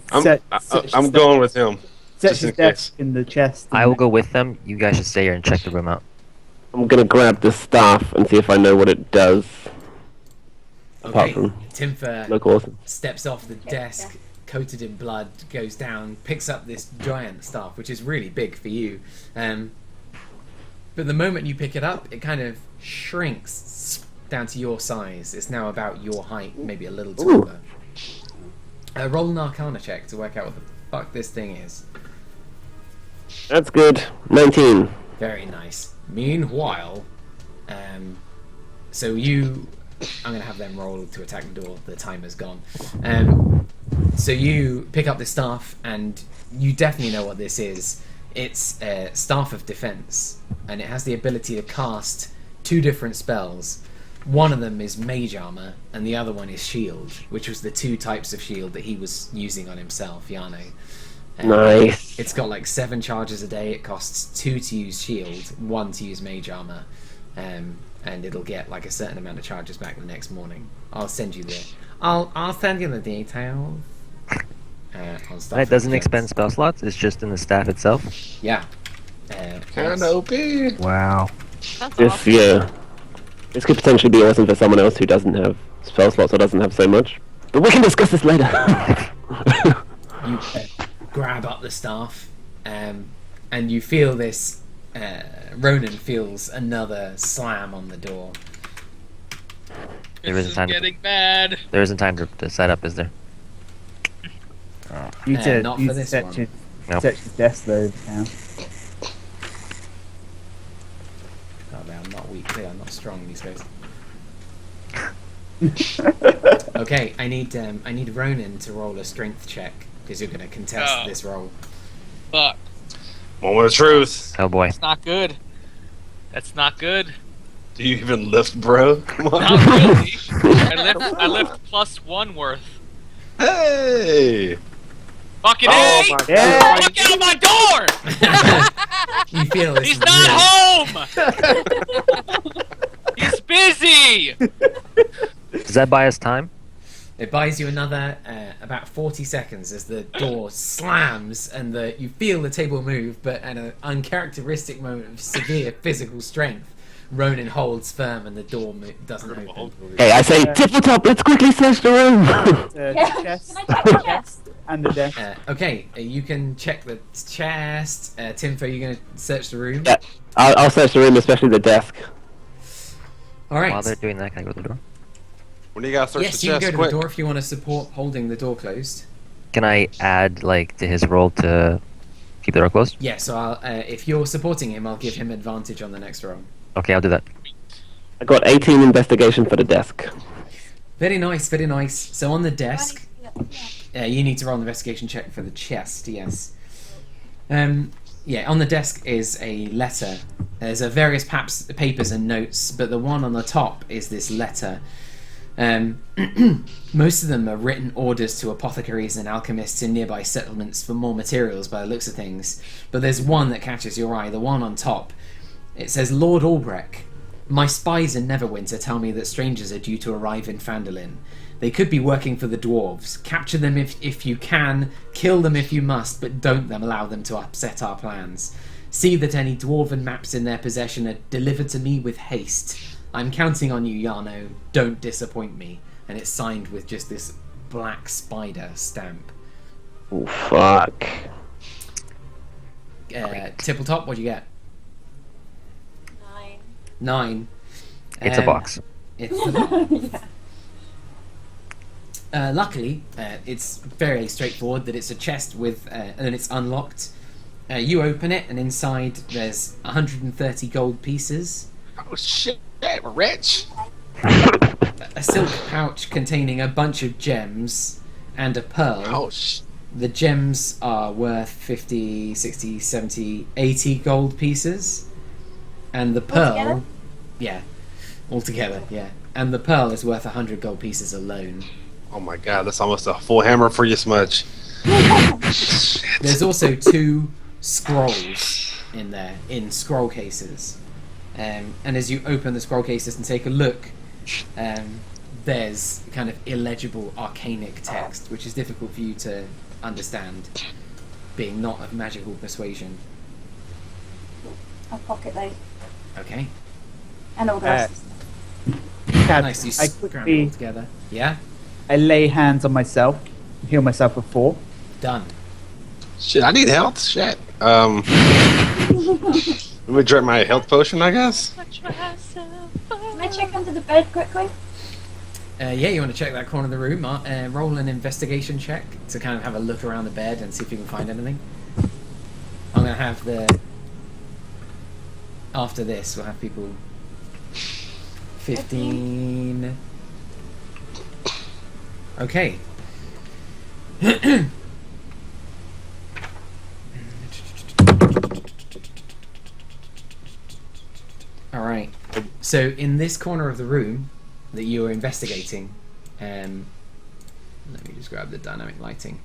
I'm going with him. Search just his in desk case. in the chest. I will go with them. You guys should stay here and check the room out. I'm gonna grab the staff and see if I know what it does. Apart Okay. from Timfer look awesome. steps off the desk, coated in blood, goes down, picks up this giant staff, which is really big for you. But the moment you pick it up, it kind of shrinks down to your size. It's now about your height, maybe a little taller. Roll an Arcana check to work out what the fuck this thing is. That's good. 19. Very nice. Meanwhile, so you... I'm going to have them roll to attack the door. The timer's gone. So you pick up the staff, and you definitely know what this is. It's a Staff of Defense, and it has the ability to cast 2 different spells. One of them is Mage Armor, and the other one is Shield, which was the 2 types of shield that he was using on himself, Yano. Nice. It's got like 7 charges a day. It costs 2 to use Shield, 1 to use Mage Armor, and it'll get like a certain amount of charges back the next morning. I'll send you I'll send you the details. On Staff And it of doesn't Defense. expend spell slots. It's just in the staff itself. Yeah. Kind of OP. Wow. That's This, awesome. yeah. This could potentially be awesome for someone else who doesn't have spell slots or doesn't have so much. But we can discuss this later. You grab up the staff, and you feel this. Ronan feels another slam on the door. There This isn't is time. getting bad. There isn't time to set up, is there? You to not you for to this search one. his, Nope. search his desk though. Now. Oh, they are not weak. They are not strong. These guys. Okay, I need Ronan to roll a strength check because you're going to contest Oh. this roll. Fuck. Moment of truth. Oh boy. That's not good. That's not good. Do you even lift, bro? Come on. Not really. I lift +1 worth. Hey! Fucking Oh A! my God. Yeah. Fuck out of my door! You feel this. He's not home! He's busy! Does that buy us time? It buys you another about 40 seconds as the door slams and you feel the table move, but at an uncharacteristic moment of severe physical strength, Ronan holds firm and the door doesn't open. Hey, I say, Tippletop, let's quickly search the room! Yeah. Chest, Can I check the chest? chest and the desk. Okay, you can check the chest. Timfo, are you going to search the room? Yeah, I'll search the room, especially the desk. Alright. While they're doing that, can I go to the door? When you gotta search Yes, the you can chest, go to quick. the door if you want to support holding the door closed. Can I add like to his roll to keep the door closed? Yeah, so if you're supporting him, I'll give him advantage on the next roll. Okay, I'll do that. I got 18 investigation for the desk. Very nice, very nice. So on the desk, you need to roll an investigation check for the chest, yes. Yeah, on the desk is a letter. There's various papers and notes, but the one on the top is this letter. Most of them are written orders to apothecaries and alchemists in nearby settlements for more materials by the looks of things. But there's one that catches your eye, the one on top. It says, Lord Albrecht, my spies in Neverwinter tell me that strangers are due to arrive in Phandalin. They could be working for the dwarves. Capture them if you can, kill them if you must, but don't allow them to upset our plans. See that any dwarven maps in their possession are delivered to me with haste. I'm counting on you, Yarno. Don't disappoint me. And it's signed with just this black spider stamp. Oh, fuck. Tippletop, what'd you get? 9. 9. It's a box. It's luckily, it's very straightforward that it's a chest with, and it's unlocked. You open it, and inside there's 130 gold pieces, Oh shit, we're rich. a silk pouch containing a bunch of gems, and a pearl. Oh sh. The gems are worth 50, 60, 70, 80 gold pieces. And the pearl... Altogether? Yeah. Altogether, yeah. And the pearl is worth 100 gold pieces alone. Oh my god, that's almost a full hammer for you, Smudge. There's also 2 scrolls in there, in scroll cases. And as you open the scroll cases and take a look, there's kind of illegible arcanic text, which is difficult for you to understand, being not of magical persuasion. I'll pocket those. Okay. And all the rest of the stuff. Cat, Nice, you I scramble quickly, together. Yeah? I lay hands on myself, heal myself with 4. Done. Shit, I need health. Shit. Let me drink my health potion, I guess. Can I check under the bed quickly? Yeah, you want to check that corner of the room. Roll an investigation check to kind of have a look around the bed and see if you can find anything. I'm going to have the... After this, we'll have people... 15... Okay. Alright. So, in this corner of the room that you are investigating, let me just grab the dynamic lighting.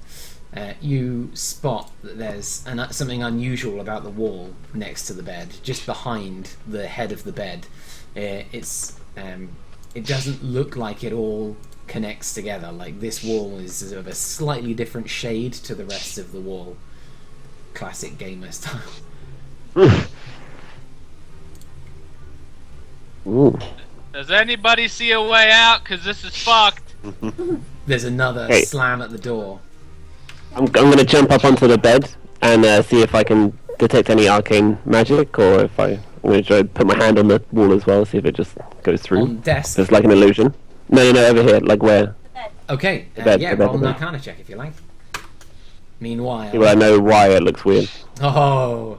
You spot that there's something unusual about the wall next to the bed, just behind the head of the bed. It doesn't look like it all connects together. Like, this wall is of a slightly different shade to the rest of the wall. Classic gamer style. Ooh. Does anybody see a way out? Cause this is fucked. There's another Hey. slam at the door. I'm going to jump up onto the bed and see if I can detect any arcane magic, or if I'm going to try to put my hand on the wall as well, see if it just goes through. On desk. So it's like an illusion. No, over here, like where? Okay, The bed, yeah, the bed, roll an the bed. Arcana check if you like. Meanwhile... Well, I know why it looks weird. Oh,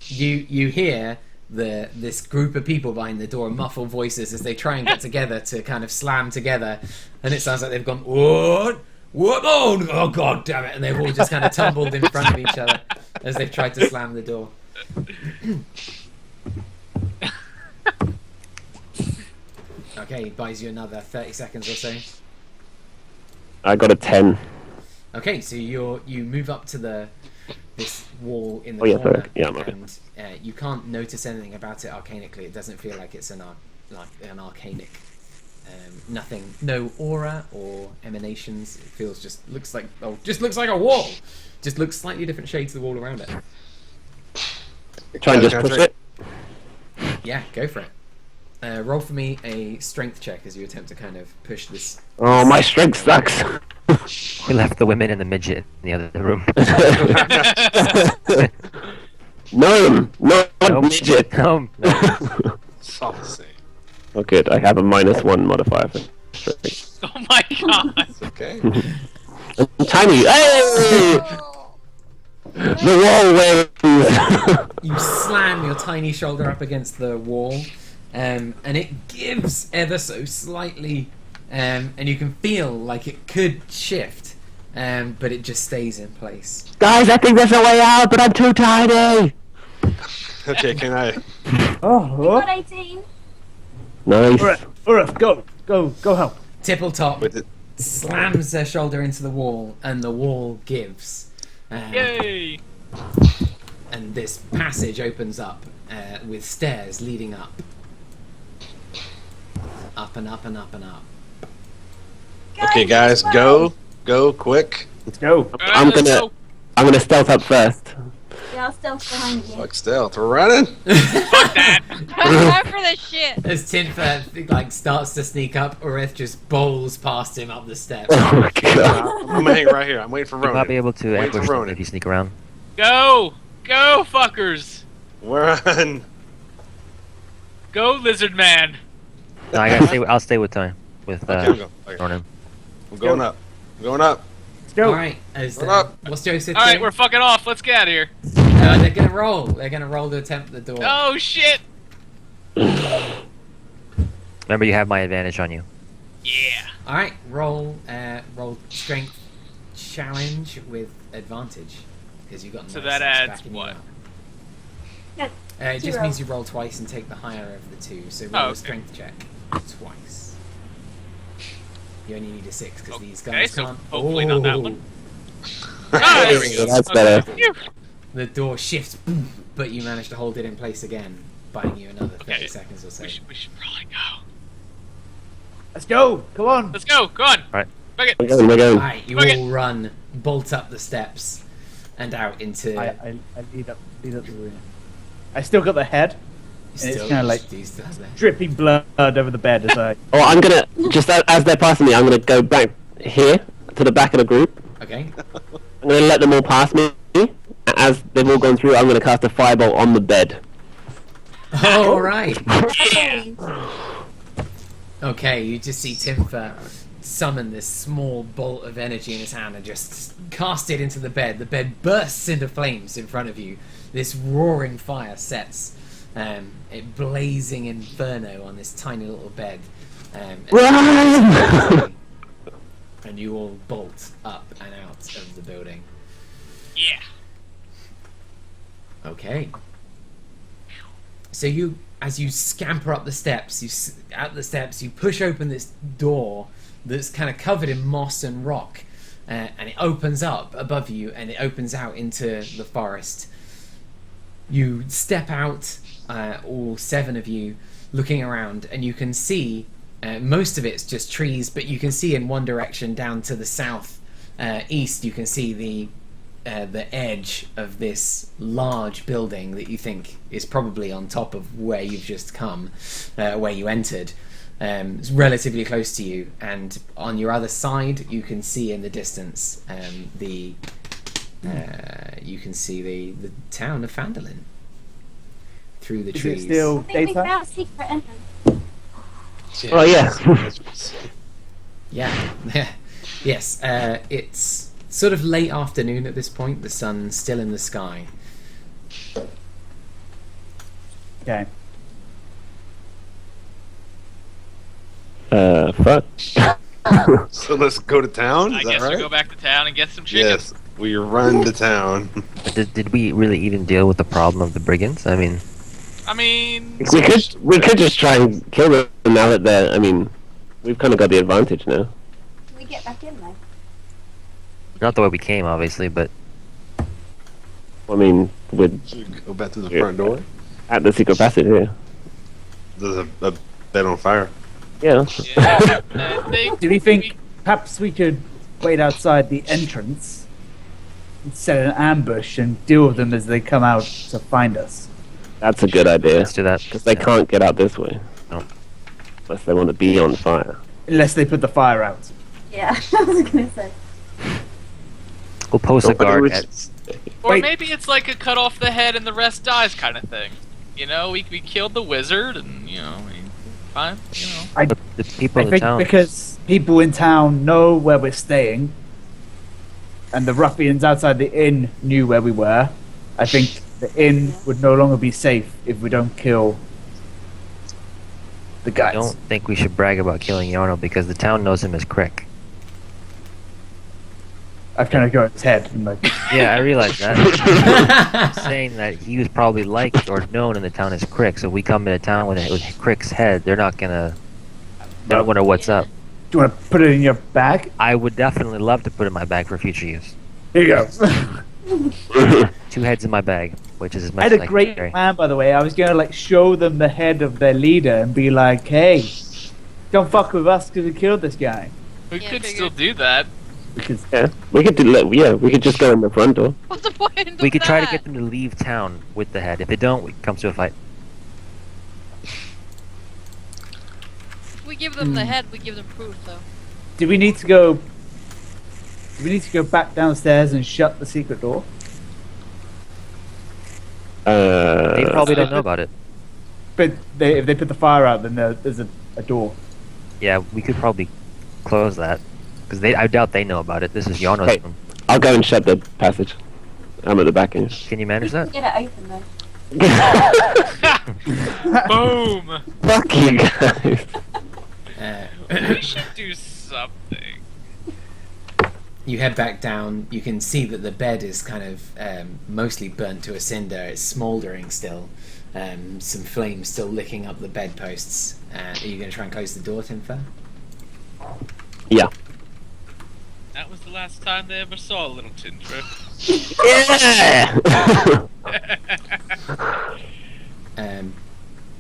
you hear this group of people behind the door muffle voices as they try and get together to kind of slam together, and it sounds like they've gone what oh god damn it, and they've all just kind of tumbled in front of each other as they've tried to slam the door. Okay, buys you another 30 seconds or so. I got a 10. Okay, so you move up to this wall in the Oh, yeah, corner, sorry. Yeah, I'm okay. and you can't notice anything about it arcanically. It doesn't feel like it's an arcanic. Nothing, no aura or emanations. It feels looks like a wall. Just looks slightly different shades of the wall around it. Try and just push it. Yeah, go for it. Roll for me a strength check as you attempt to kind of push this. Oh, my strength sucks. We left the women and the midget in the other room. No, not Nope. midget. No. It's all the same. Oh, good. I have a -1 modifier for strength. Oh my god. Okay. I'm tiny. Hey! The wall wins. You slam your tiny shoulder up against the wall, and it gives ever so slightly, and you can feel like it could shift, but it just stays in place. Guys, I think there's a way out, but I'm too tiny. Okay, can I? Oh, Got 18. Nice. Uruf, go help. Tippletop With it? slams their shoulder into the wall, and the wall gives. Yay! And this passage opens up with stairs leading up. Up and up and up and up. Okay, guys, go quick. Let's go. I'm gonna stealth up first. Yeah, I'll stealth behind you. Fuck stealth, we're running. Fuck that! Go for the shit. As Tinfer starts to sneak up, Oreth just bowls past him up the steps. Oh my god. I'm gonna hang right here. I'm waiting for You might Ronan. be able to Wait for ambush them Ronan. if you sneak around. Go! Go, fuckers! Run. Go, lizard man! No, I'll stay with time. With Okay, I'm going. Okay. Ronan. I'm going up. I'm going up. Let's go. Alright, Hold up. what's Joseph Alright, doing? we're fucking off. Let's get out of here. They're gonna roll. They're gonna roll to attempt the door. Oh shit! Remember, you have my advantage on you. Yeah. Alright, roll strength challenge with advantage. Because you've got So nice that stats adds backing you what? up. Yeah, It just 0. means you roll twice and take the higher of the two. So roll Oh, a okay. strength check twice. You only need a 6 because these Okay, guys so can't. hopefully not that one. Ooh. Ah, there we go. That's Okay. better. Phew. The door shifts, boom, but you manage to hold it in place again, buying you another 30 Okay. seconds or so. We should probably go. Let's go. Come on. Let's go. Go on. Right. Fuck it. We're going. Alright, you Okay. all run, bolt up the steps, and out into. I lead up the rear. I still got the head. Still- it's kinda like- you still have the- Dripping blood over the bed as I. Oh, I'm gonna just as they're passing me, I'm gonna go back here to the back of the group. Okay. I'm gonna let them all pass me. As they've all gone through, I'm gonna cast a firebolt on the bed. Alright. Yeah. Okay, you just see Timfer summon this small bolt of energy in his hand and just cast it into the bed. The bed bursts into flames in front of you. This roaring fire sets a blazing inferno on this tiny little bed. Run! And you all bolt up and out of the building. Yeah. Okay. So you, as you scamper up the steps, you push open this door that's kind of covered in moss and rock, and it opens up above you, and it opens out into the forest. You step out, all 7 of you, looking around, and you can see most of it's just trees, but you can see in one direction down to the south east. You can see the edge of this large building that you think is probably on top of where you've just come, where you entered. It's relatively close to you, and on your other side, you can see in the distance the town of Phandalin through the Is trees. it still I think we daytime? found a secret entrance. Oh yeah. Yeah. Yes. It's sort of late afternoon at this point. The sun's still in the sky. Okay. Fuck. So let's go to town. I Is guess that we right? go back to town and get some chicken. Yes, we run to town. But did we really even deal with the problem of the brigands? I mean, We could just try and kill them now that they're. I mean, we've kind of got the advantage now. Can we get back in there? not the way we came, obviously, but I mean, with Should we go back to the Yeah. front door? at the secret passage here. There's a bed on fire. Yeah. Yeah, I think Do we think perhaps we could wait outside the entrance and set an ambush and deal with them as they come out to find us? That's a good idea. let's do that. Because they can't get out this way. No. Unless they want to be on fire. Unless they put the fire out. Yeah, I was gonna say. We'll post a Nobody guard would at. s- Or Wait. maybe it's like a cut off the head and the rest dies kind of thing. You know, we killed the wizard and, you know, fine, you know. But the people I in the think town. because people in town know where we're staying, and the ruffians outside the inn knew where we were, I think the inn would no longer be safe if we don't kill the I guys. don't think we should brag about killing Yarno because the town knows him as Crick. I've kind of got his head. And like, Yeah, I realize that. I'm saying that he was probably liked or known in the town as Crick, so if we come into town with Crick's head, they're not gonna. They don't wonder what's up. do you want to put it in your bag? I would definitely love to put it in my bag for future use. Here you go. 2 heads in my bag, which is as I much had as a I can great carry. plan, by the way. I was gonna like show them the head of their leader and be like, "Hey, don't fuck with us because we killed this guy." We Yeah, could figured. still do that. Because Yeah. We could do. We could just go in the front door. What's the point of We could try to that? get them to leave town with the head. If they don't, it comes to a fight. If we give them the head, we give them proof, though. do we need to go? Do we need to go back downstairs and shut the secret door? They probably don't know about it. But if they put the fire out, then there's a door. Yeah, we could probably close that because I doubt they know about it. This is Yarno's Hey. room. I'll go and shut the passage. I'm at the back end. Can you We manage can that? get it open though. Boom! Fuck you guys. We should do something. You head back down. You can see that the bed is kind of mostly burnt to a cinder. It's smouldering still. Some flames still licking up the bedposts. Are you going to try and close the door, Timfer? Yeah. That was the last time they ever saw little Tindra. Yeah.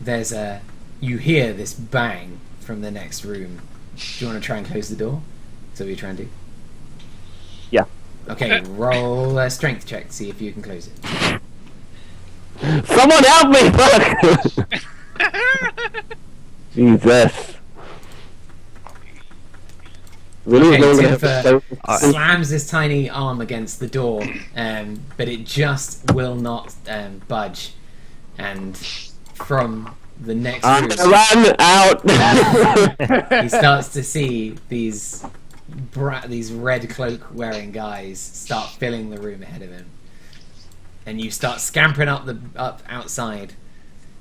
There's a. You hear this bang from the next room. Do you want to try and close the door? So what you're trying to do? Yeah. Okay, roll a strength check. See if you can close it. Someone help me! Fuck! Jesus. Really? Okay, No one gonna Tinfa have to- slams his tiny arm against the door, but it just will not budge. And from the next I'm room, gonna run out! he starts to see these red cloak wearing guys start filling the room ahead of him, and you start scampering up outside.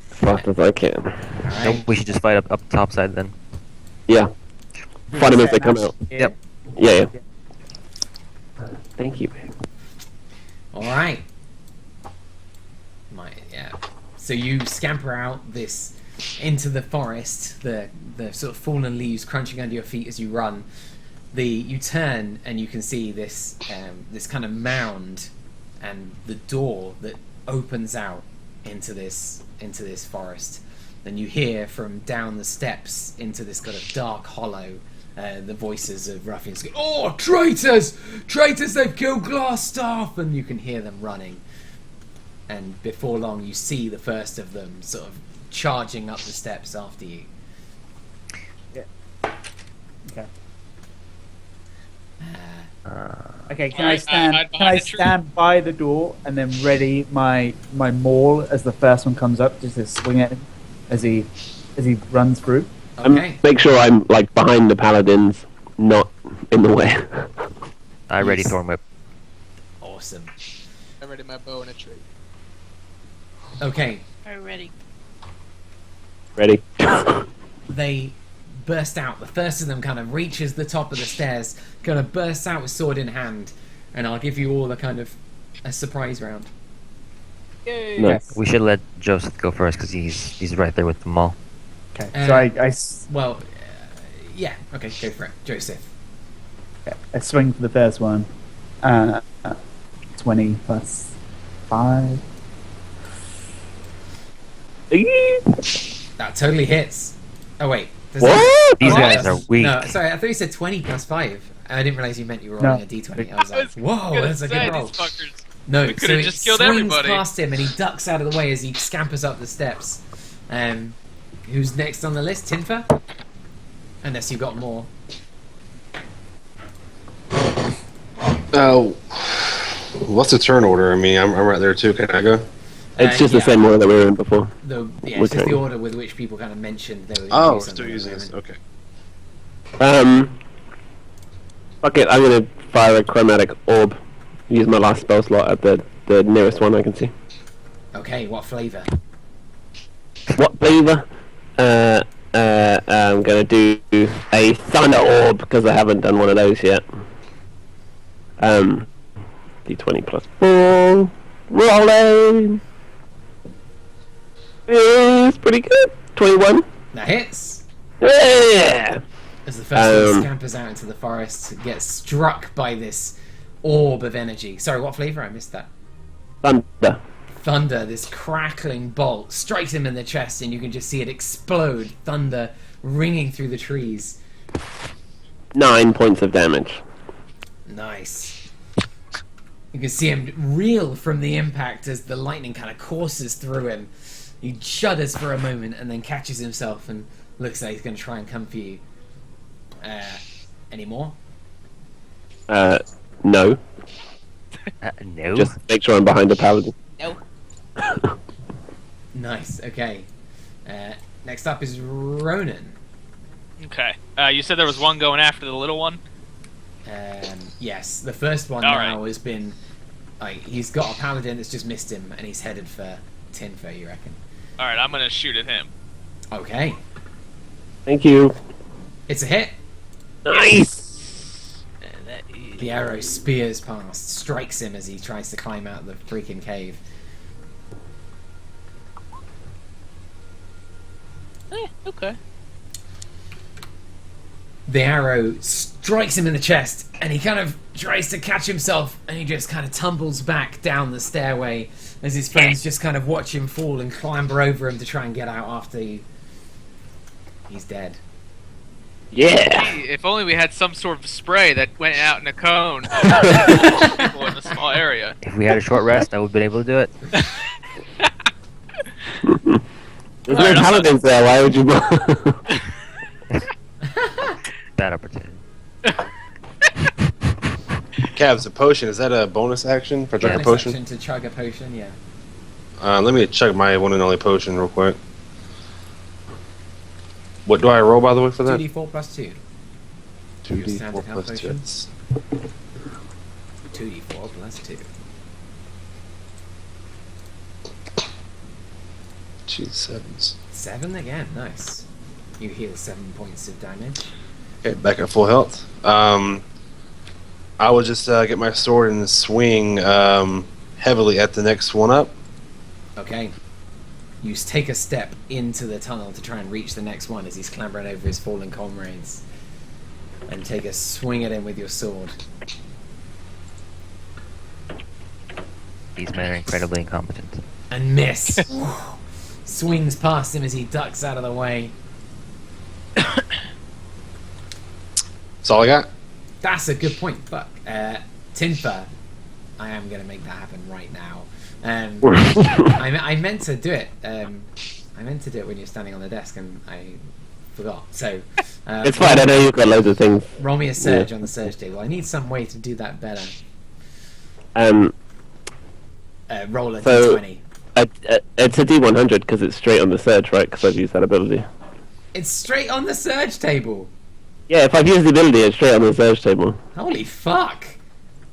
Fast as I can. All No, right. we should just fight up top side then. Yeah. Fight them as they come out. Yep. Yeah. Thank you, babe. All right. Yeah. So you scamper out this into the forest, the sort of fallen leaves crunching under your feet as you run. You turn and you can see this this kind of mound and the door that opens out into this forest. Then you hear from down the steps into this kind of dark hollow the voices of ruffians go, "Oh, traitors! Traitors! They've killed GlassStaff!" And you can hear them running. And before long, you see the first of them sort of charging up the steps after you. Yeah. Okay. Uh, Okay, can Alright, I hide behind the tree. stand by the door and then ready my maul as the first one comes up, just to swing at him as he runs through? Okay. Make sure I'm like behind the paladins, not in the way. I ready Yes. Thorn Whip. Awesome. I ready my bow and a tree. Okay. Already. Ready? They burst out. The first of them kind of reaches the top of the stairs, kind of bursts out with sword in hand, and I'll give you all a kind of a surprise round. Yay! Nice. We should let Joseph go first because he's right there with them all. Okay. Uh, So yeah. Okay, go for it, Joseph. I swing for the first one. 20 plus 5. That totally hits. Oh wait. does What? that- These oh, guys that's- are weak. No, sorry. I thought you said 20 plus 5. I didn't realize you meant you were No. rolling a d20. I was like, whoa, Gonna that's a say, good roll. these fuckers. No, We so could've it just killed swings everybody. past him and he ducks out of the way as he scampers up the steps. Who's next on the list? Tinfa? Unless you've got more. Oh, what's the turn order? I mean, I'm right there too. Can I go? It's just yeah. the same order that we were in before. It's just Okay. the order with which people kind of mentioned they were Oh, do we're something still at the using this. moment. Okay. Fuck it, I'm gonna fire a chromatic orb. Use my last spell slot at the nearest one I can see. Okay, what flavour? What flavor? I'm gonna do a thunder orb because I haven't done one of those yet. D20 plus 4. Rolling. It's pretty good. 21. That hits. Yeah. As the first one Um, scampers out into the forest, gets struck by this orb of energy. Sorry, what flavour? I missed that. Thunder. Thunder, this crackling bolt, strikes him in the chest, and you can just see it explode. Thunder ringing through the trees. 9 points of damage. Nice. You can see him reel from the impact as the lightning kind of courses through him. He shudders for a moment and then catches himself and looks like he's going to try and come for you. Any more? No. No. Just make sure I'm behind the paladin. No. Nice, okay. Next up is Ronan. Okay. You said there was one going after the little one? Yes, the first one All now right. has been... he's got a paladin that's just missed him, and he's headed for Tinfa, you reckon? Alright, I'm gonna shoot at him. Okay. Thank you. It's a hit. Nice. The arrow spears past, strikes him as he tries to climb out of the freaking cave. Okay. the arrow strikes him in the chest, and he kind of tries to catch himself, and he just kind of tumbles back down the stairway as his friends just kind of watch him fall and clamber over him to try and get out after he's dead. Yeah. Hey, if only we had some sort of spray that went out in a cone. People in a small area. If we had a short rest, I would have been able to do it. There's no paladins there. Why would you? Bad opportunity. Cavs, a potion, is that a bonus action for drinking a Bonus potion? action to chug a potion, yeah. Let me chug my one and only potion real quick. What do I roll, by the way, for that? 2d4 plus 2. 2d4 plus 2. potion. 2d4 plus 2. 2 7s. 7 again, nice. You heal 7 points of damage. Okay, back at full health. I will just get my sword and swing heavily at the next one up. Okay. You take a step into the tunnel to try and reach the next one as he's clambering over his fallen comrades. And take a swing at him with your sword. These men are incredibly incompetent. And miss. Swings past him as he ducks out of the way. That's all I got. That's a good point. Fuck. Tinfa. I am going to make that happen right now. I meant to do it. I meant to do it when you're standing on the desk, and I forgot. So It's fine. I know you've got loads of things. roll me a surge on the surge table. I need some way to do that better. Roll a So- d20. It's a D100 because it's straight on the surge, right? Because I've used that ability. It's straight on the surge table. Yeah, if I've used the ability, it's straight on the surge table. Holy fuck!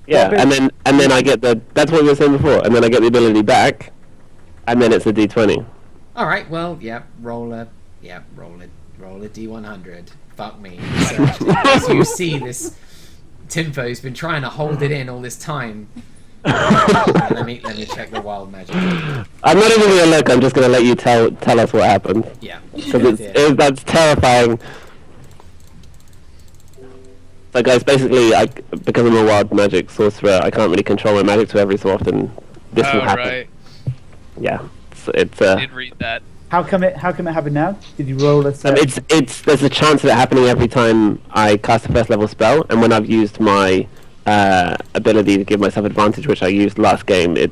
Yeah, Well, and then I get the. That's what we were saying before. And then I get the ability back, and then it's a D20. All right. Well, roll a d100. Fuck me. Surge table. You see this Timfo's been trying to hold it in all this time. let me check the wild magic. I'm not even gonna look. I'm just gonna let you tell us what happened. Yeah. Because that's terrifying. So guys, basically, because I'm a wild magic sorcerer, I can't really control my magic, so every so often this will happen. Right. Yeah, it's I did read that. How come it happened now? Did you roll a set? there's a chance of it happening every time I cast a first level spell, and when I've used my ability to give myself advantage, which I used last game, it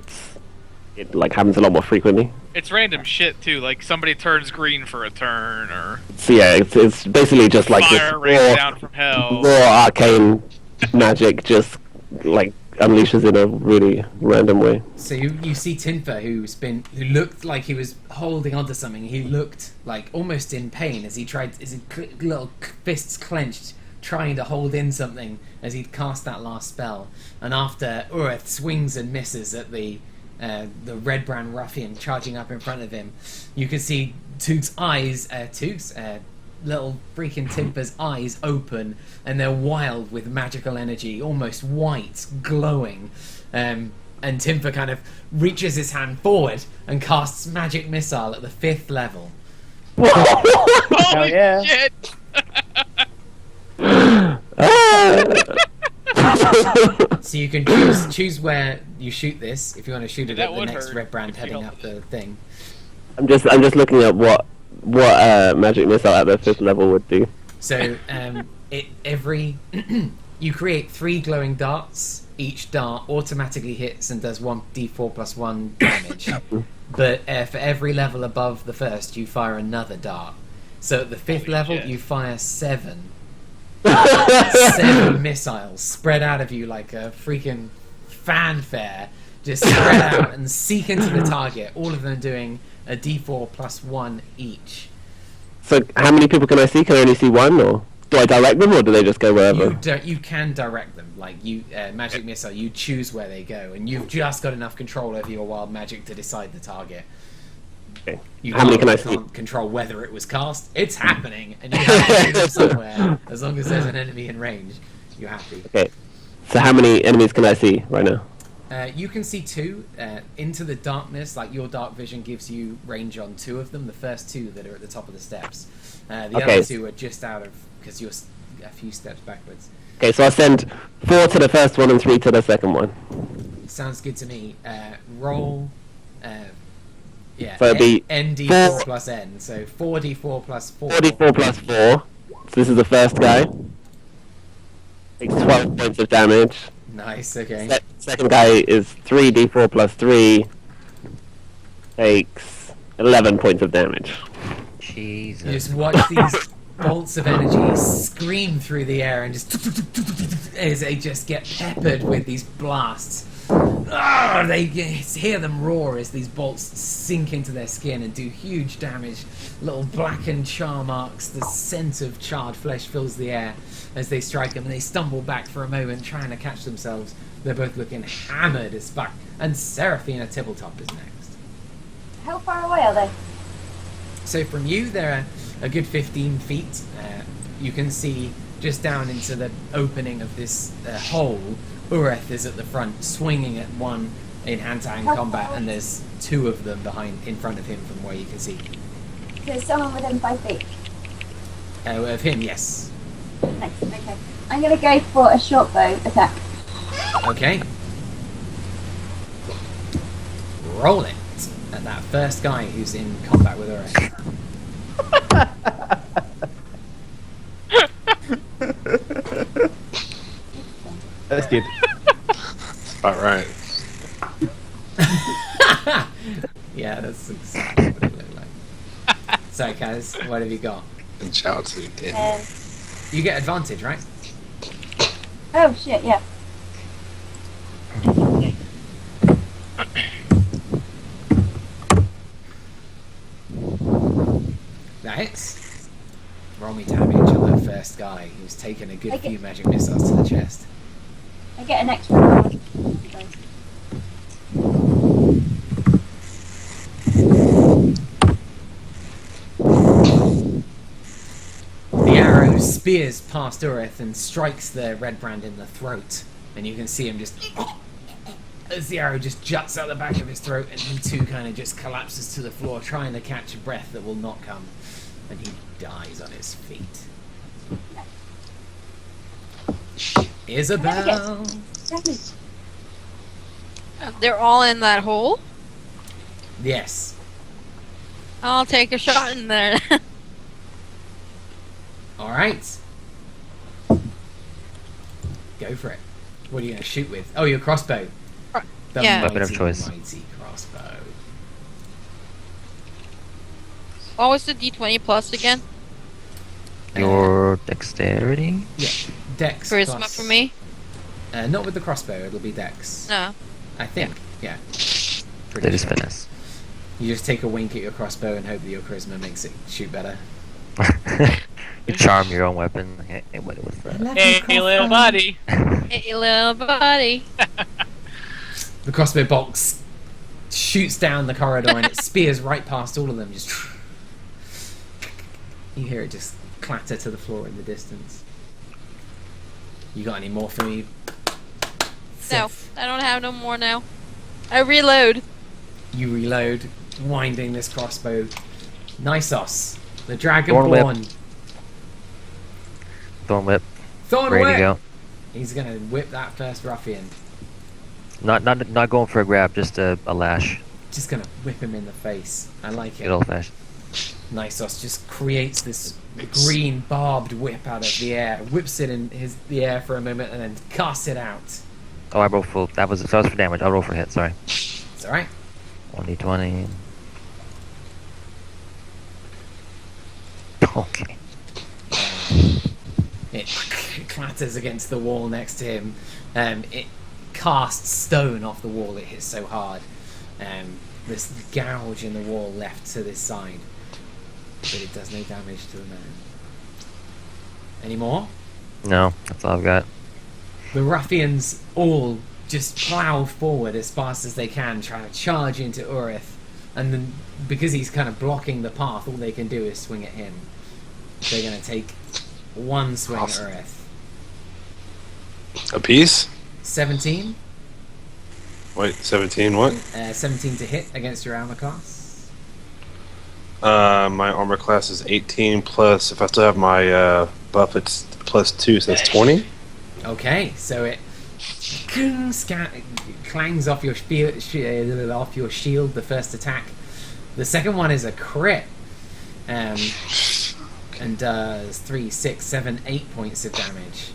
like happens a lot more frequently. It's random shit too, like somebody turns green for a turn, or So yeah, it's basically just like this fire rains down from hell. raw arcane magic just like unleashes in a really random way. So you see Tinfa, who looked like he was holding onto something. He looked like almost in pain as his little fists clenched, trying to hold in something as he'd cast that last spell. And after Ureth swings and misses at the red brand ruffian charging up in front of him, you can see Toog's eyes, little freaking Tinfa's eyes open, and they're wild with magical energy, almost white, glowing. And Tinfa kind of reaches his hand forward and casts magic missile at the 5th level. Hell yeah. Shit! So you can choose where you shoot this if you want to shoot it That at the would next hurt red brand if you heading don't. up the thing. I'm just looking at what magic missile at the 5th level would do. So you create 3 glowing darts. Each dart automatically hits and does 1d4 plus 1 damage. But for every level above the first, you fire another dart. So at the 5th level, shit. you fire 7. 7 missiles spread out of you like a freaking fanfare, just spread out and seek into the target, all of them doing a d4 plus 1 each. So how many people can I see? Can I only see one, or do I direct them, or do they just go wherever? You can direct them, like magic missile, you choose where they go, and you've just got enough control over your wild magic to decide the target. Okay. You How many can I see? can't control whether it was cast. It's happening, and you have to shoot them somewhere. As long as there's an enemy in range, you're happy. Okay. So how many enemies can I see right now? You can see 2 into the darkness. Like your dark vision gives you range on 2 of them. The first 2 that are at the top of the steps. The Okay. other 2 are just out of because you're a few steps backwards. Okay, so I'll send 4 to the first one and 3 to the second one. Sounds good to me. Roll. Yeah. So it'd be ND4 4 plus N. So 4d4 plus 4. 44 plus 4. So this is the first guy. Takes 12 points of damage. Nice. Okay. Second guy is 3d4 plus 3. Takes 11 points of damage. Jesus. You just watch these bolts of energy scream through the air and just as they just get peppered with these blasts. They hear them roar as these bolts sink into their skin and do huge damage. Little blackened char marks, the scent of charred flesh fills the air as they strike them, and they stumble back for a moment trying to catch themselves. They're both looking hammered as fuck. And Seraphina Tibbletop is next. How far away are they? So from you, they're a good 15 feet. You can see just down into the opening of this hole. Ureth is at the front, swinging at one in hand-to-hand combat, and there's 2 of them in front of him from where you can see. There's someone within 5 feet. Of him, yes. Nice, okay. I'm gonna go for a short bow attack. Okay. Roll it at that first guy who's in combat with Ureth. That's good. All right. Yeah, that's exactly what it looked like. So, Kaz, what have you got? And shout to damn. You get advantage, right? Oh shit, yeah. That hits. Roll me damage on that first guy who's taken a good few magic missiles to the chest. I get an extra roll. The arrow spears past Ureth and strikes the red brand in the throat, and you can see him just as the arrow just juts out the back of his throat, and he too kind of just collapses to the floor, trying to catch a breath that will not come, and he dies on his feet. Isabel. They're all in that hole? Yes. I'll take a shot in there. Alright. Go for it. What are you going to shoot with? Oh, your crossbow. The Yeah. Weapon of choice. Mighty crossbow. What was the D20 plus again? Your dexterity? Yeah. Dex. Charisma plus- for me? Not with the crossbow, it'll be Dex. No. I think. Yeah. Pretty That is sure. finesse. You just take a wink at your crossbow and hope that your charisma makes it shoot better. You charm your own weapon. Hey, what was that? Hey, little buddy. Hey, little buddy. The crossbow box shoots down the corridor and it spears right past all of them. Just you hear it just clatter to the floor in the distance. You got any more for me? No, Seth? I don't have no more now. I reload. You reload, winding this crossbow. Nysos, the Thorn whip. Dragonborn. Thorn whip. Thorn Ready whip! to go. He's gonna whip that first ruffian. Not going for a grab, just a lash. Just gonna whip him in the face. I like it. Good old fashioned. Nysos just creates this green barbed whip out of the air, whips it in the air for a moment, and then casts it out. Oh, I rolled full. That was for damage. I'll roll for hit. Sorry. It's alright. 1d20. Okay. It clatters against the wall next to him. It casts stone off the wall. It hits so hard. This gouge in the wall left to this side, but it does no damage to the man. Any more? No, that's all I've got. The ruffians all just plough forward as fast as they can, trying to charge into Ureth, and then because he's kind of blocking the path, all they can do is swing at him. They're going to take one swing Awesome. at Ureth. A piece? 17. Wait, 17 what? 17 to hit against your armor class. My armor class is 18 plus, if I still have my buff, it's plus 2, so that's 20. Okay, so it clangs off your shield. The first attack. The second one is a crit, and does 3, 6, 7, 8 points of damage.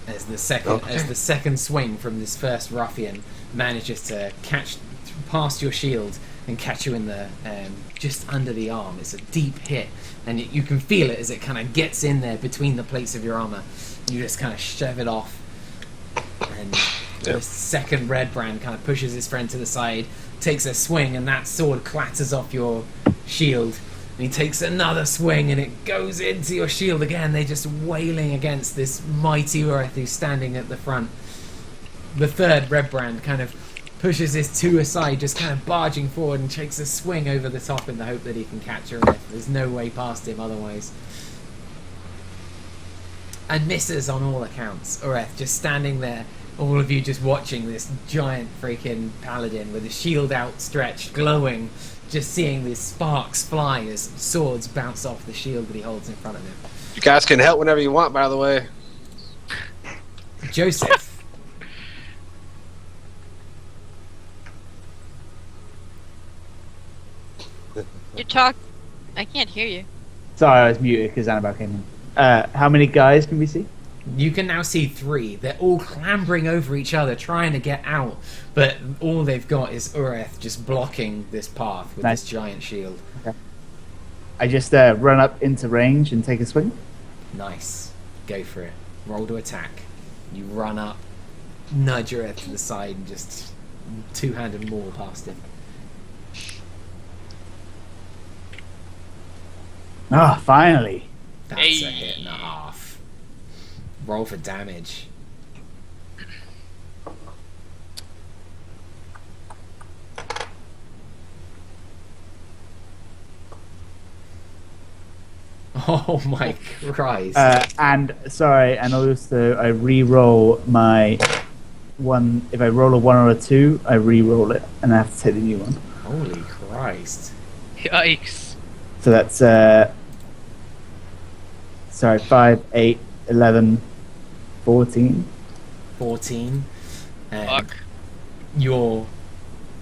As the second swing from this first ruffian manages to catch past your shield and catch you in the just under the arm. It's a deep hit, and you can feel it as it kind of gets in there between the plates of your armor. You just kind of shove it off, and the second red brand kind of pushes his friend to the side, takes a swing, and that sword clatters off your shield. And he takes another swing, and it goes into your shield again. They're just wailing against this mighty Ureth who's standing at the front. The third red brand kind of pushes his two aside, just kind of barging forward, and takes a swing over the top in the hope that he can catch Ureth. There's no way past him otherwise. And misses on all accounts. Ureth just standing there, all of you just watching this giant freaking paladin with his shield outstretched, glowing, just seeing these sparks fly as swords bounce off the shield that he holds in front of him. You guys can help whenever you want, by the way. Joseph. You talk. I can't hear you. Sorry, I was muted because Annabelle came in. How many guys can we see? You can now see 3. They're all clambering over each other, trying to get out, but all they've got is Ureth just blocking this path with this giant shield. Okay. I just run up into range and take a swing. Nice. Go for it. Roll to attack. You run up, nudge Ureth to the side, and just two-handed maul past him. Ah, finally. That's a hit and a half. Roll for damage. Oh my Christ. And sorry, and also I re-roll my one. If I roll a 1 or a 2, I re-roll it, and I have to take the new one. Holy Christ. Yikes. So that's sorry, 5, 8, 11, 14. 14. Fuck. Your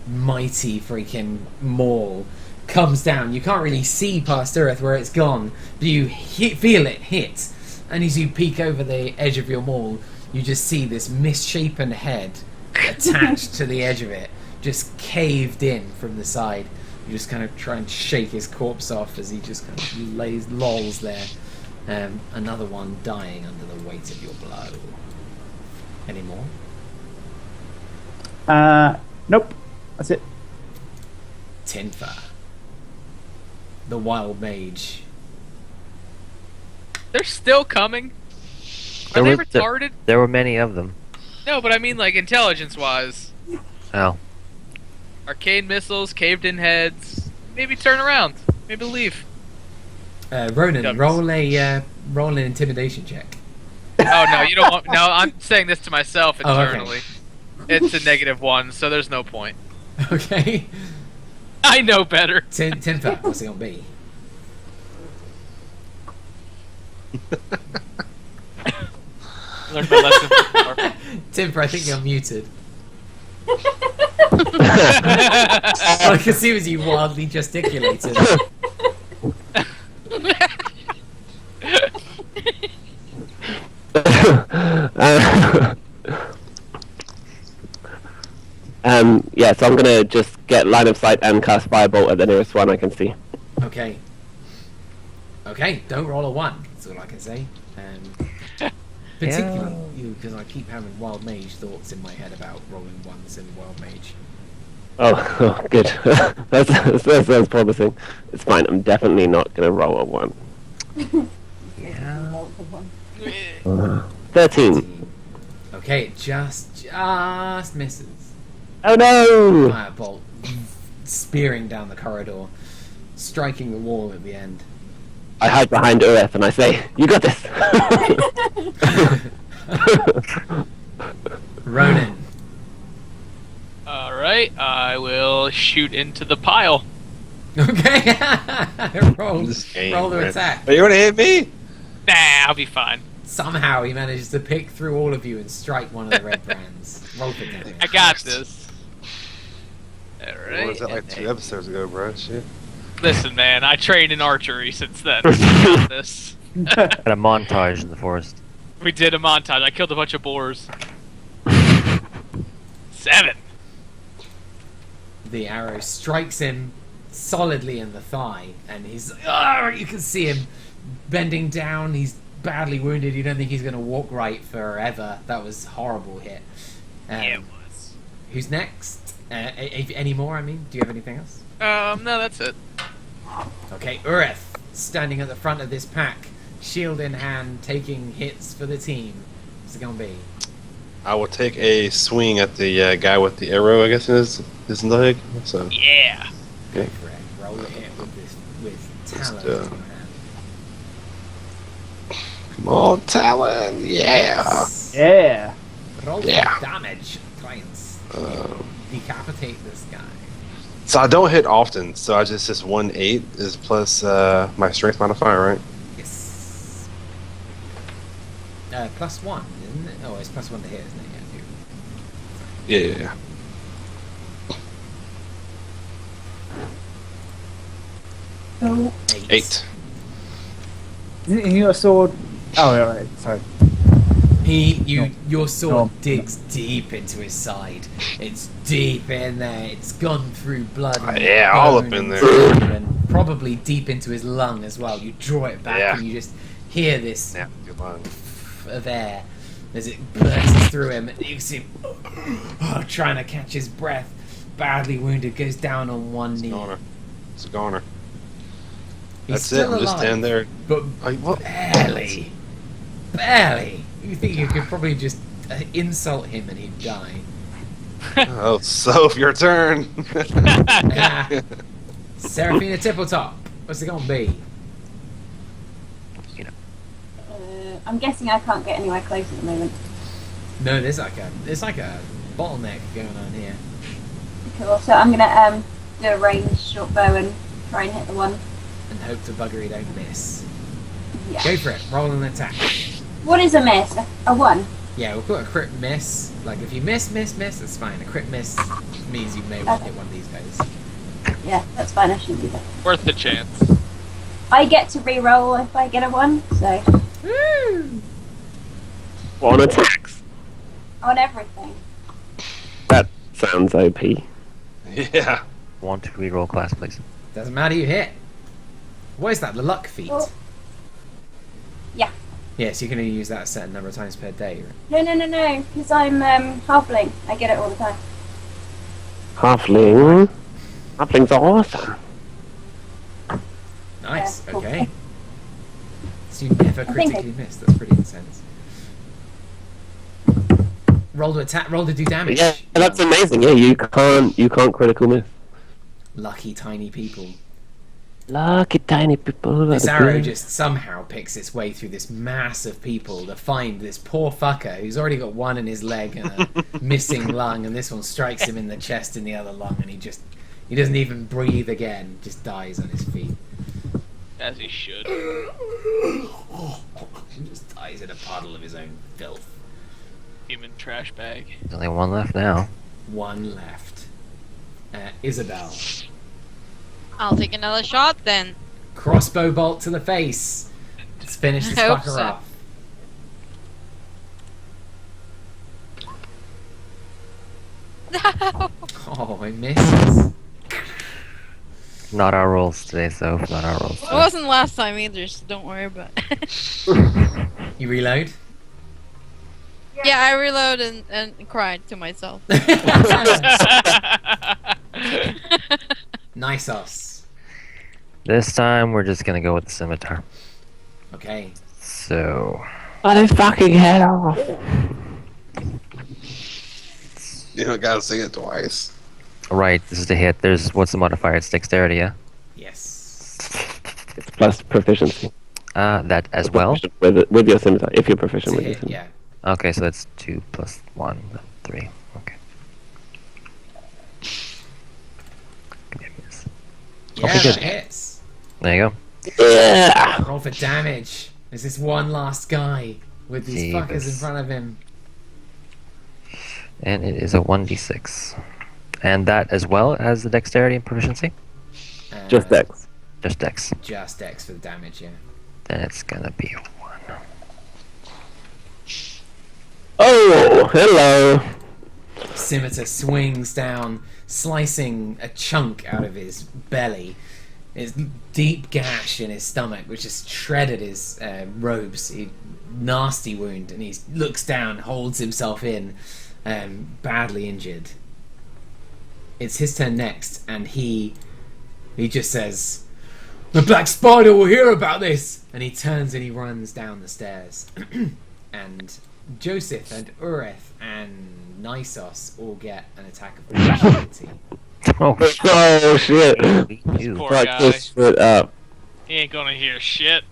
mighty freaking maul comes down. You can't really see past Ureth where it's gone, but you feel it hit. And as you peek over the edge of your maul, you just see this misshapen head attached to the edge of it, just caved in from the side. You just kind of try and shake his corpse off as he just kind of lolls there. Another one dying under the weight of your blow. Any more? Nope. That's it. Tinfa. The wild mage. They're still coming? Are they retarded? There were many of them. No, but I mean like intelligence-wise. Oh. Arcane missiles, caved-in heads. Maybe turn around. Maybe leave. Ronan, roll an intimidation check. Oh no, you don't want. No, I'm saying this to myself internally. Oh, okay. It's a -1, so there's no point. Okay. I know better. Tinfa, what's it gonna be? Learned my lesson before. Tinfa, I think you're muted. I can see as you wildly gesticulated. Yeah, so I'm gonna just get line of sight and cast Firebolt at the nearest one I can see. Okay. Okay, don't roll a 1. That's all I can say. Particularly you, because I keep having Wild Mage thoughts in my head about rolling 1s in Wild Mage. Oh, good. that's promising. It's fine. I'm definitely not gonna roll a 1. Yeah. 13. Okay, it just misses. Oh no! Firebolt spearing down the corridor, striking the wall at the end. I hide behind Ureth and I say, "You got this." Ronan. Alright, I will shoot into the pile. Okay. roll This game, to man. attack. Are you gonna hit me? Nah, I'll be fine. Somehow he manages to pick through all of you and strike one of the red brands. Roll for damage. I got this. Alright. What was that, like 2 episodes ago, bro? Shit. Listen, man, I trained in archery since then. I got this. Had a montage in the forest. We did a montage. I killed a bunch of boars. 7. The arrow strikes him solidly in the thigh, and he's you can see him bending down. He's badly wounded. You don't think he's going to walk right forever. That was a horrible hit. Yeah, it was. Who's next? Any more? I mean, do you have anything else? No, that's it. Okay, Ureth, standing at the front of this pack, shield in hand, taking hits for the team. What's it gonna be? I will take a swing at the guy with the arrow, I guess, in his leg. So. Yeah. Go for it. Roll a hit with talent in your hand. Come on, Talon! Yeah! Yeah. Roll Yeah. for damage. Try and decapitate this guy. So I don't hit often, so I just 1/8 is plus my strength modifier, right? Yes. +1, isn't it? Oh, it's +1 to hit, isn't it? Yeah. Oh, 8. Isn't your sword? Oh, all right. Sorry. Your sword No. digs deep into his side. It's deep in there. It's gone through blood. And Yeah, all up in bones, there. and probably deep into his lung as well. You draw it back, Yeah. and you just hear this Yeah, good line. of air as it bursts through him. And you can see him trying to catch his breath. Badly wounded, goes down on one knee. It's a goner. He's That's it. still I'm just alive, standing there. but What? barely. You think you could probably just insult him and he'd die. Oh, so your turn. Seraphina Tippletop, what's it gonna be? I'm guessing I can't get anywhere close at the moment. No, there's like a bottleneck going on here. Cool. So I'm gonna do a ranged short bow and try and hit the one. And hope to bugger he don't miss. Yeah. Go for it, roll an attack. What is a miss? A 1? Yeah, we'll put a crit miss. Like if you miss, that's fine. A crit miss means you may well hit one of these guys. Yeah, that's fine. I shouldn't do that. Worth the chance. I get to re-roll if I get a 1, so On attacks. on everything. That sounds OP. Yeah. Want to reroll class, please? Doesn't matter, you hit. What is that? The luck feat? Oh. Yeah. Yes, you can only use that a certain number of times per day. Right? No, because I'm halfling. I get it all the time. Halfling. Halflings are awesome. Nice. Yeah, cool. Okay. So you never think critically miss. That's pretty intense. Roll to attack. Roll to do damage. Yeah, that's amazing. Yeah, you can't critical miss. Lucky tiny people. Lucky tiny people. This that are arrow good. just somehow picks its way through this mass of people to find this poor fucker who's already got one in his leg and a missing lung, and this one strikes him in the chest in the other lung, and he doesn't even breathe again, just dies on his feet. As he should. He just dies in a puddle of his own filth. Human trash bag. There's only one left now. One left. Isabel. I'll take another shot then. Crossbow bolt to the face. Let's finish this I hope fucker so. off. No. Oh, it misses. Not our rolls today, so not our rolls. It wasn't last time either, so don't worry about it. You reload? Yeah, I reload and cried to myself. Nice. This time we're just gonna go with the scimitar. Okay. So Cut his fucking head off. You don't gotta sing it twice. right, this is the hit. There's what's the modifier? It's dexterity, yeah. Yes. It's plus proficiency. That as well. With your scimitar, if you're proficient with your Hit, scimitar. yeah. Okay, so that's 2 plus 1, 3. Okay. Yes. Yeah, Okay, good. that hits. There you go. Yeah. Roll for damage. There's this one last guy. with these fuckers in front of him. And it is a 1d6. And that as well as the dexterity and proficiency? Just Dex. Just dex. Just X for the damage, yeah. Then it's gonna be a 1. Oh, hello. Scimitar swings down, slicing a chunk out of his belly. His deep gash in his stomach, which has shredded his robes. Nasty wound, and he looks down, holds himself in, badly injured. It's his turn next, and he just says, "The Black Spider will hear about this!" And he turns and he runs down the stairs. And Joseph and Ureth and Nisos all get an attack of opportunity. Oh, Oh shit. you. Poor Fuck guy. this shit up. He ain't gonna hear shit.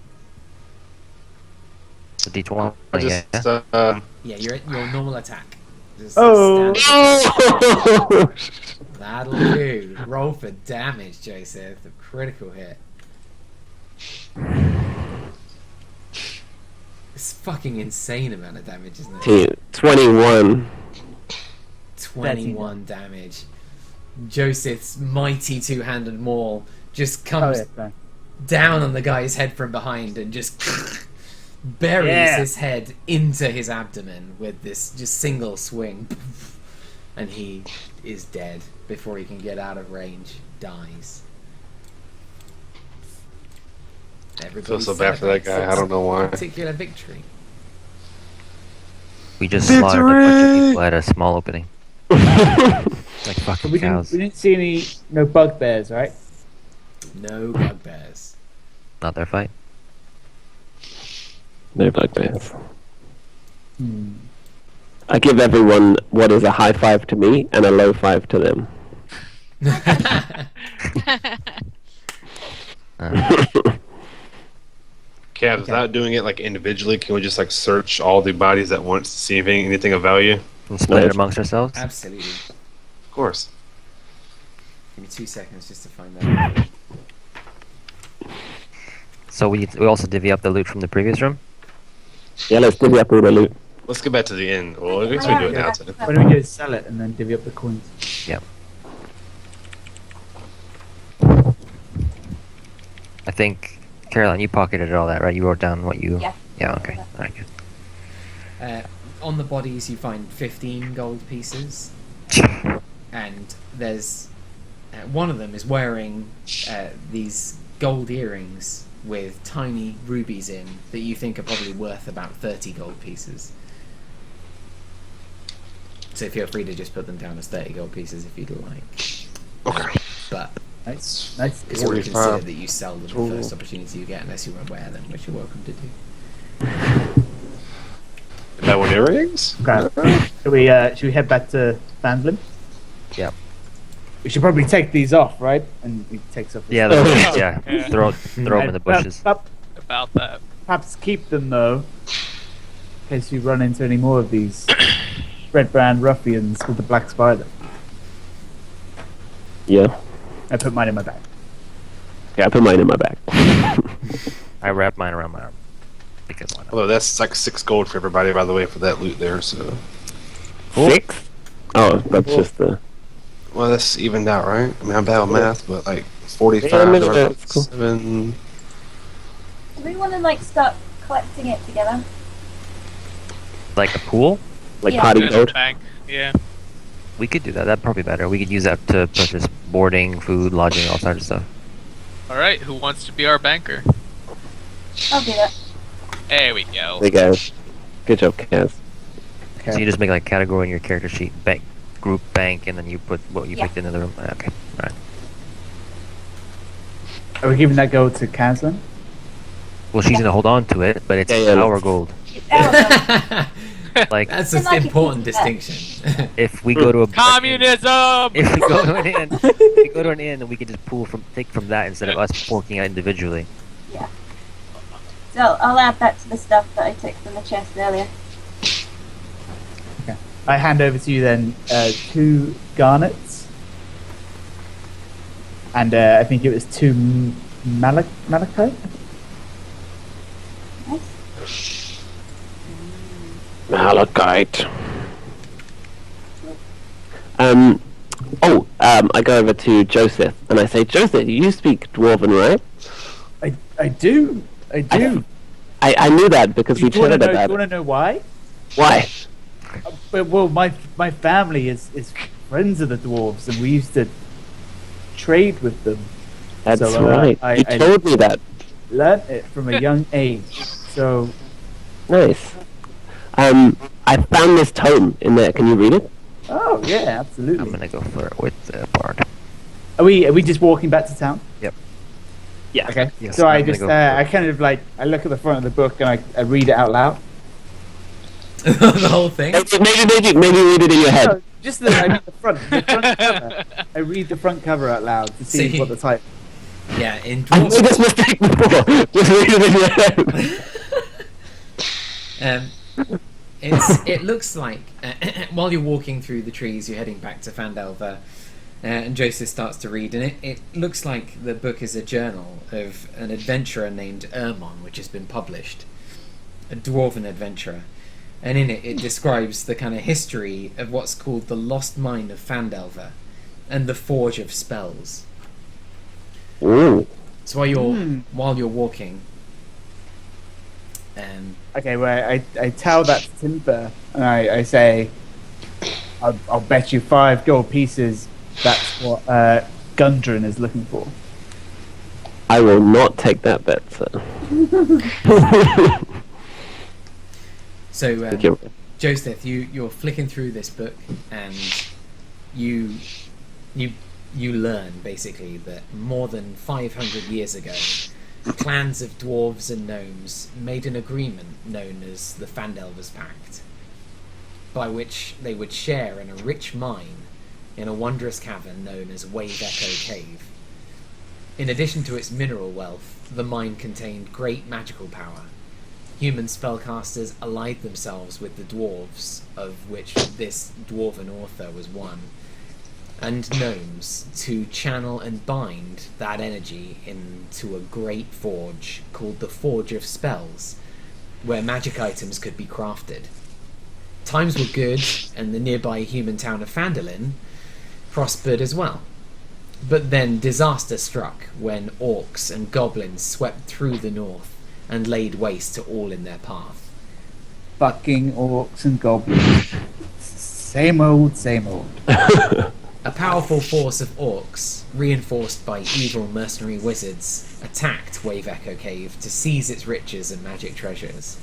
The d20. Just, Yeah. Yeah, you're at your normal attack. Just Oh. standard- That'll do. Roll for damage, Joseph. A critical hit. It's fucking insane amount of damage, isn't it? 21. 21 damage. Joseph's mighty two-handed maul just Oh, comes yeah, sorry. down on the guy's head from behind and just buries Yeah. his head into his abdomen with this just single swing. And he is dead before he can get out of range. Dies. I feel Everybody so bad for that guy. I don't know why. Particular victory. We just slaughtered a bunch of people at a small opening. Like So fucking we cows. didn't see no bugbears, right? No bugbears. Not their fight. No bugbears. Hmm. I give everyone what is a high five to me and a low five to them. Cav, without doing it like individually, can we just like search all the bodies at once to see if anything of value? We'll split it amongst ourselves. Absolutely. Of course. Give me 2 seconds just to find that. So we also divvy up the loot from the previous room. Yeah, let's divvy up all the loot. Let's get back to the end. Well, I guess we do it now. Too. What do we do? Sell it and then divvy up the coins. Yep. I think, Caroline, you pocketed all that, right? You wrote down what you... Yeah. Yeah, okay. Alright, good. On the bodies, you find 15 gold pieces, and there's one of them is wearing these gold earrings with tiny rubies in that you think are probably worth about 30 gold pieces. So feel free to just put them down as 30 gold pieces if you'd like. Okay. But Nice. Nice. it's always 45. considered that you sell them the first opportunity you get unless you wear them, which you're welcome to do. That one earrings? Okay. Should we head back to Fanslin? Yep. We should probably take these off, right? And he takes off. Yeah, stuff. yeah. Yeah. Throw them in the bushes. About that. Perhaps keep them though, in case we run into any more of these red brand ruffians with the black spider. Yeah. I put mine in my bag. Yeah, I put mine in my bag. I wrap mine around my arm. Because why not? Although that's like 6 gold for everybody, by the way, for that loot there. So, 6? Oh, that's just the... well, that's evened out, right? I mean, I'm bad with math, but like 45 Yeah, I mean, divided by that's cool. 7. Do we want to like start collecting it together? Like a pool? Like Yeah. party There's a gold. bank. Yeah. We could do that. That'd probably be better. We could use that to purchase boarding, food, lodging, all sorts of stuff. All right. Who wants to be our banker? I'll do that. There we go. Hey guys. Good job, Kaz. Okay. So you just make like a category in your character sheet, bank, group bank, and then you put what you Yeah. picked into the room. Okay, alright. Are we giving that gold to Kanslin? Well, she's gonna hold on to it, but it's Yeah, our let's- gold. It's our gold. Like, That's It's an like a important piece of that. distinction. if we go to a Communism. if we go to an inn, if we go to an inn, and we can just take from that instead of us forking out individually. So I'll add that to the stuff that I took from the chest earlier. I hand over to you then 2 garnets. And I think it was 2 malachite? Nice. malachite. I go over to Joseph and I say, Joseph, you speak Dwarven, right? I do. I knew that because we chatted about Do you it. want to know why? Why? Well, my family is friends of the dwarves, and we used to trade with them. That's So, right. I You told me that. learnt it from a young age. So Nice. I found this tome in there. Can you read it? oh yeah, absolutely. I'm gonna go for it with the bard. Are we just walking back to town? Yep. Yeah. Okay. Yes, So I I'm gonna just go for I it. kind of like I look at the front of the book and I read it out loud. The whole thing. Maybe read it in your head. No, just the front cover. I read the front cover out loud to see See. what the title. Yeah, in I made dwarf. this mistake before. Just read it in your head. It looks like while you're walking through the trees, you're heading back to Phandelver, and Joseph starts to read, and it looks like the book is a journal of an adventurer named Ermon, which has been published, a dwarven adventurer, and in it describes the kind of history of what's called the Lost Mine of Phandelver, and the Forge of Spells. Ooh. So while you're walking, Okay, well, I tell that to Timber, and I say, I'll bet you 5 gold pieces that's what Gundren is looking for. I will not take that bet, sir. so Thank you. Joseph, you're flicking through this book, and you learn basically that more than 500 years ago, clans of dwarves and gnomes made an agreement known as the Phandelver's Pact, by which they would share in a rich mine in a wondrous cavern known as Wave Echo Cave. In addition to its mineral wealth, the mine contained great magical power. Human spellcasters allied themselves with the dwarves, of which this dwarven author was one, and gnomes to channel and bind that energy into a great forge called the Forge of Spells, where magic items could be crafted. Times were good, and the nearby human town of Phandalin prospered as well. But then disaster struck when orcs and goblins swept through the north and laid waste to all in their path. Fucking orcs and goblins. Same old, same old. A powerful force of orcs, reinforced by evil mercenary wizards, attacked Wave Echo Cave to seize its riches and magic treasures.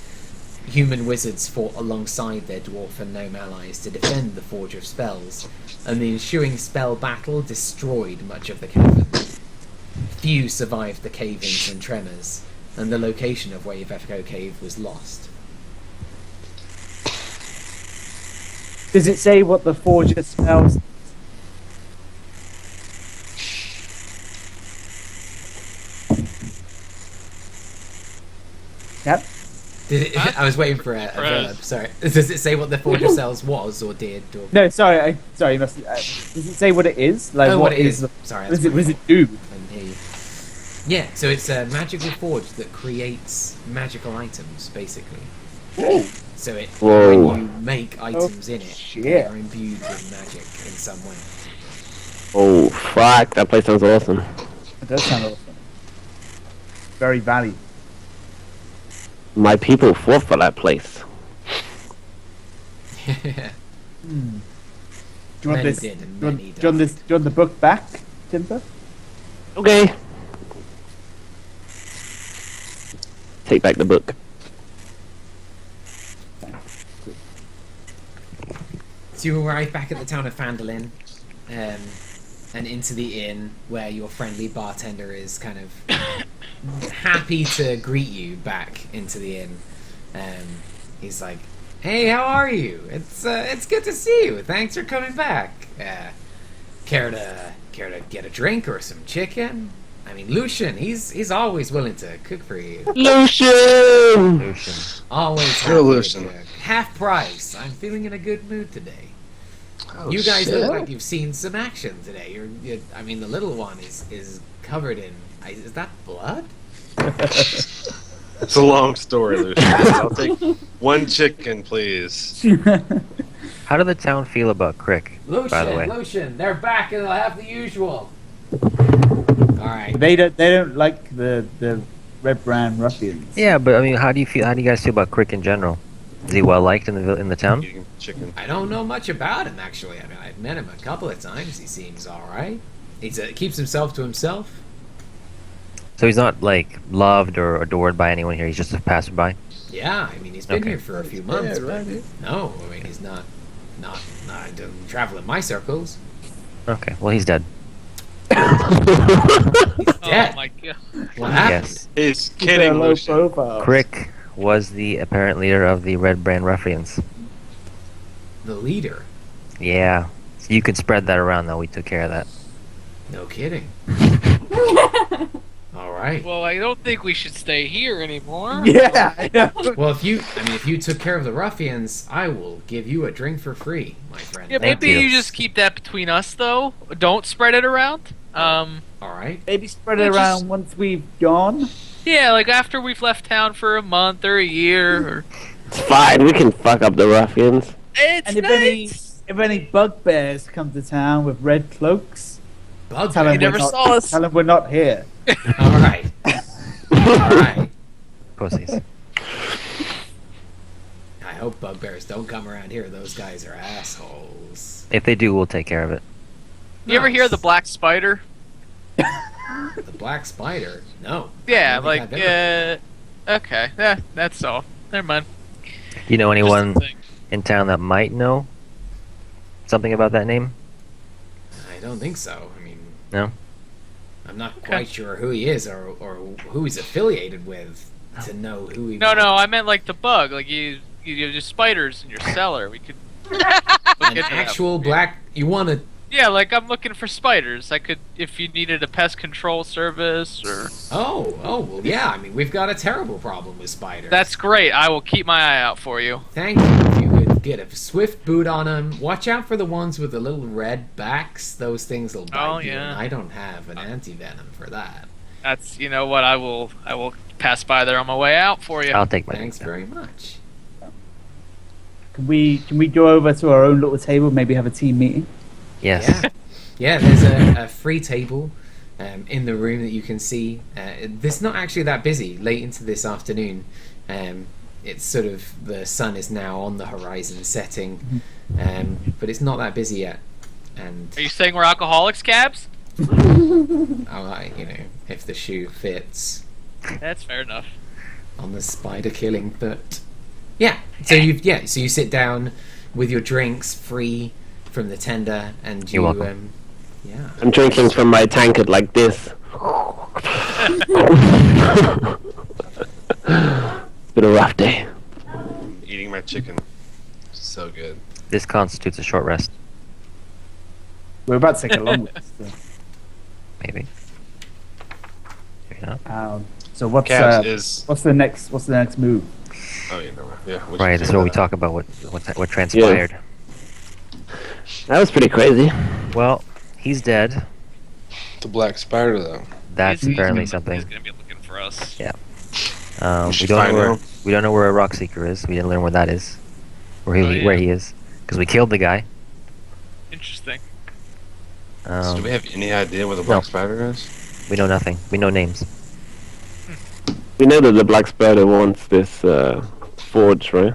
Human wizards fought alongside their dwarf and gnome allies to defend the Forge of Spells, and the ensuing spell battle destroyed much of the cavern. Few survived the cave-ins and tremors, and the location of Wave Echo Cave was lost. Does it say what the Forger spells? Yep. Did it, Huh? I was waiting for a verb, sorry. Does it say what the Forge of Spells was, or did? Or... No, sorry. Sorry. You must. Does it say what it is? Like Oh, what what it is. the? Sorry, What that's does it my do? And yeah, so it's a magical forge that creates magical items, basically. So it Whoa. when you make items in it, shit. they are imbued with magic in some way. Oh, fuck. That place sounds awesome. It does sound awesome. Very valued. My people fought for that place. Do you want Many this? did and Do you want, many do you want this? Do you want the book back, Timber? Okay. Take back the book. So you arrive back at the town of Phandalin, and into the inn where your friendly bartender is kind of happy to greet you back into the inn. He's like, "Hey, how are you? It's good to see you. Thanks for coming back. Care to get a drink or some chicken? I mean, Lucian, he's always willing to cook for you. Lucian! Lucian. Always Hello, happy to Lucian. cook. Half price. I'm feeling in a good mood today. Oh, You guys shit. look like you've seen some action today. I mean, the little one is covered in. Is that blood? It's a long story, Lucian. I'll take one chicken, please. How did the town feel about Crick, by the way? Lucian, they're back and they'll have the usual. Alright. They don't like the Red Brand ruffians. Yeah, but I mean, how do you guys feel about Crick in general? Is he well liked in the town? Eating chicken. I don't know much about him, actually. I mean, I've met him a couple of times. He seems alright. He's keeps himself to himself. So he's not like loved or adored by anyone here. He's just a passerby. Yeah, I mean, he's been Okay. here for a few months. Yeah, but right. no, I mean, he's not doesn't travel in my circles. Okay, well he's dead. He's Oh dead. my god. What happened? Yes, He's Keep kidding, a low Lucian. profile. Crick was the apparent leader of the Red Brand ruffians. The leader. Yeah, so you can spread that around though. We took care of that. No kidding. Alright. Well, I don't think we should stay here anymore. Yeah, I know. Well, if you took care of the ruffians, I will give you a drink for free, my friend. Yeah, Thank maybe you. you just keep that between us, though. Don't spread it around. Alright. Maybe spread it Let's around just- once we've gone. Yeah, like after we've left town for a month or a year. Or... It's fine. We can fuck up the ruffians. It's And nice. if any bugbears come to town with red cloaks, tell them, You never we're not, saw us. tell them we're not here. Alright. Alright. Pussies. I hope bugbears don't come around here. Those guys are assholes. If they do, we'll take care of it. You ever hear Nice. the black spider? The black spider? No. Yeah, I don't like, think I've ever- okay. Yeah, that's all. Never mind. You know Just a anyone thing. in town that might know something about that name? I don't think so. I mean, No? I'm not quite sure who he is or who he's affiliated with to know who he No, might- I meant like the bug. Like you have just spiders in your cellar. We could look An into that. actual black. You want to. Yeah, like I'm looking for spiders. I could, if you needed a pest control service or. Oh, well, yeah. I mean, we've got a terrible problem with spiders. That's great. I will keep my eye out for you. Thank you. If you could get a swift boot on them. Watch out for the ones with the little red backs. Those things will bite Oh, you. yeah. And I don't have an anti-venom for that. That's, you know what, I will pass by there on my way out for you. I'll take my Thanks drink very much. Can we go over to our own little table, maybe have a team meeting? Yes. Yeah. Yeah, there's a free table in the room that you can see. It's not actually that busy late into this afternoon. It's sort of, the sun is now on the horizon setting, but it's not that busy yet. And Are you saying we're alcoholics, Cabs? if the shoe fits That's fair enough. on the spider killing foot. Yeah. So you sit down with your drinks free from the tender, and you You're welcome. yeah. I'm drinking from my tankard like this. It's been a rough day. Eating my chicken. So good. This constitutes a short rest, We're about to take a long rest. maybe. Maybe not. So what's Cabs is. what's the next move? Oh, yeah, no. Yeah. what'd you Right, say this is where we about talk about what transpired. That was pretty crazy. Well, he's dead. that? The black spider, though. That's He's apparently He's something. gonna be looking for us. Yeah. We We should don't know find where out. we don't know where a rock seeker is. We didn't learn where that is, where Oh, yeah. he is, because we killed the guy. Interesting. So do we have any idea where the no. black spider is? We know nothing. We know names. We know that the black spider wants this forge, right?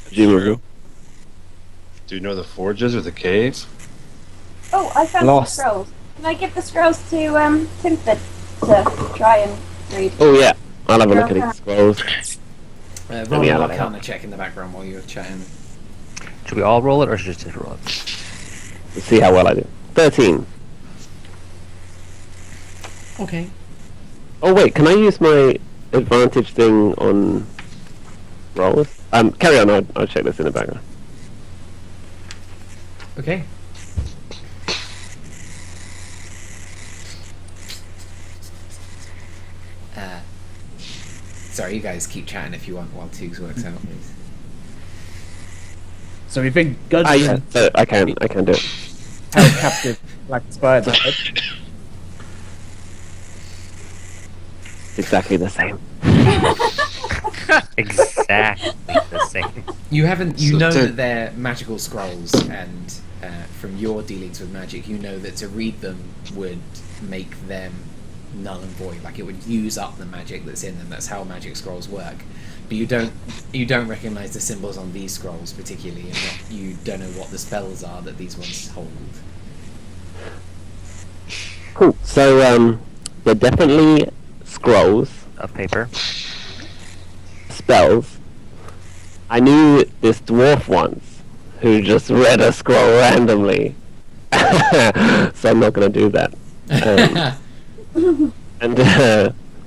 Presumably. Do you know the forges or the caves? Oh, I found Lost. some scrolls. Can I give the scrolls to Timford to try and read? Oh yeah, I'll have a look at these scrolls. Roll Yeah, an like Arcana check in the background while you're chatting. Should we all roll it, or should just roll it? Let's see how well I do. 13. Okay. Oh wait, can I use my advantage thing on rolls? Carry on. I'll check this in the background. Okay. Sorry, you guys keep chatting if you want while Toogs works out, please. So we think Gudrun Ah, yeah, I can do it. held captive black spider. Exactly the same. Exactly the same. You haven't. You So know to- that they're magical scrolls, and from your dealings with magic, you know that to read them would make them null and void. Like it would use up the magic that's in them. That's how magic scrolls work. But you don't recognize the symbols on these scrolls particularly, and you don't know what the spells are that these ones hold. Cool. So they're definitely scrolls, Of paper. spells. I knew this dwarf once who just read a scroll randomly, so I'm not gonna do that.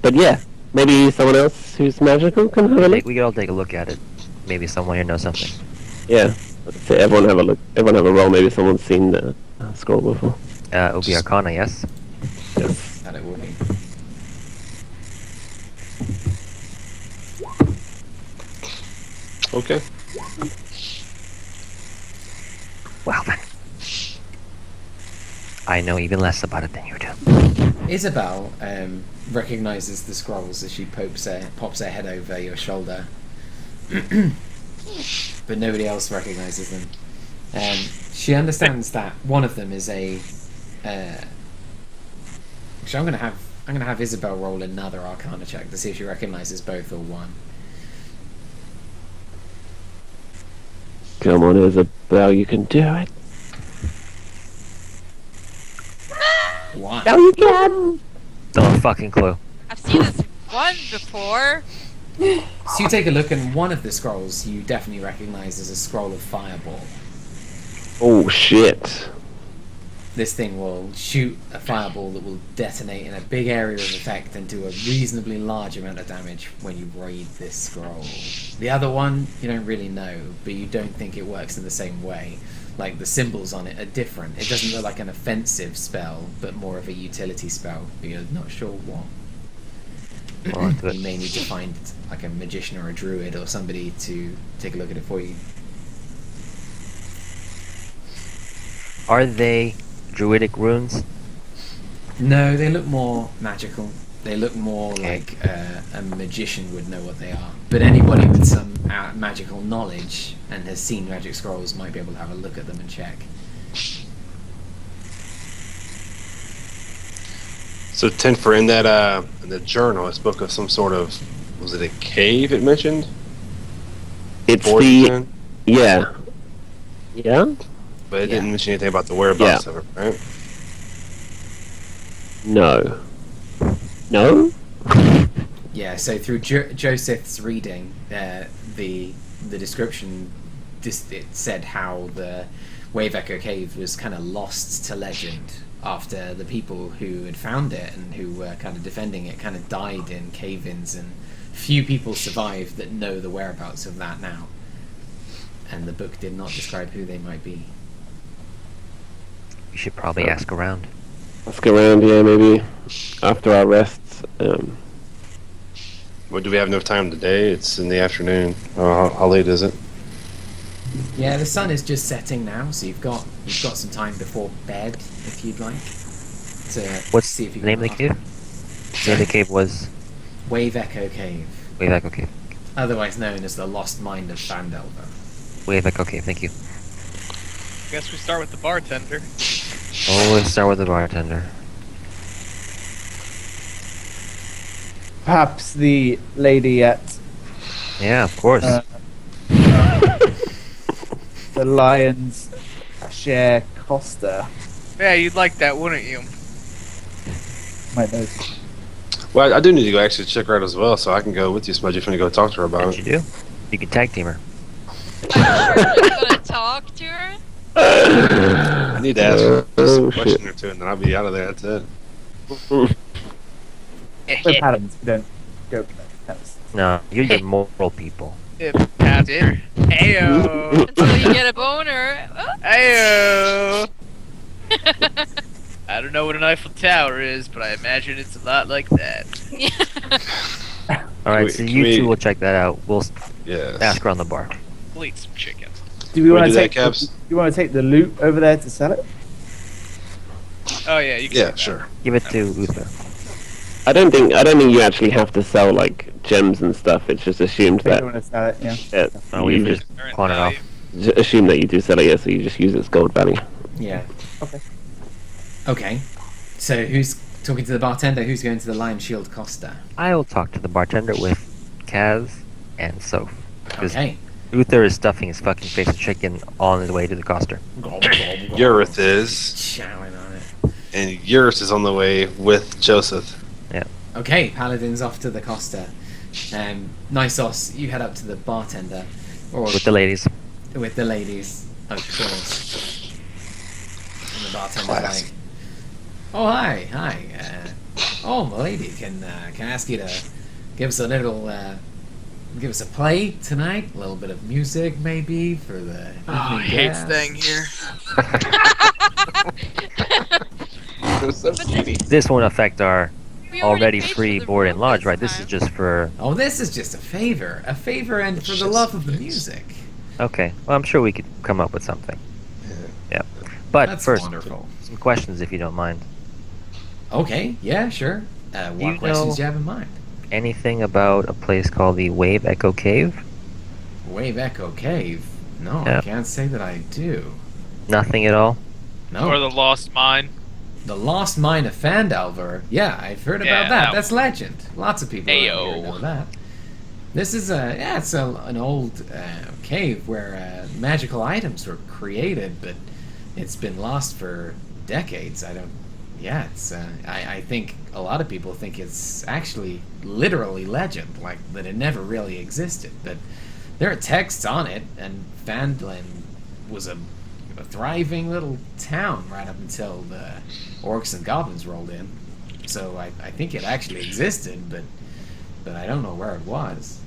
But yeah, maybe someone else who's magical can have a look. We could all take a look at it. Maybe someone here knows something. Yeah. So everyone have a look. Everyone have a roll. Maybe someone's seen the scroll before. It would be Arcana, yes? Yes. That it will be. Okay. Well then. I know even less about it than you do. Isabel recognizes the scrolls as she pops her head over your shoulder, but nobody else recognizes them. She understands that one of them is a. Actually, I'm gonna have Isabel roll another Arcana check to see if she recognizes both or one. Come on, Isabel, you can do it. One. No, you can. No fucking clue. I've seen this one before. So you take a look, and one of the scrolls you definitely recognize as a scroll of fireball. Oh shit. This thing will shoot a fireball that will detonate in a big area of effect and do a reasonably large amount of damage when you read this scroll. The other one, you don't really know, but you don't think it works in the same way. Like, the symbols on it are different. It doesn't look like an offensive spell, but more of a utility spell, but you're not sure what. Well, into it. You may need to find, like, a magician or a druid or somebody to take a look at it for you. Are they druidic runes? No, they look more magical. They look more Okay. like a magician would know what they are. But anybody with some magical knowledge and has seen magic scrolls might be able to have a look at them and check. So Tenfer, in that in the journal, it spoke of some sort of, was it a cave it mentioned? It's Fortune? yeah. Yeah? But it Yeah. didn't mention anything about the whereabouts of it, right? No. No? Yeah, so through Joseph's reading, the description, it said how the Wave Echo Cave was kind of lost to legend after the people who had found it and who were kind of defending it kind of died in cave-ins, and few people survived that know the whereabouts of that now. And the book did not describe who they might be. We should probably ask around. Let's go around, yeah, maybe after our rests. Well, do we have enough time today? It's in the afternoon. How late is it? Yeah, the sun is just setting now, so you've got some time before bed if you'd like. To What's see if you the name can of the cave? The name of the cave was Wave Echo Cave, Wave Echo Cave. otherwise known as the Lost Mind of Fandelver. Wave Echo Cave, thank you. Guess we start with the bartender. Always start with the bartender. Perhaps the lady at Yeah, of course. the Lion's Share Costa. Yeah, you'd like that, wouldn't you? Might know. Well, I do need to go actually check her out as well, so I can go with you, Smudge, if you want to go talk to her about What you it. do? You can tag team her. You're just gonna talk to her? I need to ask her just Oh, a question shit. or two, and then I'll be out of there. That's it. We're patterns. We don't go for those. No, you're the moral people. That's it. Heyo. Until you get a boner. Oh. Heyo. I don't know what an Eiffel Tower is, but I imagine it's a lot like that. Alright, we- so can you we- two will check that out. We'll Yes. ask her on the bar. We'll eat some chicken. Do we we want do to that, take? Cabs? Do you want to take the loot over there to sell it? Oh yeah, you can. Yeah, take that. sure. Give it to Uther. I don't think you actually have to sell like gems and stuff. It's just assumed They that don't want to sell it, yeah. Oh, we you just Current pawn it off. value. assume that you do sell it, yeah, so you just use its gold value. Yeah. Okay. Okay. So who's talking to the bartender? Who's going to the Lion Shield Costa? I will talk to the bartender with Kaz and Soph. Because Okay. Uther is stuffing his fucking face of chicken on his way to the coster. Urith is, Chowing on it. and Urith is on the way with Joseph. Okay, Paladin's off to the Costa. Nysos, you head up to the bartender. Or With the ladies. with the ladies, of course. And the bartender's Class. like, "Oh hi. Oh my lady, can I ask you to give us a little, give us a play tonight? A little bit of music maybe for the Oh, I evening hate guests?" staying here. This won't affect our We already paid for free the board room and lodge, this right? This is time. just for... Oh, this is just a favor and for the love of the music. Okay, well, I'm sure we could come up with something. Yeah. But That's first, wonderful. some questions if you don't mind. Okay, yeah, sure. you What questions know- do you have in mind? Anything about a place called the Wave Echo Cave? Wave Echo Cave? No, Yeah. I can't say that I do. Nothing at all? No. Or the Lost Mine. The Lost Mine of Fandalver. Yeah, I've heard about Yeah, that. that That's legend. Lots of people around here Ayo. know that. This is an old cave where magical items were created, but it's been lost for decades. I think a lot of people think it's actually literally legend, like that it never really existed. But there are texts on it, and Fandlin was a thriving little town right up until the orcs and goblins rolled in. So I think it actually existed, but I don't know where it was.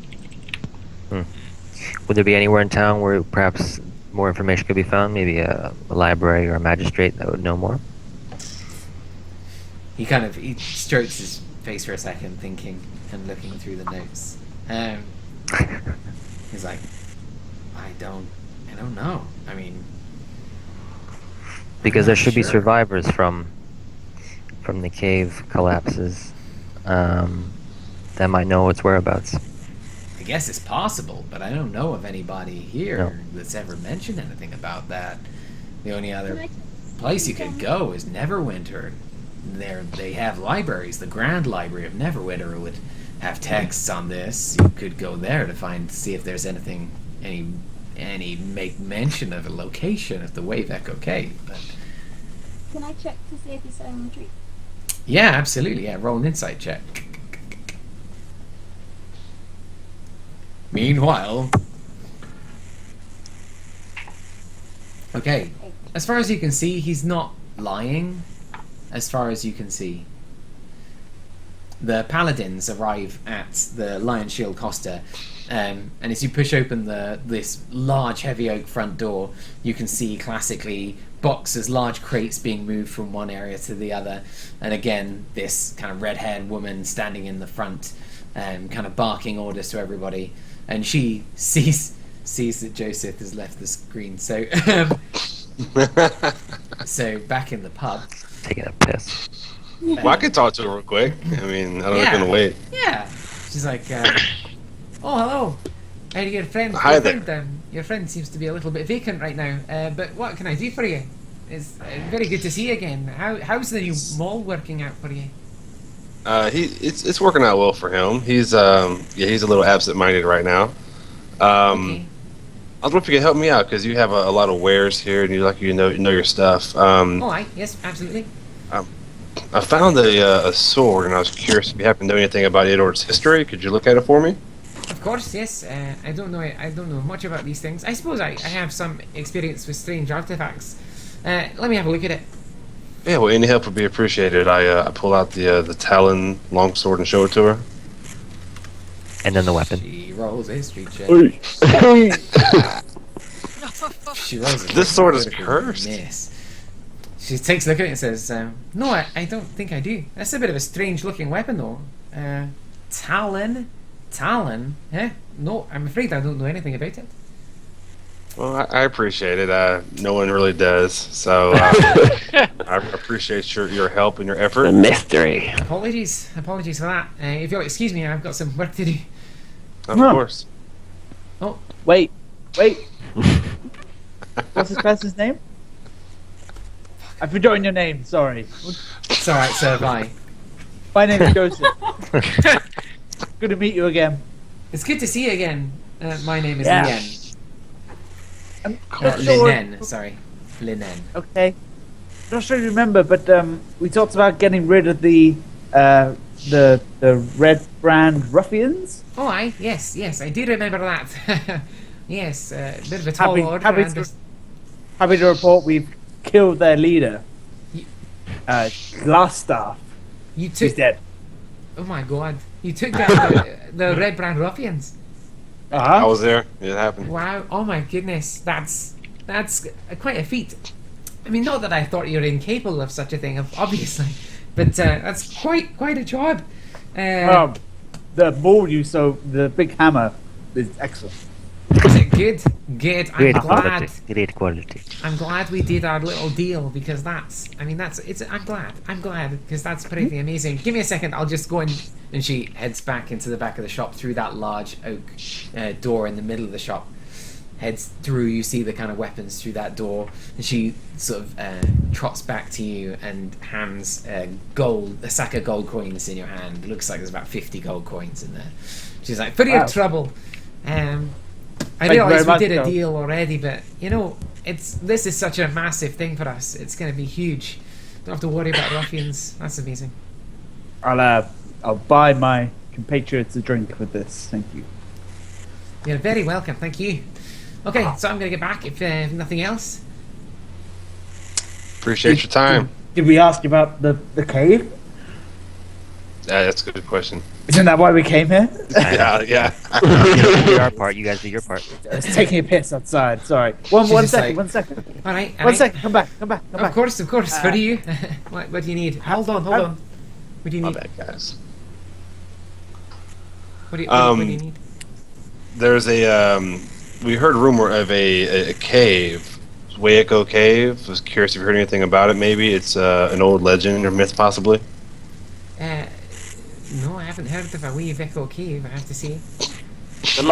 Would there be anywhere in town where perhaps more information could be found? Maybe a library or a magistrate that would know more? He strokes his face for a second, thinking and looking through the notes. He's like, I don't know. I mean, Because there should be Sure. survivors from the cave collapses that might know its whereabouts. I guess it's possible, but I don't know of anybody here No. that's ever mentioned anything about that. The only other place you could go is Neverwinter. They have libraries. The Grand Library of Neverwinter would have texts on this. You could go there to see if there's any make mention of a location of the Wave Echo Cave. But Can I check to see if he's selling the treat? yeah, absolutely. Yeah, roll an insight check. Meanwhile, okay. As far as you can see, he's not lying. As far as you can see, the paladins arrive at the Lion Shield Costa, and as you push open this large heavy oak front door, you can see classically boxes, large crates being moved from one area to the other, and again this kind of red-haired woman standing in the front, kind of barking orders to everybody, and she sees that Joseph has left the screen. So, so back in the pub. Taking a piss. Well, I could talk to her real quick. I mean, I don't know if Yeah. you're gonna wait. Yeah, she's like, oh hello, your friend. Hi your there. Friend, your friend seems to be a little bit vacant right now. But what can I do for you? It's very good to see you again. How's the new mall working out for you? It's working out well for him. He's he's a little absent-minded right now. Okay. I was wondering if you could help me out because you have a lot of wares here and you know your stuff. Oh, aye, yes, absolutely. I found a sword and I was curious if you happen to know anything about it or its history. Could you look at it for me? Of course, yes. I don't know much about these things. I suppose I have some experience with strange artifacts. Let me have a look at it. Yeah, well, any help would be appreciated. I pull out the Talon longsword and show it to her. And then the weapon. She rolls a history check. She rolls a This sword is critical cursed. miss. She takes a look at it and says, no, I don't think I do. That's a bit of a strange looking weapon though. Talon? Eh? No, I'm afraid I don't know anything about it. Well, I appreciate it. No one really does, so I appreciate your help and your The effort. mystery. Apologies for that. If you'll excuse me, I've got some work to do. Of course. Wait. What's this person's name? I've forgotten your name. Sorry. It's alright, sir. Bye. My name's Joseph. Good to meet you again. It's good to see you again. My name is Yeah. Lien. I'm not sure. Linen. Sorry, Linen. Okay. Not sure you remember, but we talked about getting rid of the red brand ruffians. Oh, yes, I do remember that. Yes, a bit of a tall order. Happy to report we've killed their leader. GlassStaff. He's He's dead. Oh my god! You took down the red brand ruffians. I was there. It happened. Wow! Oh my goodness! That's quite a feat. I mean, not that I thought you were incapable of such a thing, obviously, but that's quite a job. The ball the big hammer is excellent. Good. Great glad. Great quality. I'm glad we did our little deal because I'm glad because that's pretty amazing. Give me a second, I'll just go in. And she heads back into the back of the shop through that large oak door in the middle of the shop. Heads through, you see the kind of weapons through that door, and she sort of trots back to you and hands a sack of gold coins in your hand. It looks like there's about 50 gold coins in there. She's like, for your trouble. I realise we did a deal already, but this is such a massive thing for us. It's going to be huge. Don't have to worry about ruffians. That's amazing. I'll buy my compatriots a drink with this. Thank you. You're very welcome. Thank you. Okay, so I'm going to get back if nothing else. Appreciate your time. Did we ask you about the cave? That's a good question. Isn't that why we came here? Yeah. You did our part. You guys did your part. It's taking a piss outside. Sorry. One second. All right. One second. Come back. Of course. What do you? What do you need? Hold on. What do you My need? bad, guys. What do you need? There's we heard a rumor of a cave, Waco Cave. I was curious if you heard anything about it. Maybe it's an old legend or myth, possibly. No, I haven't heard of a wee Waco Cave. I have to say. The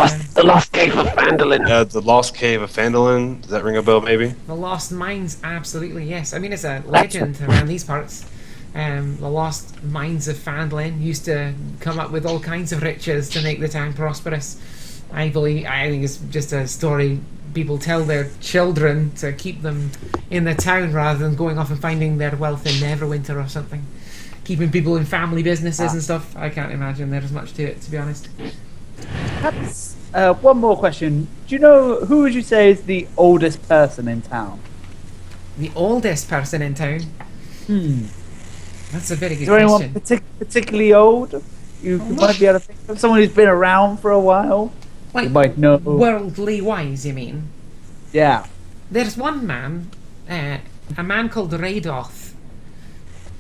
lost cave of Phandalin. The Lost Cave of Phandalin. Does that ring a bell, maybe? The Lost Mines, absolutely yes. I mean, it's a legend around these parts. The Lost Mines of Phandalin used to come up with all kinds of riches to make the town prosperous. I think it's just a story people tell their children to keep them in the town rather than going off and finding their wealth in Neverwinter or something. Keeping people in family businesses and stuff. I can't imagine there's much to it, to be honest. Perhaps one more question. Do you know who would you say is the oldest person in town? The oldest person in town? That's a very good Is there question. anyone particularly old? You might be able to think of someone who's been around for a while. Like, you might know. Worldly wise, you mean? Yeah. There's one man, a man called Radoth.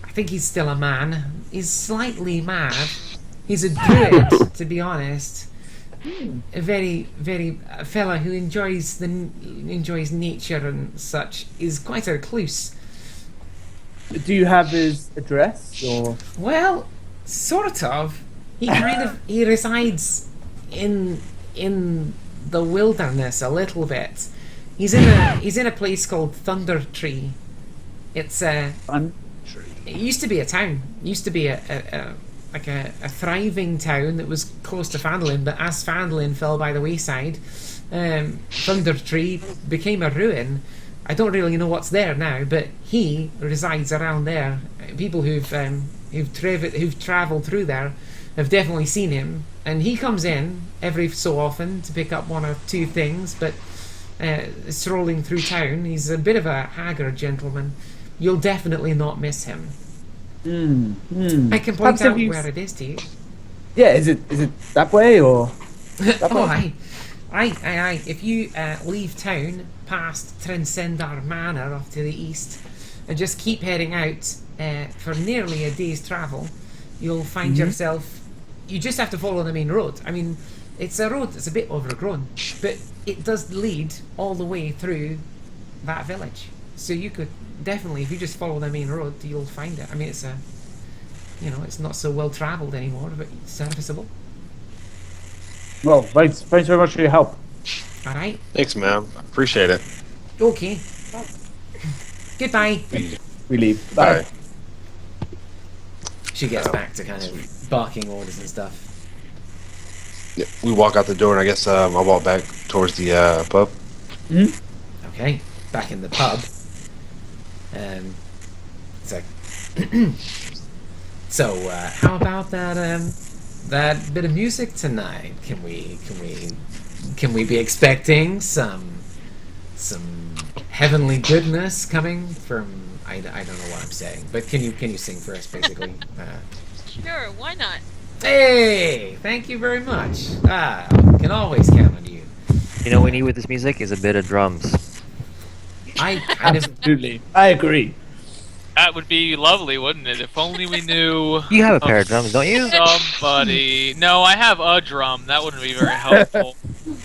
I think he's still a man. He's slightly mad. He's a druid, to be honest. A a fella who enjoys nature and such. Is quite a recluse. Do you have his address or? Well, sort of. He resides in the wilderness a little bit. He's in a place called Thunder Tree. It's It used to be a town. It used to be a thriving town that was close to Phandalin, but as Phandalin fell by the wayside, Thunder Tree became a ruin. I don't really know what's there now, but he resides around there. People who've travelled through there have definitely seen him, and he comes in every so often to pick up one or two things, but strolling through town. He's a bit of a haggard gentleman. You'll definitely not miss him. I can point out where it is to you. Yeah, is it that way or? Aye. If you leave town past Trensendar Manor off to the east and just keep heading out for nearly a day's travel, you'll find yourself. You just have to follow the main road. I mean, it's a road that's a bit overgrown, but it does lead all the way through that village. So you could definitely, if you just follow the main road, you'll find it. I mean, it's it's not so well travelled anymore, but it's serviceable. Well, thanks very much for your help. All right. Thanks, man. I appreciate it. Okay. Goodbye. We leave. Bye. She gets back to kind of barking orders and stuff. Yeah, we walk out the door, and I guess I'll walk back towards the pub. Okay, back in the pub. So, so how about that bit of music tonight? Can we be expecting some heavenly goodness coming from? I don't know what I'm saying, but can you sing for us, basically? Sure, why not? Hey, thank you very much. Can always count on you. You know what we need with this music is a bit of drums. I kind of Absolutely. I agree. That would be lovely, wouldn't it? If only we knew. You have a pair of drums, don't you? Somebody. No, I have a drum. That wouldn't be very helpful.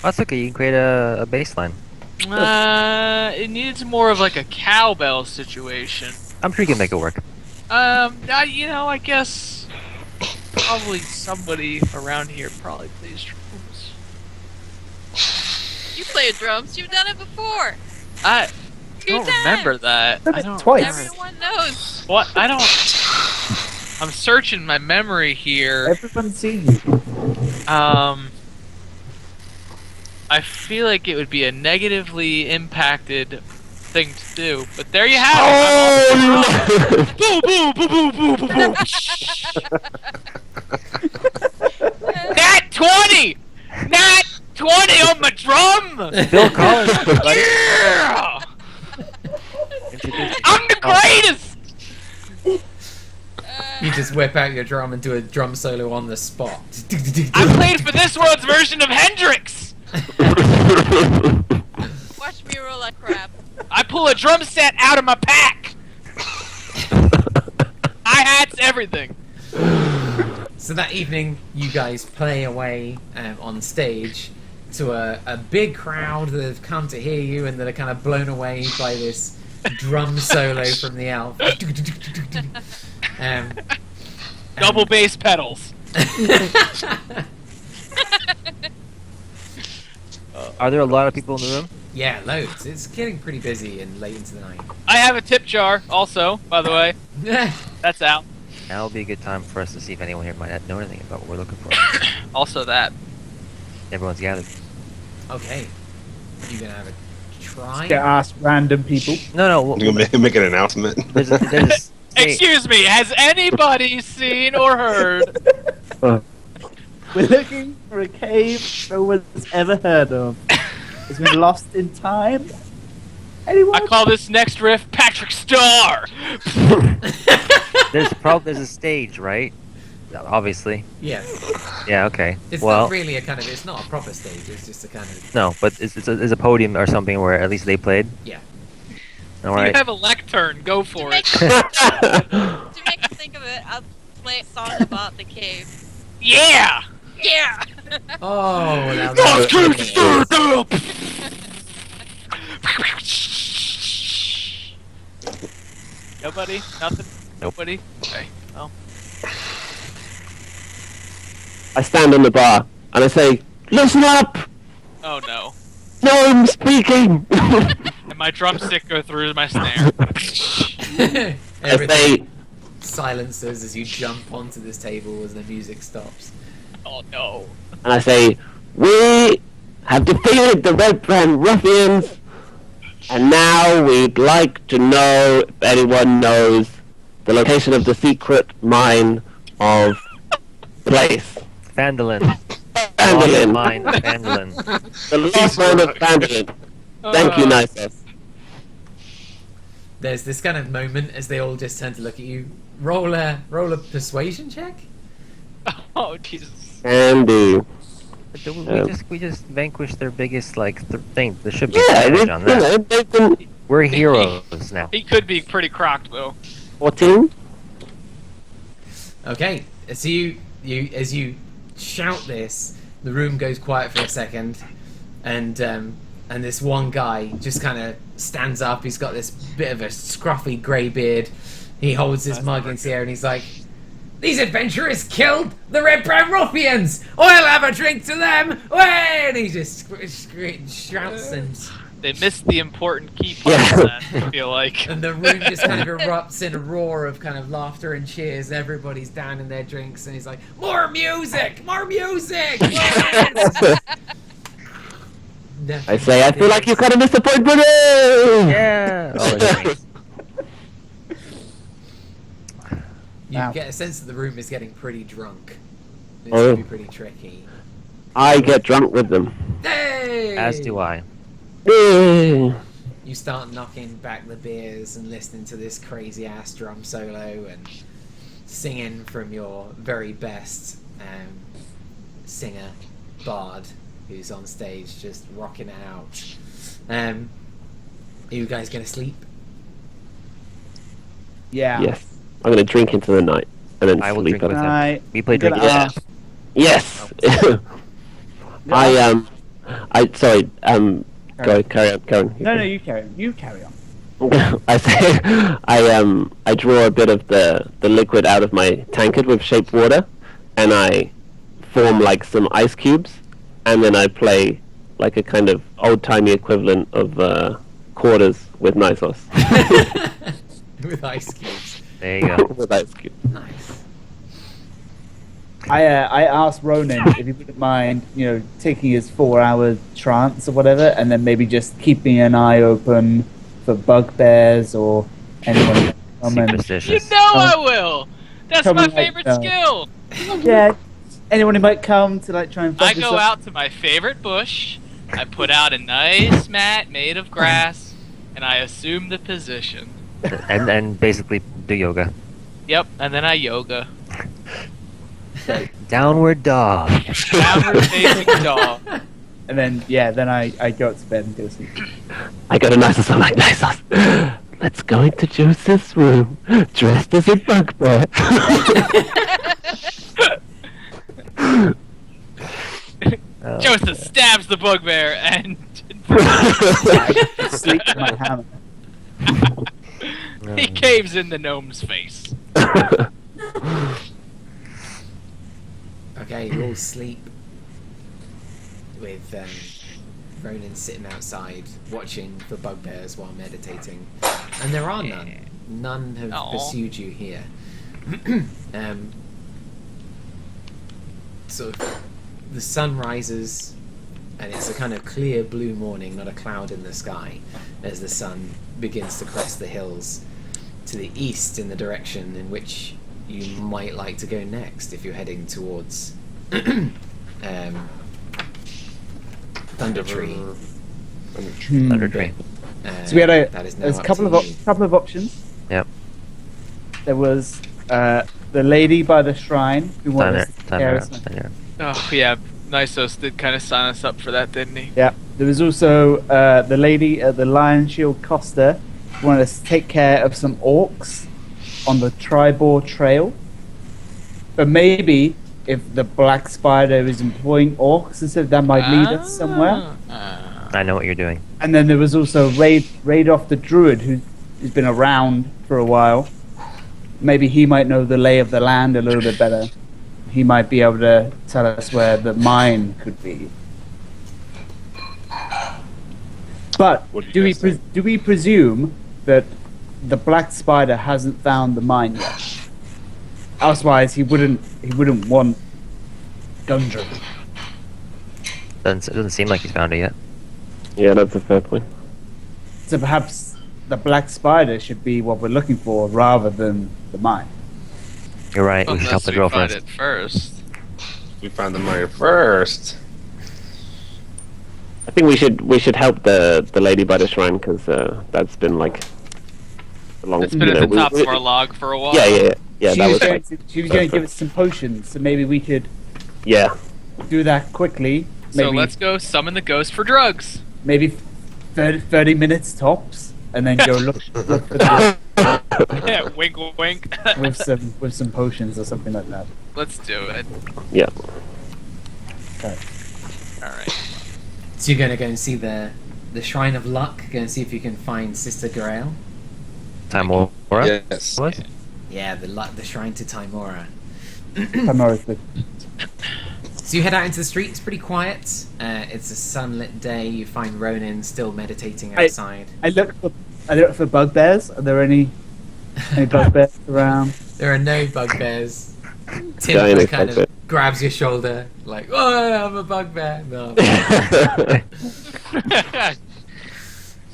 That's okay. You can create a bass line. It needs more of like a cowbell situation. I'm sure you can make it work. I guess probably somebody around here probably plays drums. You play drums. You've done it before. I Two don't times. remember that. Done I it don't. twice. Everyone knows. What? I don't. I'm searching my memory here. Everyone's seen you. I feel like it would be a negatively impacted thing to do, but there you have it. Boo boo boo boo boo boo boo. Nat 20! Nat 20 on my drum! Bill Collins, buddy. Yeah! Introduce I'm the greatest! you just whip out your drum and do a drum solo on the spot. I played for this world's version of Hendrix! Watch me roll like crap. I pull a drum set out of my pack! Hi-hats, everything. So that evening, you guys play away on stage to a big crowd that have come to hear you and that are kind of blown away by this drum solo from the elf. Double bass pedals. Are there a lot of people in the room? Yeah, loads. It's getting pretty busy and late into the night. I have a tip jar, also, by the way. That's out. Now will be a good time for us to see if anyone here might not know anything about what we're looking for. Also that. Everyone's gathered. Okay. You gonna have a try? Get asked random people. No. I'm gonna make an announcement. There's a Excuse me, has anybody seen or heard? We're looking for a cave no one's ever heard of. It's been lost in time. Anyone? I call this next riff Patrick Star! there's a stage, right? Obviously. Yeah. Yeah. Okay. It's well, not really it's not a proper stage, it's just a kind of... no, but it's a podium or something where at least they played. Yeah. All You right. have a lectern, go for it. To make you think of it, I'll play a song about the cave. Yeah! Yeah! Oh, now that's Nobody? Nothing? Nope. Nobody? Okay. Well. I stand on the bar and I say, "Listen up! Oh no. No, I'm speaking." And my drumstick go through my snare. I Everything say, silences as you jump onto this table as the music stops. Oh no. and I say, "We have defeated the Red Brand Ruffians, and now we'd like to know if anyone knows the location of the secret mine of the place. Vandalin. Vandalin. Mine. Vandalin. The lost mine of Vandalin. Thank you, Nisus. There's this kind of moment as they all just turn to look at you. Roll a persuasion check? Oh Jesus. Can do. We just vanquished their biggest thing. There should be Yeah, damage on that. they've been We're heroes now. He could be pretty crocked though. 14. Okay, so you shout this, the room goes quiet for a second, and this one guy just kind of stands up. He's got this bit of a scruffy grey beard. He holds his mug into the air and he's like, "These adventurers killed the Red Brown Ruffians! I'll have a drink to them!" And he just shouts and... They missed the important key part of that, I feel like. And the room just kind of erupts in a roar of kind of laughter and cheers. Everybody's down in their drinks and he's like, "More music! More music!" I say, I feel like you kind of missed the point, buddy! Yeah. You get a sense that the room is getting pretty drunk. It's Oh. going to be pretty tricky. I get drunk with them. Hey! As do I. Yay. You start knocking back the beers and listening to this crazy ass drum solo and singing from your very best singer, Bard, who's on stage just rocking it out. Are you guys gonna sleep? Yeah. Yes. I'm gonna drink into the night and then I will sleep drink with at him. Right. We play Gonna drinking. ask- Yes. Go carry on. No, you carry on. You carry on. I say, I draw a bit of the liquid out of my tankard with shaped water, and I form like some ice cubes, and then I play like a kind of old-timey equivalent of quarters with night sauce. With ice cubes. There you go. With ice cubes. Nice. I asked Ronan if he wouldn't mind, taking his 4-hour trance or whatever, and then maybe just keeping an eye open for bugbears or anyone. You Superstitious. know I will! That's Come my on, favorite like, skill! Yeah, anyone who might come to try and. I fuck us go up. out to my favorite bush, I put out a nice mat made of grass, and I assume the position. and basically do yoga. Yep, and then I yoga. Downward dog. Downward facing dog. And then I go to bed and go to sleep. I got a nice sauce. I'm like, nice sauce. Let's go into Joseph's room, dressed as a bugbear. Joseph stabs the bugbear and I sleep with my hammer. he caves in the gnome's face. Okay, you all sleep with Ronan sitting outside watching for bugbears while meditating, and there are none. None have Aw. pursued you here. Sort of, the sun rises, and it's a kind of clear blue morning, not a cloud in the sky, as the sun begins to crest the hills to the east in the direction in which you might like to go next if you're heading towards Thunder Tree. Thunder Tree. So we had That is now there's a up couple to of you. couple of options. Yep. There was the lady by the shrine who wanted us to take care of some- Oh yeah, Nysos did kind of sign us up for that, didn't he? Yeah. There was also the lady at the Lion Shield Costa who wanted us to take care of some orcs on the Tribor Trail. But maybe if the Black Spider is employing orcs, that might lead us somewhere. I know what you're doing. And then there was also Radoff the Druid, who's been around for a while. Maybe he might know the lay of the land a little bit better. He might be able to tell us where the mine could be. But What do do you we guys think? do we presume that the Black Spider hasn't found the mine yet? Otherwise, he wouldn't want Gundren. It doesn't seem like he's found it yet. Yeah, that's a fair point. So perhaps the Black Spider should be what we're looking for rather than the mine. You're right. We should help Unless the we girl find first. it first. We found the money first. I think we should help the lady by the shrine because that's been like a long. It's been at the top of our log for a while. Yeah. She That was was going like, she was going to give us some potions, so maybe we could yeah. do that quickly. So Maybe let's go summon the ghost for drugs. maybe 30 minutes tops, and then go look for the, Yeah, wink, wink. with some potions or something like that. Let's do it. Yeah. Okay. All right. So you're going to go and see the Shrine of Luck. Go and see if you can find Sister Grail. Timora? Yes. What? Yeah, the Shrine to Timora. Tamora's the- So you head out into the street. It's pretty quiet. It's a sunlit day. You find Ronin still meditating outside. I look for bugbears. Are there any bugbears around? There are no bugbears. Tim Giant kind of bugbear. grabs your shoulder, like, "Oh, I'm a bugbear." No.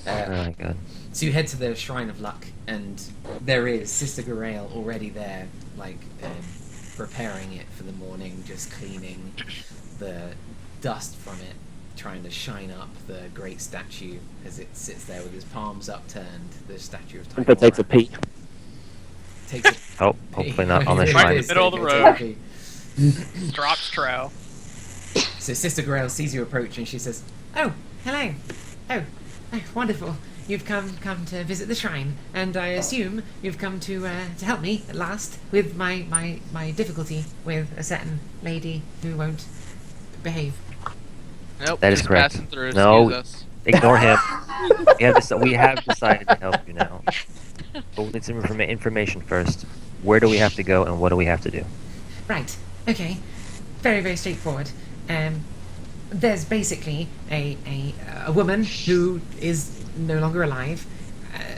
Oh my god. So you head to the Shrine of Luck, and there is Sister Grail already there, like preparing it for the morning, just cleaning the dust from it, trying to shine up the great statue as it sits there with his palms upturned. The statue of Timora. That takes a pee. Takes a Oh, hopefully not on the Right Right shrine. in the middle of the road. Drops trow. So Sister Grail sees you approach and she says, "Oh, hello. Oh, wonderful. You've come to visit the shrine, and I assume you've come to help me at last with my difficulty with a certain lady who won't behave." Nope. That is just correct. passing through. No. Excuse us. Ignore him. We have decided to help you now. But we need some information first. Where do we have to go, and what do we have to do? Right. Okay. Very, very straightforward. There's basically a woman who is no longer alive,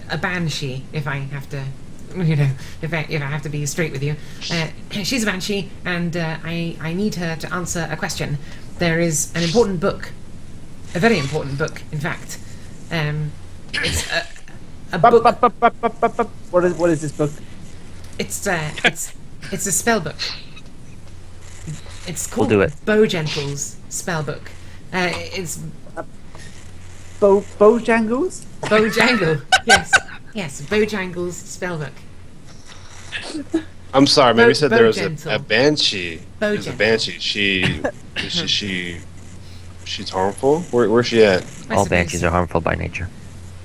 a banshee. If I have to, if I have to be straight with you, she's a banshee, and I need her to answer a question. There is an important book, a very important book, in fact. It's a book. What is this book? It's a spell book. It's called do it. Bojangles spell book. It's Bojangles? Bojangle. yes, Bojangles spell book. I'm sorry. Maybe you said there was Bogentle. a banshee. There's a Bogentle. banshee. She's harmful. Where's she at? I All suppose banshees are harmful by nature.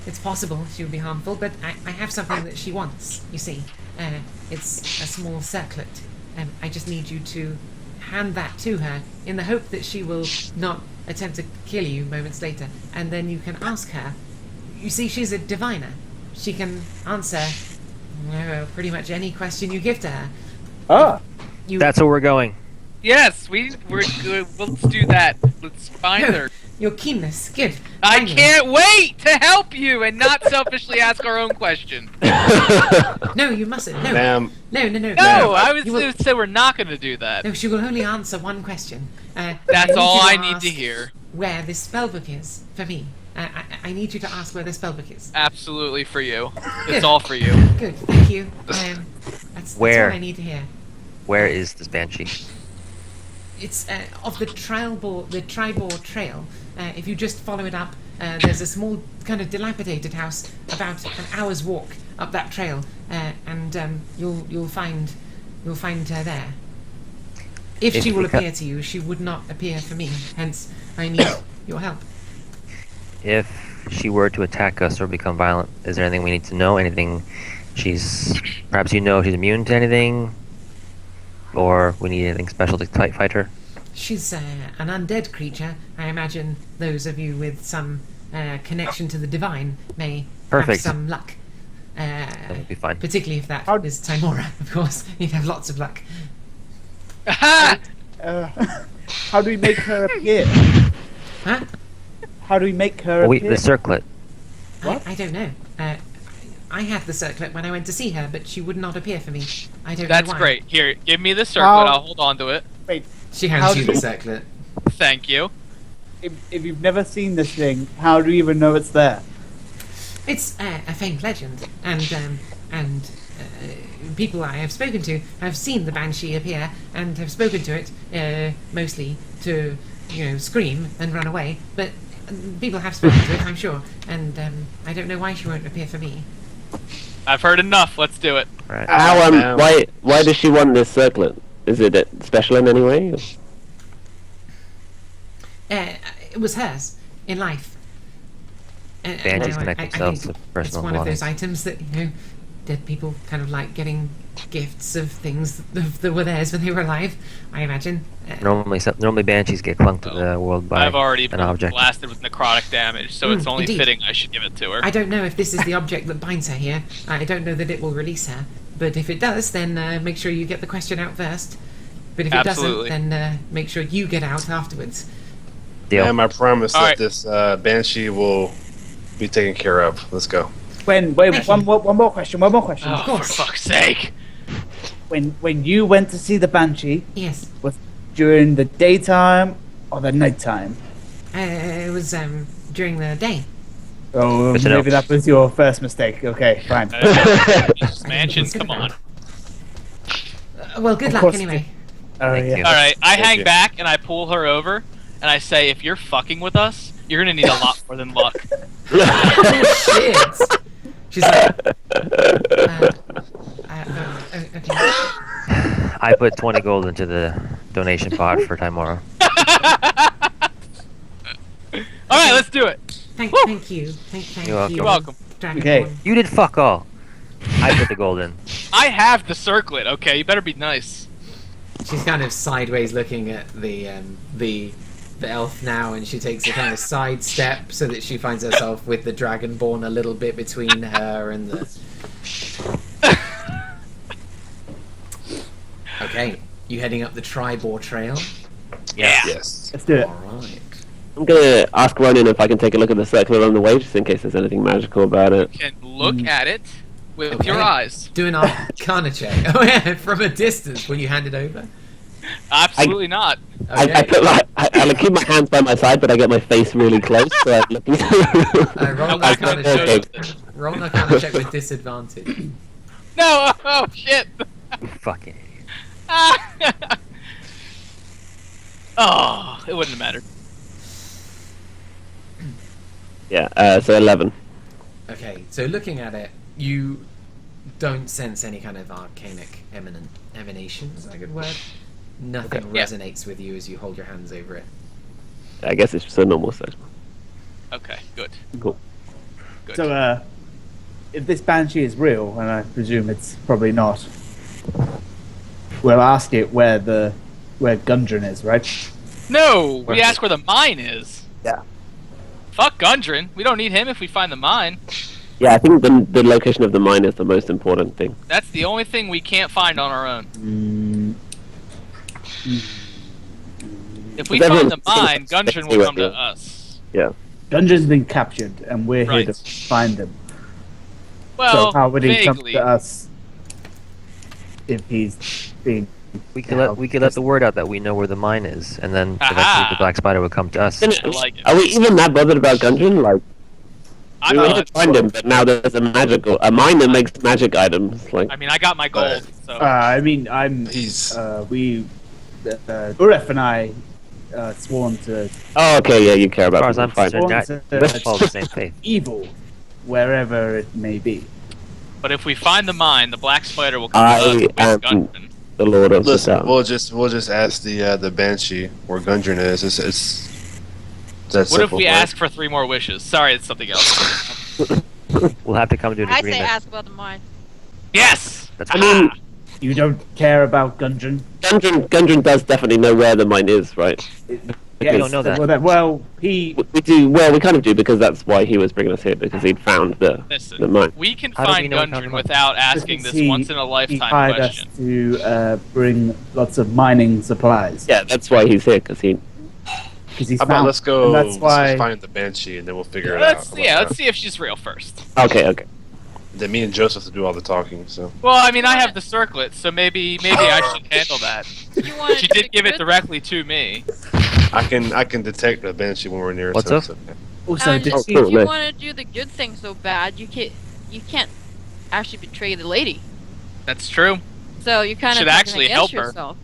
It's possible she would be harmful, but I have something that she wants. You see, it's a small circlet. I just need you to hand that to her in the hope that she will not attempt to kill you moments later, and then you can ask her. You see, she's a diviner. She can answer pretty much any question you give to her. Ah, You, That's where we're going. Yes, we're good. Let's do that. Let's find her. your keenness, good. I Finally. can't wait to help you and not selfishly ask our own question. No, you mustn't. No, Ma'am, no. No, I was You will- going to say we're not going to do that. No, she will only answer one question. That's all I you need to ask hear. Where this spellbook is for me. I need you to ask where the spellbook is. Absolutely for you. Good. It's all for you. Good, thank you. That's Where? all I need to hear. Where is this banshee? It's of the Tribor Trail. If you just follow it up, there's a small kind of dilapidated house about an hour's walk up that trail, and you'll find her there. If If she will we ca- appear to you, she would not appear for me. Hence, I need your help. If she were to attack us or become violent, is there anything we need to know? Anything perhaps she's immune to anything? Or we need anything special to fight her? She's an undead creature. I imagine those of you with some connection to the divine may Perfect. have some luck. That would be fine. Particularly if that How- is Timora, of course. You'd have lots of luck. Aha! How do we make her appear? Huh? How do we make her Well, appear? the circlet. What? I don't know. I had the circlet when I went to see her, but she would not appear for me. I don't That's know why. great. Here, give me the circlet. How- I'll hold on to it. Wait, She How hands you do- the circlet. Thank you. if you've never seen this thing, how do you even know it's there? It's a famed legend, and people I have spoken to have seen the banshee appear and have spoken to it, mostly to scream and run away. But people have spoken to it, I'm sure, and I don't know why she won't appear for me. I've heard enough. Let's do it. Right. How ma'am. why does she want this circlet? Is it special in any way? It was hers in life. Banshees I connect think themselves to it's personal one of those belongings. items that dead people kind of like getting gifts of things that were theirs when they were alive, I imagine. Normally banshees get clunked to the world by I've already an been object. blasted with necrotic damage, so it's only indeed. fitting I should give it to her. I don't know if this is the object that binds her here. I don't know that it will release her. But if it does, then make sure you get the question out first. But if it Absolutely. doesn't, then make sure you get out afterwards. Deal. And I promise All that right. this banshee will be taken care of. Let's go. Wait, one more question. Oh, for course. fuck's sake! When you went to see the banshee, Yes. was during the daytime or the nighttime? It was during the day. Oh, Good to know. maybe that was your first mistake. Okay, fine. These mansions, come on. Well, good Of luck course. anyway. Oh Thank yeah. you. Alright, I Thank hang you. back and I pull her over, and I say, if you're fucking with us, you're gonna need a lot more than luck. Oh shit! She's like, okay. I put 20 gold into the donation pot for Timora. Alright, let's do it. Thank you. Thank You're welcome. you. You're welcome. Dragonborn. Okay. You did fuck all. I put the gold in. I have the circlet, okay? You better be nice. She's kind of sideways looking at the elf now, and she takes a kind of side step so that she finds herself with the dragonborn a little bit between her and the. Okay, you heading up the Tribor Trail? Yeah. Yes. Let's do it. All right. I'm gonna ask Ronan if I can take a look at the circle along the way, just in case there's anything magical about it. Can look at it with Okay. your eyes. Do an Arcana check. Oh yeah, from a distance. Will you hand it over? Absolutely not. Okay. I keep my hands by my side, but I get my face really close, so I'm looking. Roll an I Arcana couldn't show check. this. Roll an Arcana check with disadvantage. No! Oh, shit! You fucking idiot. Oh, it wouldn't have mattered. Yeah, so 11. Okay, so looking at it, you don't sense any kind of arcanic emanation. Is that a good word? Nothing Yeah. resonates with you as you hold your hands over it. I guess it's just a normal search. Okay, good. Cool. Good. So, if this banshee is real, and I presume it's probably not, we'll ask it where Gundren is, right? No! We ask where the mine is. Yeah. Fuck Gundren. We don't need him if we find the mine. Yeah, I think the location of the mine is the most important thing. That's the only thing we can't find on our own. If we But find the everyone's mine, seen it. Gundren They will see come it, to yeah. us. Yeah. Gundren's been captured, and we're here Right. to find him. Well, So how would he come vaguely. to us if he's being? We could let the word out that we know where the mine is, and then Aha. eventually the black spider would come to us. I like it. Are we even that bothered about Gundren? Like, I'm we want not. to find him, but now there's a mine that makes magic items. Like, I mean, I got my gold, so. I mean, I'm. He's Uref and I sworn to oh, okay, yeah, you care As about far as I'm people, fine. concerned, Let's we follow the same faith. evil, wherever it may be. But if we find the mine, the black spider will come to I us with am Gundren. the Lord of the Listen, South. we'll just ask the banshee where Gundren is. It's that What if simple, we right? ask for 3 more wishes? Sorry, it's something else. We'll have to come to an I say agreement. ask about the mine. Yes! That's I mean, You don't care about Gundren? Gundren does definitely know where the mine is, right? Yes, don't know that. Well, he. We do. Well, we kind of do because that's why he was bringing us here, because he'd found the Listen, mine. we can How do we find know we found the Gundren mine? without asking because this he- once in a He lifetime hired question. us to bring lots of mining supplies. Yeah, that's why he's here, because he. Because he's How about found. let's go? And that's Let's why. just find the banshee and then we'll figure it out. Let's How yeah, about let's see if she's real first. Okay. Then me and Joseph will do all the talking. So Well, I mean, I have the circlet, so maybe I should handle that. You want She did give it directly to me. I can detect the banshee when we're near it. What's so up? it's okay. Also, And did if she, cool, you nice. want to do the good thing so bad, you can't actually betray the lady. That's true. So you kind Should of actually help her. yourself.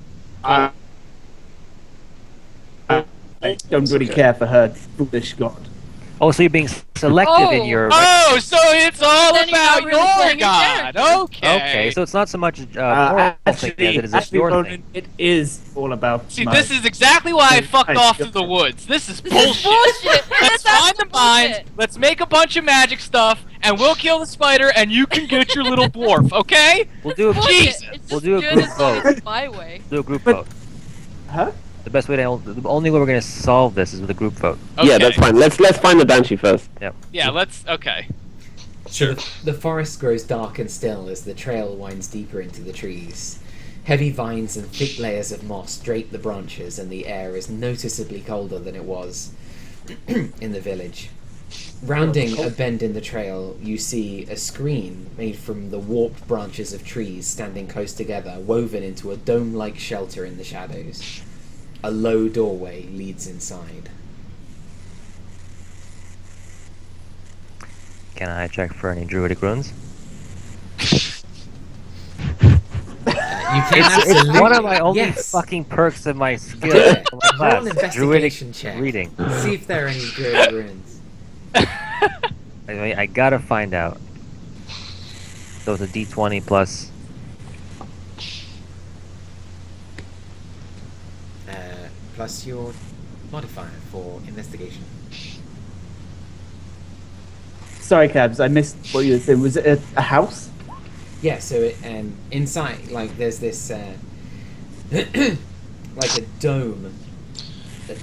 I don't really okay. care for her foolish god. Oh, so you're being selective in your. Oh, so it's all Then you're not about really your playing your god. character. Okay. Okay, so it's not so much moral thing as it is just your Ronan, thing. it is all about. See, my- this is exactly why I fucked Hey, off go- to the woods. This is This bullshit. is bullshit. Let's That's find the bullshit. mines. Let's make a bunch of magic stuff, and we'll kill the spider, and you can get your little dwarf, okay? We'll do a Jesus. It's We'll just do a good group as long as vote. it's my way. Do a group But- vote. Huh? The best way to, the only way we're gonna solve this is with a group vote. Okay. Yeah, that's fine. Let's find the banshee first. Yeah, let's. Okay. Sure. The forest grows dark and still as the trail winds deeper into the trees. Heavy vines and thick layers of moss drape the branches, and the air is noticeably colder than it was in the village. Rounding a bend in the trail, you see a screen made from the warped branches of trees standing close together, woven into a dome-like shelter in the shadows. A low doorway leads inside. Can I check for any druidic runes? You can It's absolutely. one of my only yes. fucking perks of my skill. Yeah. of my Roll an class. Druidic investigation check. reading. See if there are any druid runes. I gotta find out. So it's a D20 plus. Plus your modifier for investigation. Sorry, Cabs, I missed what you were saying. Was it a house? Yeah, so it, inside, like, there's this, like a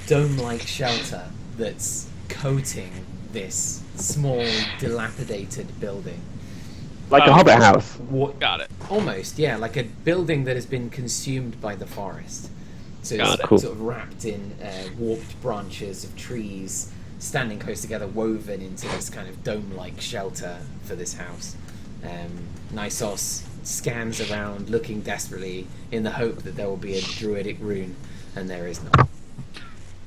dome-like shelter that's coating this small, dilapidated building. Like a hobbit house. Got it. Almost, yeah, like a building that has been consumed by the forest. So Got it's it. Cool. sort of wrapped in warped branches of trees, standing close together, woven into this kind of dome-like shelter for this house. Nysos scans around, looking desperately, in the hope that there will be a druidic rune, and there is not.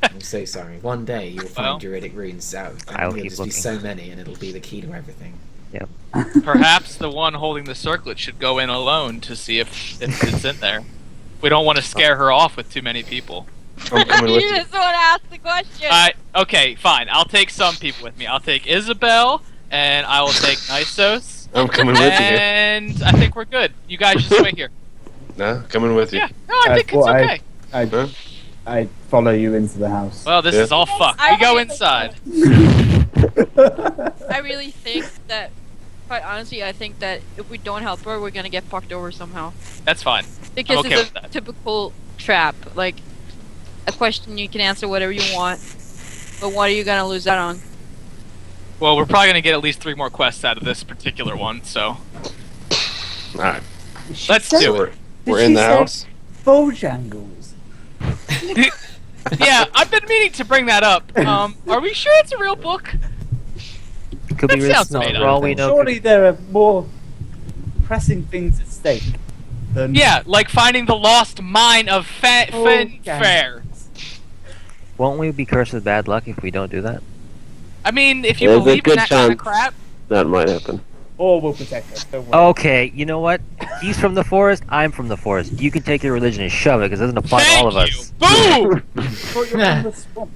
I'm so sorry. One day you'll find Well, druidic runes out, and I'll there'll keep just be looking. so many, and it'll be the key to everything. Perhaps the one holding the circlet should go in alone to see if it's in there. We don't want to scare her off with too many people. I'm coming with You you. just want to ask the question. Okay, fine. I'll take some people with me. I'll take Isabel, and I will take Nysos, I'm coming with you. and I think we're good. You guys just wait here. No, coming with you. Yeah, no, I think it's thought okay. Huh? I follow you into the house. Well, this Yeah. is all fucked. I We go really- inside. I really think that, quite honestly, I think that if we don't help her, we're gonna get fucked over somehow. That's fine. Because okay it's with a that. typical trap. Like, a question you can answer whatever you want, but what are you gonna lose out on? Well, we're probably gonna get at least 3 more quests out of this particular one, so Alright. let's said- do So it. we're in the house. Bojangles. Yeah, I've been meaning to bring that up. Are we sure it's a real book? It could be That really sounds small. made For up. all we know, Surely there are more pressing things at stake than Yeah, like finding the lost mine of Oh, Fair. won't we be cursed with bad luck if we don't do that? I mean, if you There's a believe in good that kind of chance. crap, That might happen. or will protect us. Don't worry. Okay, you know what? He's from the forest. I'm from the forest. You can take your religion and shove it because it doesn't apply to all of thank you. us. Boom! Thought you were from the swamp.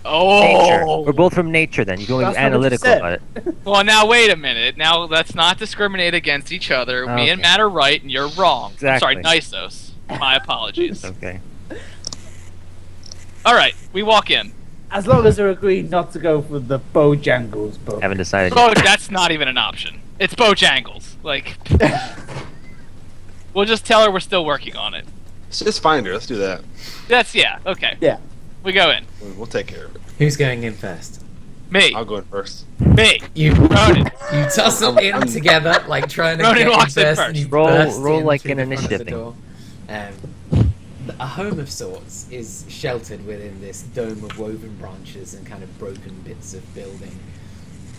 Nature. Oh, We're both from nature. Then you can be That's not what you analytical said. about it. well, now wait a minute. Now let's not discriminate against each other. Me and Okay. Matt are right, and you're wrong. Exactly. I'm sorry, Nysos. My apologies. Okay. All right, we walk in. As long as they're agreed not to go for the Bojangles book. Haven't decided Oh, yet. that's not even an option. It's Bojangles. Like, we'll just tell her we're still working on it. Let's just find her. Let's do that. Yeah, okay. Yeah. We go in. We'll take care of it. Who's going in first? Me. I'll go in first. Me. You Ronan. You tussle in I'm- together, like trying to Ronan get in walks in first, first. and you Roll- burst roll in like through an the front of the initiative door. A home of sorts is sheltered within this dome of woven branches and kind of broken bits of building.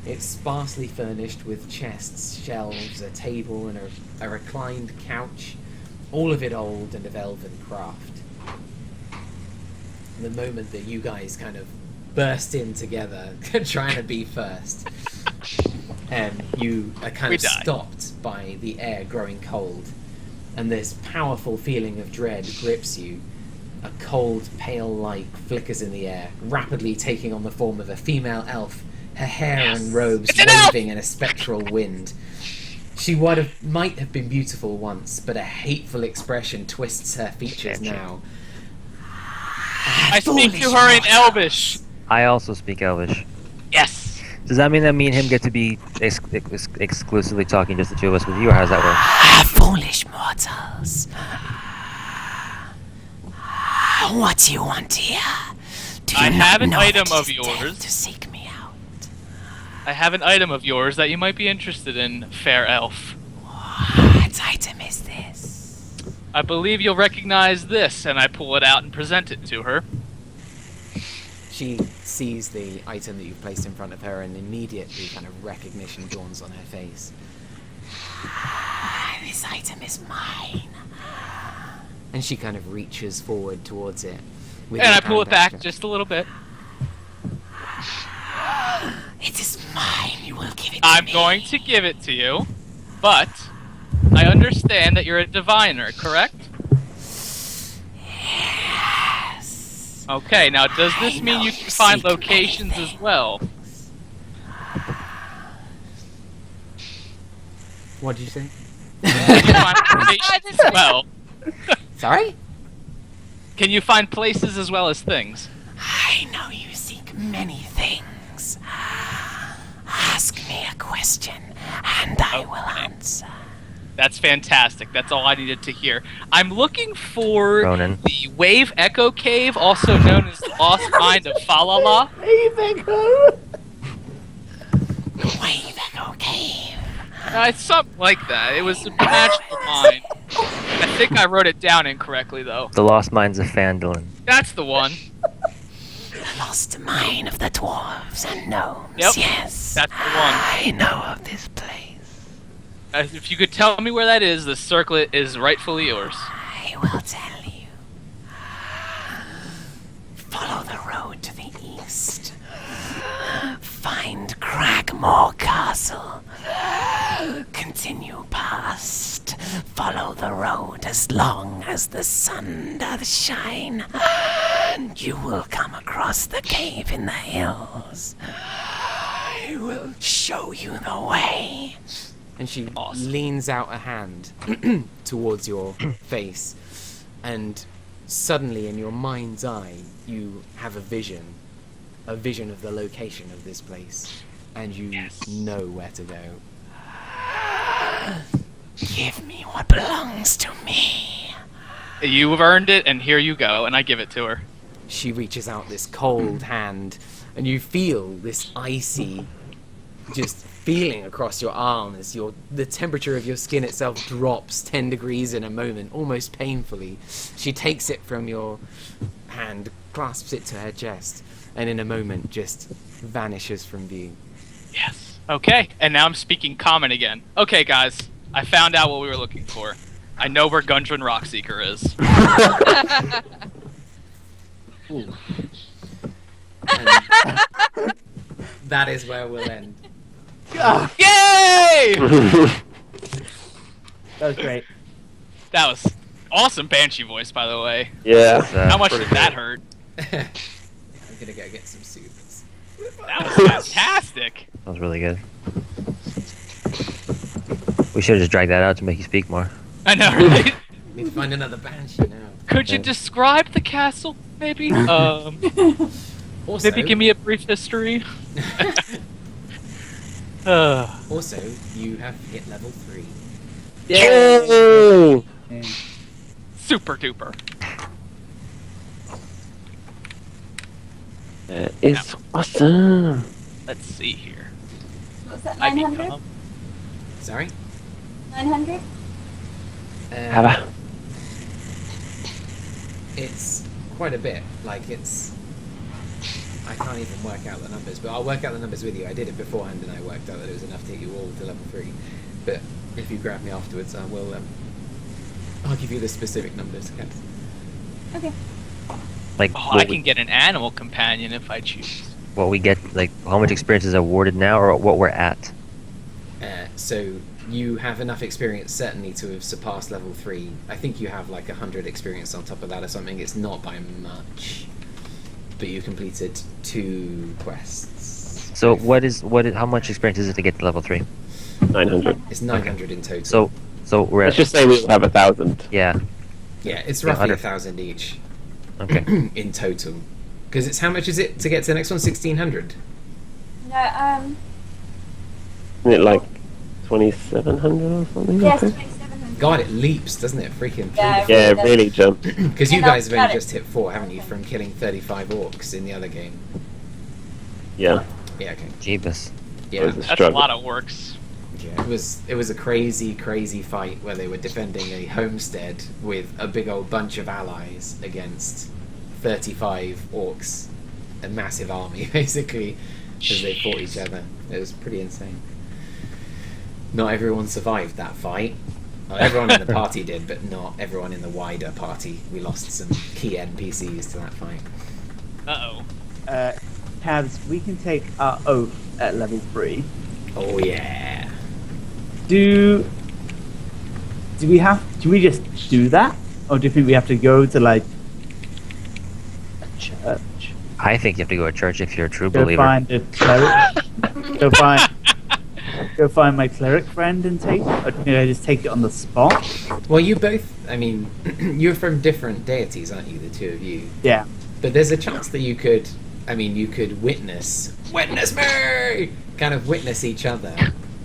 It's sparsely furnished with chests, shelves, a table, and a reclined couch, all of it old and of elven craft. The moment that you guys kind of burst in together, trying to be first, you are kind We of die. stopped by the air growing cold, and this powerful feeling of dread grips you. A cold, pale light flickers in the air, rapidly taking on the form of a female elf, her hair and robes It's an elf! waving in a spectral wind. She might have been beautiful once, but a hateful expression twists her features Banshee. now. I speak to her in Elvish. I also speak Elvish. Yes. Does that mean that me and him get to be exclusively talking just the two of us with you, or how does that work? Foolish mortals. What do you want here? Do I you have not an know item that it of is death yours. to seek me out? I have an item of yours that you might be interested in, fair elf. What item is this? I believe you'll recognize this, and I pull it out and present it to her. She sees the item that you've placed in front of her, and immediately kind of recognition dawns on her face. This item is mine. And she kind of reaches forward towards it. With And your I pull hand it back outstretched. just a little bit. It is mine. You will give it to I'm me. going to give it to you, but I understand that you're a diviner, correct? Yes. Okay, now does this I mean know you you can find seek locations many as well? What did you say? Can you find locations as well? Sorry? Can you find places as well as things? I know you seek many things. Ask me a question, and I will answer. That's fantastic. That's all I needed to hear. I'm looking for Ronan. the Wave Echo Cave, also known as the Lost Mine of Falala. Wave Echo Cave. It's something like that. It was a magical mine. I think I wrote it down incorrectly, though. The Lost Mines of Phandalin. That's the one. The lost mine of the dwarves and gnomes. Yep, Yes. that's the one. I know of this place. If you could tell me where that is, the circlet is rightfully yours. I will tell you. Follow the road to the east. Find Cragmore Castle. Continue past. Follow the road as long as the sun doth shine. And you will come across the cave in the hills. I will show you the way. And she leans out a hand towards your face, and suddenly in your mind's eye you have a vision of the location of this place, and you know where to go. Give me what belongs to me. You've earned it, and here you go, and I give it to her. She reaches out this cold hand, and you feel this icy just feeling across your arm as the temperature of your skin itself drops 10 degrees in a moment, almost painfully. She takes it from your hand, clasps it to her chest, and in a moment just vanishes from view. Yes. Okay, and now I'm speaking common again. Okay, guys, I found out what we were looking for. I know where Gundren Rockseeker is. That is where we'll end. Yay! That was great. That was awesome Banshee voice, by the way. Yeah. How much did that hurt? I'm gonna go get some soups. That was fantastic. That was really good. We should have just dragged that out to make you speak more. I know, right? Need to find another banshee now. Could you describe the castle, maybe? Also, Maybe give me a brief history. Also, you have hit level 3. Oh! Super duper. It's awesome. Let's see here. What's that, I 900? become... Sorry? 900? Have a. It's quite a bit. Like, it's... I can't even work out the numbers, but I'll work out the numbers with you. I did it beforehand and I worked out that it was enough to get you all to level 3. But if you grab me afterwards, I will, I'll give you the specific numbers, Kat. Okay. Like, Oh, I can get an animal companion if I choose. what we get, like, how much experience is awarded now, or what we're at? So you have enough experience certainly to have surpassed level 3. I think you have like 100 experience on top of that or something. It's not by much. But you completed 2 quests. So how much experience is it to get to level 3? 900. It's 900 in total. So we're Let's at, just say we have 1,000. yeah, Yeah, it's Yeah, roughly 100. 1,000 each okay. in total. Because it's how much is it to get to the next one? 1,600. No, No, Isn't it like 2,700 or something? yes, I think? 2700. God, it leaps, doesn't it? Freaking Yeah, Yeah, it does. really jumped. Because you Yeah, guys have got only it. just hit 4, haven't you, from killing 35 orcs in the other game? Yeah. Yeah, okay. Jeebus. Yeah. It was a That's a struggle. lot of works. Yeah, it was a crazy fight where they were defending a homestead with a big old bunch of allies against 35 orcs, a massive army basically, as they fought each other. It was pretty insane. Not everyone survived that fight. Well, everyone in the party did, but not everyone in the wider party. We lost some key NPCs to that fight. Uh-oh. Cabs, we can take our oath at level 3. Oh yeah. Do we just do that? Or do you think we have to go to like a church? I think you have to go to church if you're a true Go believer. find a cleric. go find my cleric friend and take it? Or do you think I just take it on the spot? Well, you both, I mean, you're from different deities, aren't you, the two of you? Yeah. But there's a chance that you could witness me! Kind of witness each other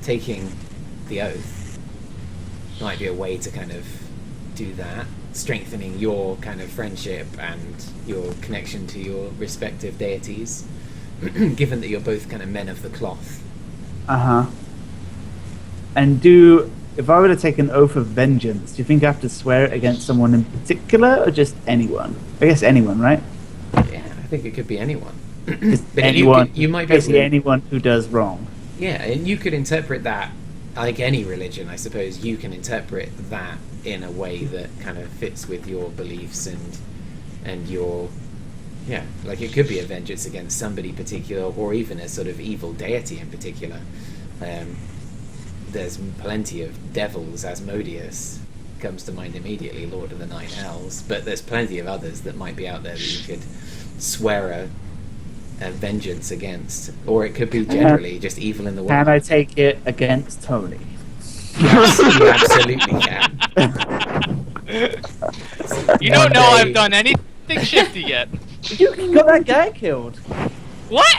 taking the oath. Might be a way to kind of do that, strengthening your kind of friendship and your connection to your respective deities, given that you're both kind of men of the cloth. Uh-huh. And if I were to take an oath of vengeance, do you think I have to swear it against someone in particular or just anyone? I guess anyone, right? Yeah, I think it could be anyone. Just But anyone. you might be able basically to, anyone who does wrong. yeah, and you could interpret that like any religion, I suppose. You can interpret that in a way that kind of fits with your beliefs and your, yeah, like it could be a vengeance against somebody particular, or even a sort of evil deity in particular. There's plenty of devils. Asmodeus comes to mind immediately, Lord of the Nine Hells, but there's plenty of others that might be out there that you could swear a vengeance against, or it could be generally just evil in the world. Can I take it against Tony? You absolutely can. You don't know I've done anything shifty yet. You got that guy killed. What?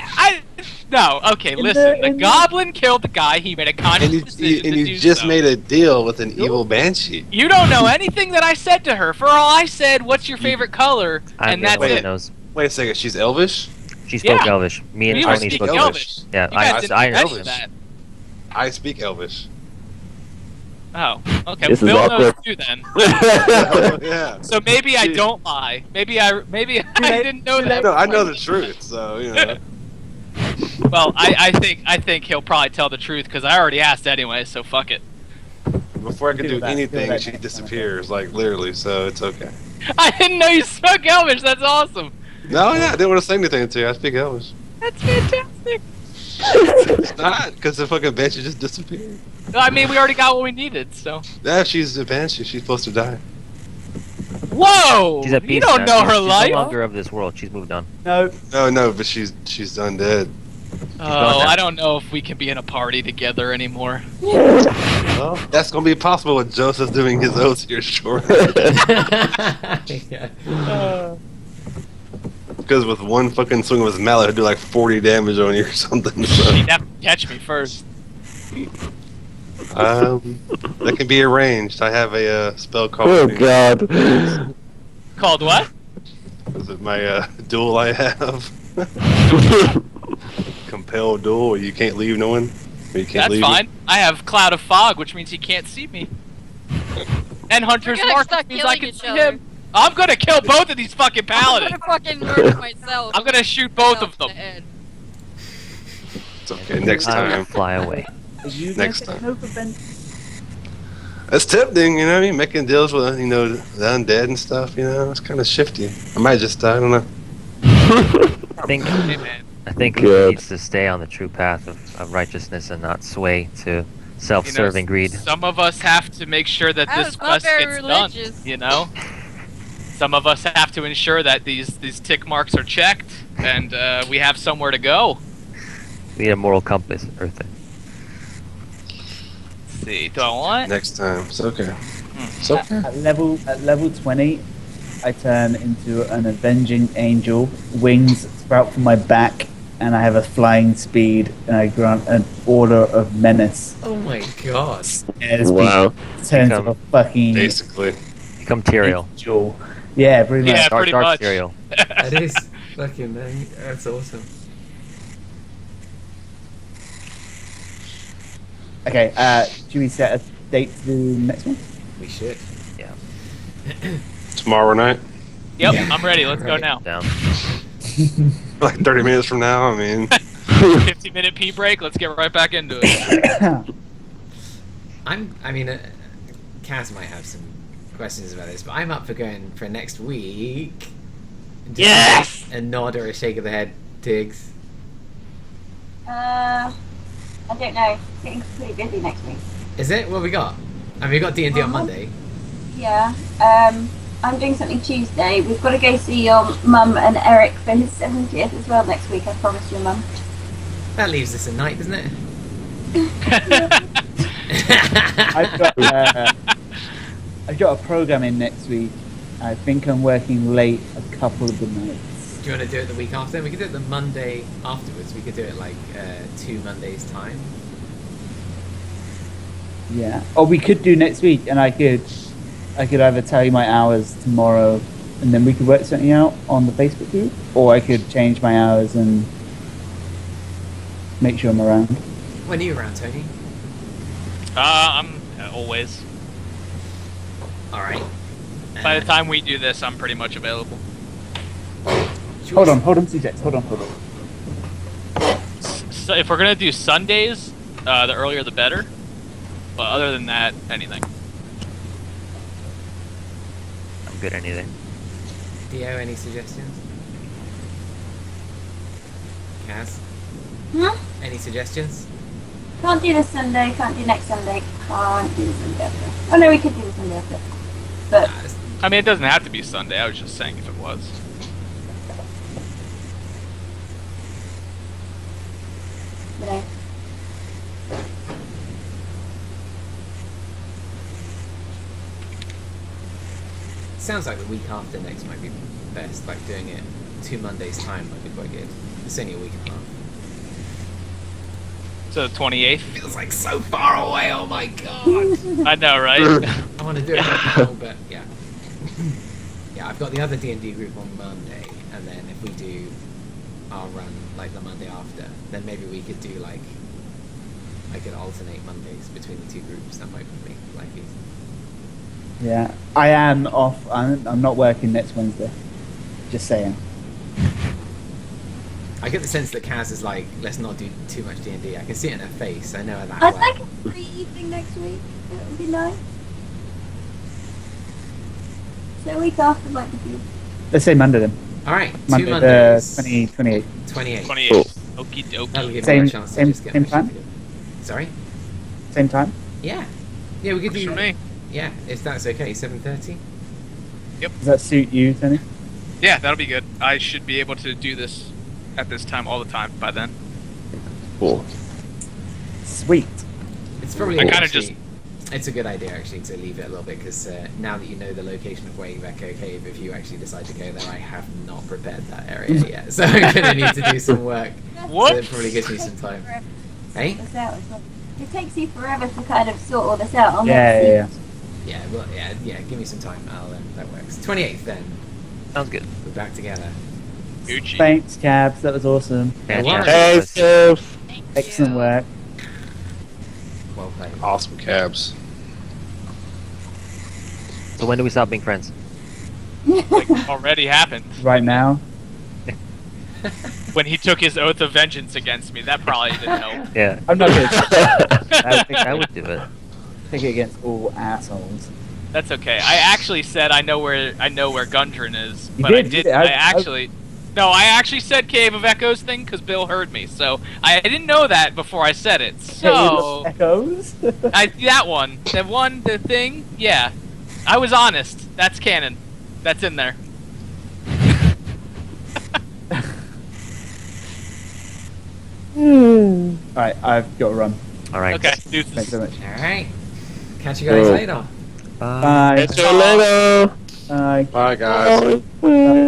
No, okay, listen. The goblin killed the guy. He made a conscious And decision to you do just so. made a deal with an evil banshee. You don't know anything that I said to her. For all I said, what's your favorite color? And that's Wait, it. knows. Wait a second, she's Elvish? She spoke Yeah. Elvish. Me and We were Tony speaking spoke Elvish. Yeah, You guys didn't I do any know of that. I speak Elvish. Oh, okay. This is Bill knows awkward. too then. Oh, yeah. So maybe I don't lie. Maybe I didn't know that. No, I know the truth, so, you know. Well, I think he'll probably tell the truth because I already asked anyway. So fuck it. Before I can Do do that, anything, do that she next disappears, like, literally, so it's okay. I didn't know you spoke Elvish. That's awesome. No, yeah, I didn't want to say anything to you. I speak Elvish. That's fantastic. It's not, because the fucking banshee just disappeared. I mean, we already got what we needed. So. Yeah, she's a banshee. She's supposed to die. Whoa! She's a beast You don't now. know her She's life. no longer of this world. She's moved on. No. No, but she's undead. Oh, I don't know if we can be in a party together anymore. Well, that's going to be possible with Joseph doing his oath here shortly. Yeah. Because with one fucking swing of his mallet, he'd do like 40 damage on you or something. So. You'd have to catch me first. That can be arranged. I have a spell called. Oh god. Called what? Is it my duel I have? Compel duel, where you can't leave no one. Or you can't That's leave fine. I have Cloud of Fog, which means he can't see me. And Hunter's We're gonna Mark, start which means I killing can each see other. him. I'm gonna kill both of these fucking I'm paladins. gonna fucking murder myself. I'm gonna shoot both of them. It's okay. Next I'm gonna time. fly away. Are you Next gonna take time. an oath of vengeance? That's tempting, you know what I mean? Making deals with, the undead and stuff, It's kind of shifty. I might just, I don't know. I think Hey, man. he Good. needs to stay on the true path of righteousness and not sway to self-serving greed. Some of us have to make sure that That this was not quest very gets religious. done. Some of us have to ensure that these tick marks are checked and we have somewhere to go. We need a moral compass, Eartha. Let's see, do I want? Next time. It's okay. It's okay. At level 20, I turn into an avenging angel. Wings sprout from my back, and I have a flying speed, and I grant an order of menace. Oh my god. As Wow. turns of a fucking Basically. Become Tyrael. angel. Yeah, pretty much. Yeah, Dark, pretty dark much. Tyrael. That is fucking. That's awesome. Okay, should we set a date to do next one? We should. Yeah. Tomorrow night? Yep, I'm ready. Let's go Right. now. Down. Like 30 minutes from now? I mean, 50-minute pee break. Let's get right back into it. I mean, Kaz might have some questions about this, but I'm up for going for next week. Just Yes! A nod or a shake of the head, Tiggs. I don't know. Getting pretty busy next week. Is it? What have we got? I mean, we got D&D on Uh-huh. Monday. Yeah. I'm doing something Tuesday. We've got to go see your mum and Eric for his 70th as well next week. I promised your mum. That leaves us a night, doesn't it? I've got a program in next week. I think I'm working late a couple of the nights. Do you want to do it the week after? We could do it the Monday afterwards. We could do it like 2 Mondays time. Yeah. Or we could do next week, and I could either tell you my hours tomorrow, and then we could work something out on the Facebook group, or I could change my hours and make sure I'm around. When are you around, Tony? I'm always. All right. By the time we do this, I'm pretty much available. Hold on, CJ. Hold on. So if we're gonna do Sundays, the earlier the better. But other than that, anything. I'm good at anything. Dio, any suggestions? Kaz, Hmm? any suggestions? Can't do this Sunday. Can't do next Sunday. Can't do the Sunday after. Oh no, we could do the Sunday after. But I mean, it doesn't have to be Sunday. I was just saying if it was. you know. Sounds like the week after next might be best. Like doing it 2 Mondays time might be quite good. It's only a week and a half. So the 28th. Feels like so far away. Oh my god. I know, right? I want to do it right now, but yeah. Yeah, I've got the other D&D group on Monday, and then if we do our run like the Monday after, then maybe we could do like I could alternate Mondays between the two groups. That might make life easy. Yeah, I am off. I'm not working next Wednesday. Just saying. I get the sense that Kaz is like, let's not do too much D&D. I can see it in her face. I know her that I'd well. like a free evening next week. That would be nice. So a week after might be good. Let's say Monday then. All right, 2 Monday the Mondays. 28th. 28. 28th. Okie That'll dokie. give Same- me a chance to same- just get same my shit time? together. Sorry? Same time. Yeah. Yeah, we could Works do for me. Yeah, if that's okay. 7:30. Does that suit you, Tony? Yeah, that'll be good. I should be able to do this at this time all the time by then. Cool. Sweet. It's probably I kinda actually- It's a good idea actually to leave it a little bit because now that you know the location of Wayback Cave, if you actually decide to go there, I have not prepared that area yet, so I'm gonna need to do some work. What? So it probably gives me some time. Hey? Sort this out as well. It takes you forever to kind of sort all this out. Yeah. Yeah, well, yeah. Give me some time. That works. 28th then. Sounds good. We're back together. Gucci. Thanks, Cabs. That was awesome. Fantastic. Hey, Excellent work. Well played. awesome cabs. So when do we stop being friends? Like, already happened. Right now. When he took his oath of vengeance against me, that probably didn't help. Yeah. I'm not going to I think I would do it. take it against all assholes. That's okay. I actually said I know where Gundren is, You but did, I you did. did. I actually. No, I actually said Cave of Echoes thing because Bill heard me, so I didn't know that before I said it. So Echoes? that one, the thing, yeah, I was honest. That's canon. That's in there. Alright, I've got to run. All right. Okay, Thanks deuces. so much. All right. Catch you guys later. Bye. Bye. catch you later. Bye. Bye, guys. Bye.